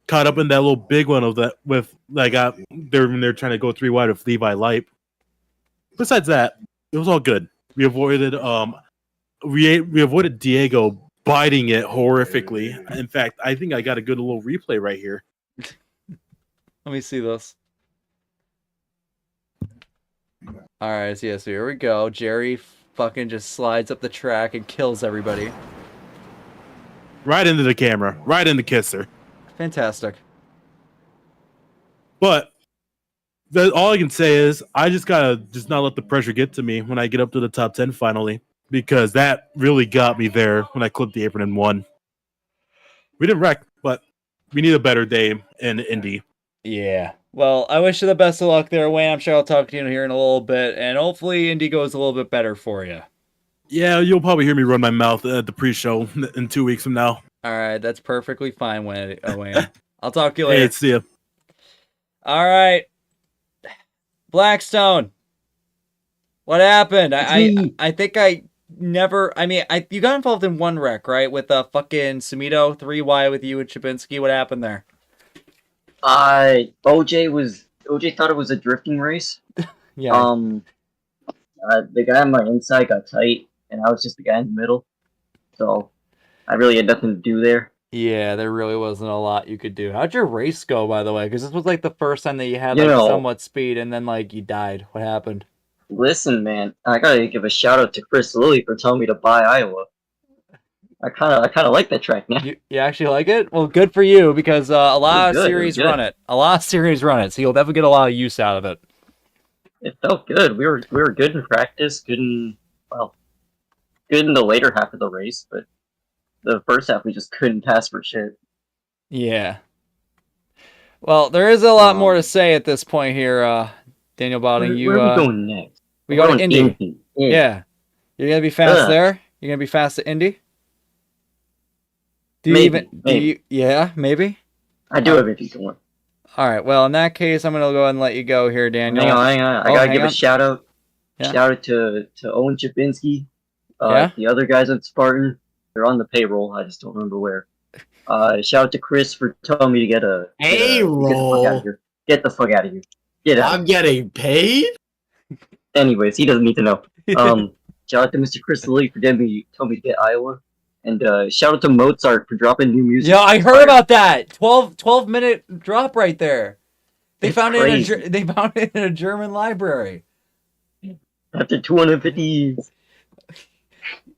Caught up in that little big one of that with they're trying to go 3 wide with Levi Light. Besides that, it was all good. We avoided we avoided Diego biting it horrifically. In fact, I think I got a good little replay right here. Let me see this. All right, so here we go. Jerry fucking just slides up the track and kills everybody. Right into the camera. Right in the kisser. Fantastic. But all I can say is I just gotta not let the pressure get to me when I get up to the top 10 finally, because that really got me there when I clipped the apron and won. We didn't wreck, but we need a better day in Indy. Yeah. Well, I wish you the best of luck there, Wayne. I'm sure I'll talk to you here in a little bit, and hopefully Indy goes a little bit better for you. Yeah, you'll probably hear me run my mouth at the pre-show in 2 weeks from now. All right, that's perfectly fine, Wayne. I'll talk to you later. Hey, see ya. All right. Blackstone. What happened? I think you got involved in one wreck, right? With fucking Sumito 3Y with you and Chabinski. What happened there? OJ thought it was a drifting race. Yeah. The guy on my inside got tight, and I was just the guy in the middle. So I really had nothing to do there. Yeah, there really wasn't a lot you could do. How'd your race go, by the way? Because this was like the first time that you had somewhat speed, and then you died. What happened? Listen, man, I gotta give a shout out to Chris Lilly for telling me to buy Iowa. I kind of like that track now. You actually like it? Well, good for you, because a lot of It was series good. run it. A lot of series run it, so you'll definitely get a lot of use out of it. It felt good. We were good in practice, good in the later half of the race, but the first half we just couldn't pass for shit. Yeah. Well, there is a lot more to say at this point here, Daniel Balding. Where are we going next? We go to Indy. Yeah. You're gonna be fast there. You're gonna be fast at Indy. Do you Maybe, even? Do maybe. you? Yeah, maybe. I do have if you can win. All right. Well, in that case, I'm gonna go ahead and let you go here, Daniel. Hang on. I Oh, gotta hang give a on. shout out. Yeah. Shout out to Owen Chipinski. Yeah? The other guys at Spartan, they're on the payroll. I just don't remember where. Shout out to Chris for telling me to get the fuck out Payroll? of here. Get the fuck out of here. Get out. I'm getting paid? Anyways, he doesn't need to know. Shout out to Mr. Chris Lee for telling me to get Iowa. And shout out to Mozart for dropping new music. Yeah, I heard about that. 12-minute drop right there. They It's found crazy. it. They found it in a German library. After 250 years.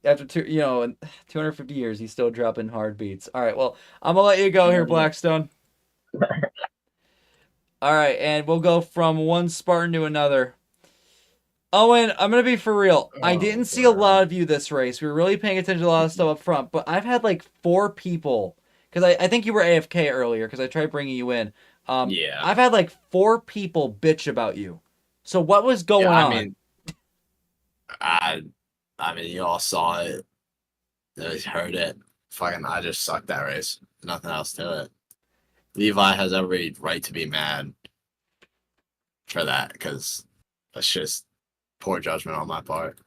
After 250 years, he's still dropping hard beats. All right, well, I'm gonna let you go here, Blackstone. All right, and we'll go from one Spartan to another. Owen, I'm gonna be for real. I didn't see a lot of you this race. We were really paying attention to a lot of stuff up front, but I've had like 4 people, because I think you were AFK earlier, because I tried bringing you in. Yeah. I've had like 4 people bitch about you. So what was going on? I mean, you all saw it. You heard it. Fucking, I just sucked that race. Nothing else to it. Levi has every right to be mad for that, because that's just poor judgment on my part.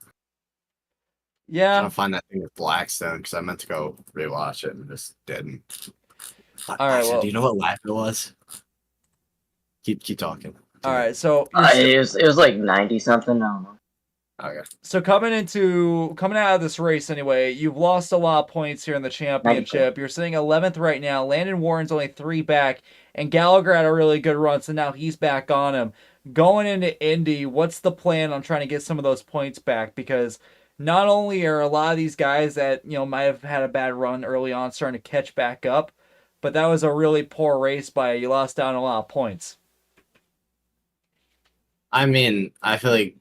Yeah. I'm trying to find that thing with Blackstone, because I meant to go rewatch it and just didn't. All right, Actually, well, do you know what lap it was? Keep talking. all right, so It was like 90 something. I don't know. Okay. So coming out of this race anyway, you've lost a lot of points here in the championship. You're sitting 11th right now. Landon Warren's only 3 back, and Gallagher had a really good run, so now he's back on him. Going into Indy, what's the plan on trying to get some of those points back? Because not only are a lot of these guys that might have had a bad run early on starting to catch back up, but that was a really poor race by you. You lost down a lot of points. I mean, I feel like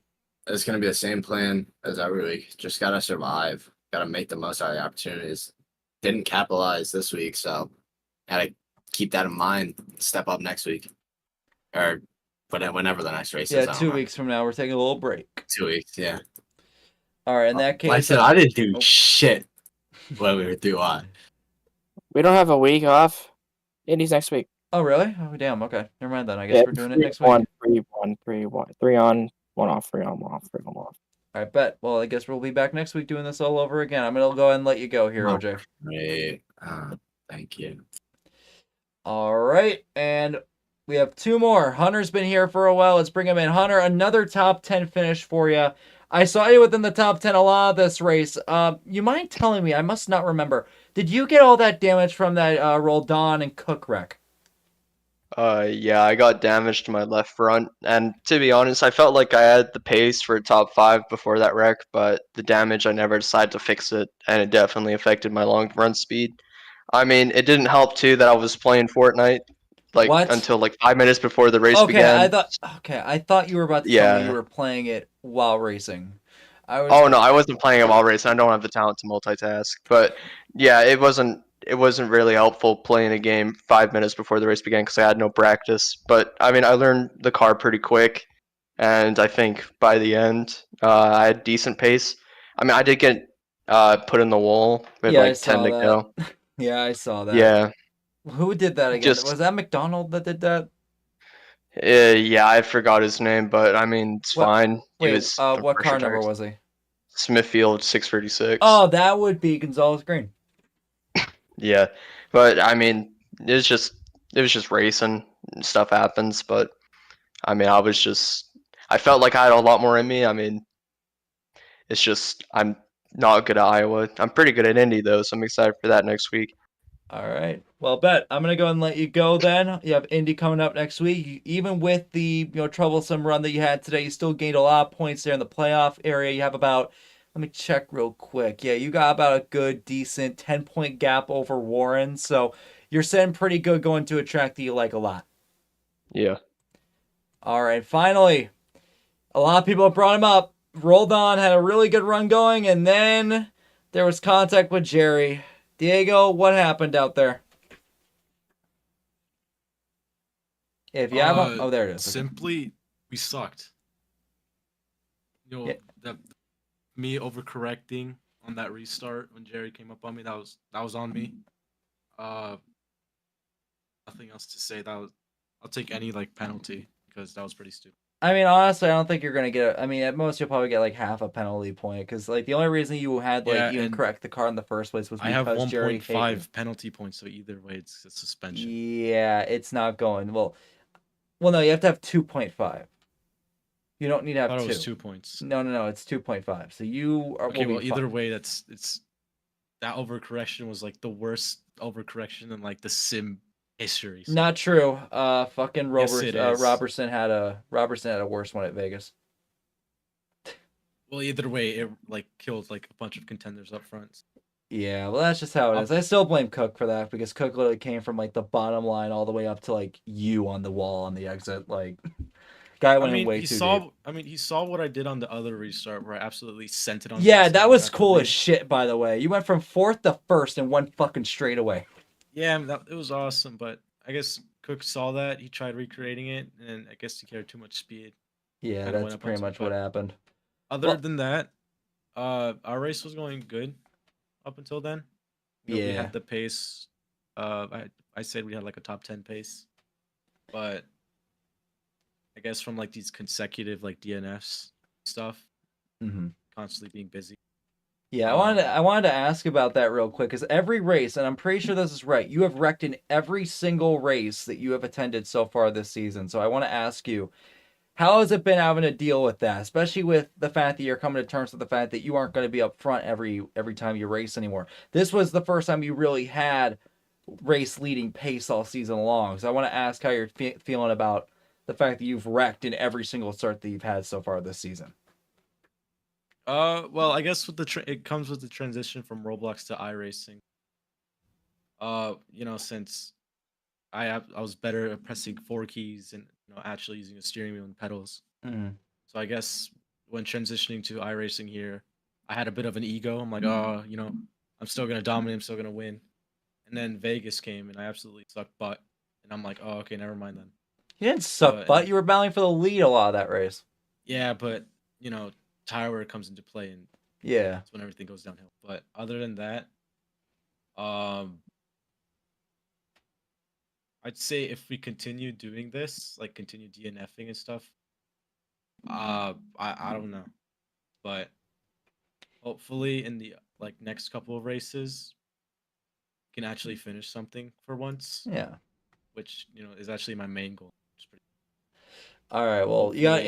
it's going to be the same plan as every week. Just got to survive. Got to make the most out of the opportunities. Didn't capitalize this week, so got to keep that in mind. Step up next week. Or whenever the next race is. Yeah, 2 weeks from now, we're taking a little break. 2 weeks, yeah. All right, in that case... Like I said, I didn't do shit when we were through on. We don't have a week off. Indy's next week. Oh, really? Oh, damn. Okay. Never mind then. I guess we're doing it next week. 3 on, 1 off, 3 on, 1 off, 3 on, 1 off. I bet. Well, I guess we'll be back next week doing this all over again. I'm going to go ahead and let you go here, OJ. Great. Thank you. All right. And we have 2 more. Hunter's been here for a while. Let's bring him in. Hunter, another top 10 finish for you. I saw you within the top 10 a lot of this race. You mind telling me? I must not remember. Did you get all that damage from that Roldan and Cook wreck? Yeah, I got damaged to my left front, and to be honest, I felt like I had the pace for top 5 before that wreck, but the damage, I never decided to fix it, and it definitely affected my long run speed. I mean, it didn't help too that I was playing Fortnite until like 5 minutes before the race began. I thought you were about to tell me you were playing it while racing. Oh no, I wasn't playing it while racing. I don't have the talent to multitask, but yeah, it wasn't really helpful playing a game 5 minutes before the race began because I had no practice. But I mean, I learned the car pretty quick, and I think by the end, I had decent pace. I mean, I did get put in the wall with like 10 to go. Yeah, I saw that. Yeah. Who did that again? Was that McDonald that did that? Yeah, I forgot his name, but I mean, it's fine. Wait, what car number was he? Smithfield 636. Oh, that would be Gonzalez Green. Yeah, but I mean, it was just racing. Stuff happens, but I mean, I felt like I had a lot more in me. I mean, it's just I'm not good at Iowa. I'm pretty good at Indy though, so I'm excited for that next week. All right. Well, Bet, I'm gonna go and let you go. Then you have Indy coming up next week. Even with the troublesome run that you had today, you still gained a lot of points there in the playoff area. You have about, let me check real quick. Yeah, you got about a good, decent 10-point gap over Warren. So you're sitting pretty good going to a track that you like a lot. Yeah. All right. Finally, a lot of people have brought him up. Roldan had a really good run going, and then there was contact with Jerry. Diego, what happened out there? If you have oh, there it is. Simply, we sucked. That me overcorrecting on that restart when Jerry came up on me, that was on me. Uh, nothing else to say. I'll take any like penalty because that was pretty stupid. I mean, honestly, I don't think you're gonna get. I mean, at most you'll probably get like half a penalty point because like the only reason you had like Yeah, even and correct the car in the first place was I have because Jerry hated 1.5 penalty points, so either way, it's a suspension. Yeah, it's not going well. Well, no, you have to have 2.5. You don't need to I have thought it 2. was 2 points. No, it's 2.5. So you are. Okay, will well, be either fine. way, it's that overcorrection was like the worst overcorrection in like the sim history. So. Not true. Fucking Yes, it is. Robertson had a worse one at Vegas. Well, either way, it like killed like a bunch of contenders up front. Yeah, well, that's just how it is. I still blame Cook for that because Cook literally came from like the bottom line all the way up to like you on the wall on the exit. Like, guy went in way too deep. I mean, he saw what I did on the other restart where I absolutely sent it on. Yeah, the that was cool as lead. shit. By the way, you went from 4th to 1st in one fucking straightaway. Yeah, it was awesome, but I guess Cook saw that, he tried recreating it, and I guess he carried too much speed. Yeah, Kinda went that's up pretty onto much it, what but happened. Other than that, our race was going good up until then. You know, we Yeah. had the pace. I said we had like a top 10 pace, but I guess from like these consecutive like DNFs stuff, Mhm. constantly being busy. Yeah, I wanted to ask about that real quick because every race, and I'm pretty sure this is right, you have wrecked in every single race that you have attended so far this season. So I want to ask you, how has it been having to deal with that, especially with the fact that you're coming to terms with the fact that you aren't going to be up front every time you race anymore? This was the first time you really had race leading pace all season long. So I want to ask how you're feeling about the fact that you've wrecked in every single start that you've had so far this season. Well, I guess with it comes with the transition from Roblox to iRacing. You know, since I was better at pressing 4 keys and actually using a steering wheel and pedals. Mhm. So I guess when transitioning to iRacing here, I had a bit of an ego. I'm like, oh, I'm still gonna dominate. I'm still gonna win. And then Vegas came and I absolutely sucked butt. And I'm like, oh, okay, never mind then. You didn't suck butt. You were battling for the lead a lot of that race. Yeah, but tire wear comes into play, and Yeah. that's when everything goes downhill. But other than that, I'd say if we continue doing this, like continue DNFing and stuff, I don't know, but hopefully in the like next couple of races, we can actually finish something for once. Yeah. Which is actually my main goal. All right. Well, you got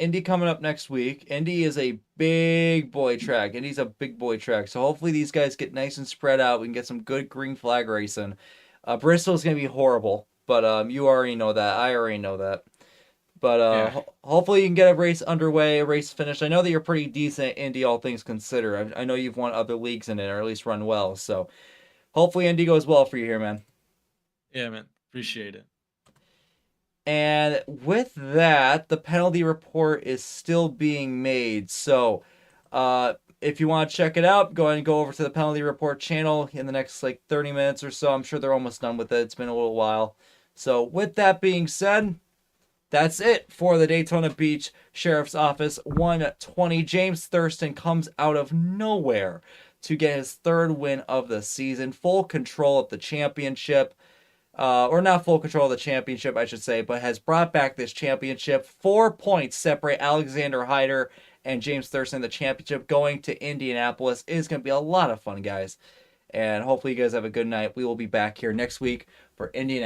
Indy coming up next week. Indy is a big boy track. Indy's a big boy track. So hopefully these guys get nice and spread out. We can get some good green flag racing. Bristol's gonna be horrible, but you already know that. I already know that. But hopefully you can get a race underway, a race finished. I know that you're pretty decent at Indy, all things considered. I know you've won other leagues in it, or at least run well. So hopefully Indy goes well for you here, man. Yeah, man. Appreciate it. And with that, the penalty report is still being made. So if you want to check it out, go ahead and go over to the penalty report channel in the next like 30 minutes or so. I'm sure they're almost done with it. It's been a little while. So with that being said, that's it for the Daytona Beach Sheriff's Office 120. James Thurston comes out of nowhere to get his 3rd win of the season. Full control of the championship. Or not full control of the championship, I should say, but has brought back this championship. 4 points separate Alexander Hyder and James Thurston. The championship going to Indianapolis is going to be a lot of fun, guys. And hopefully you guys have a good night. We will be back here next week for Indianapolis.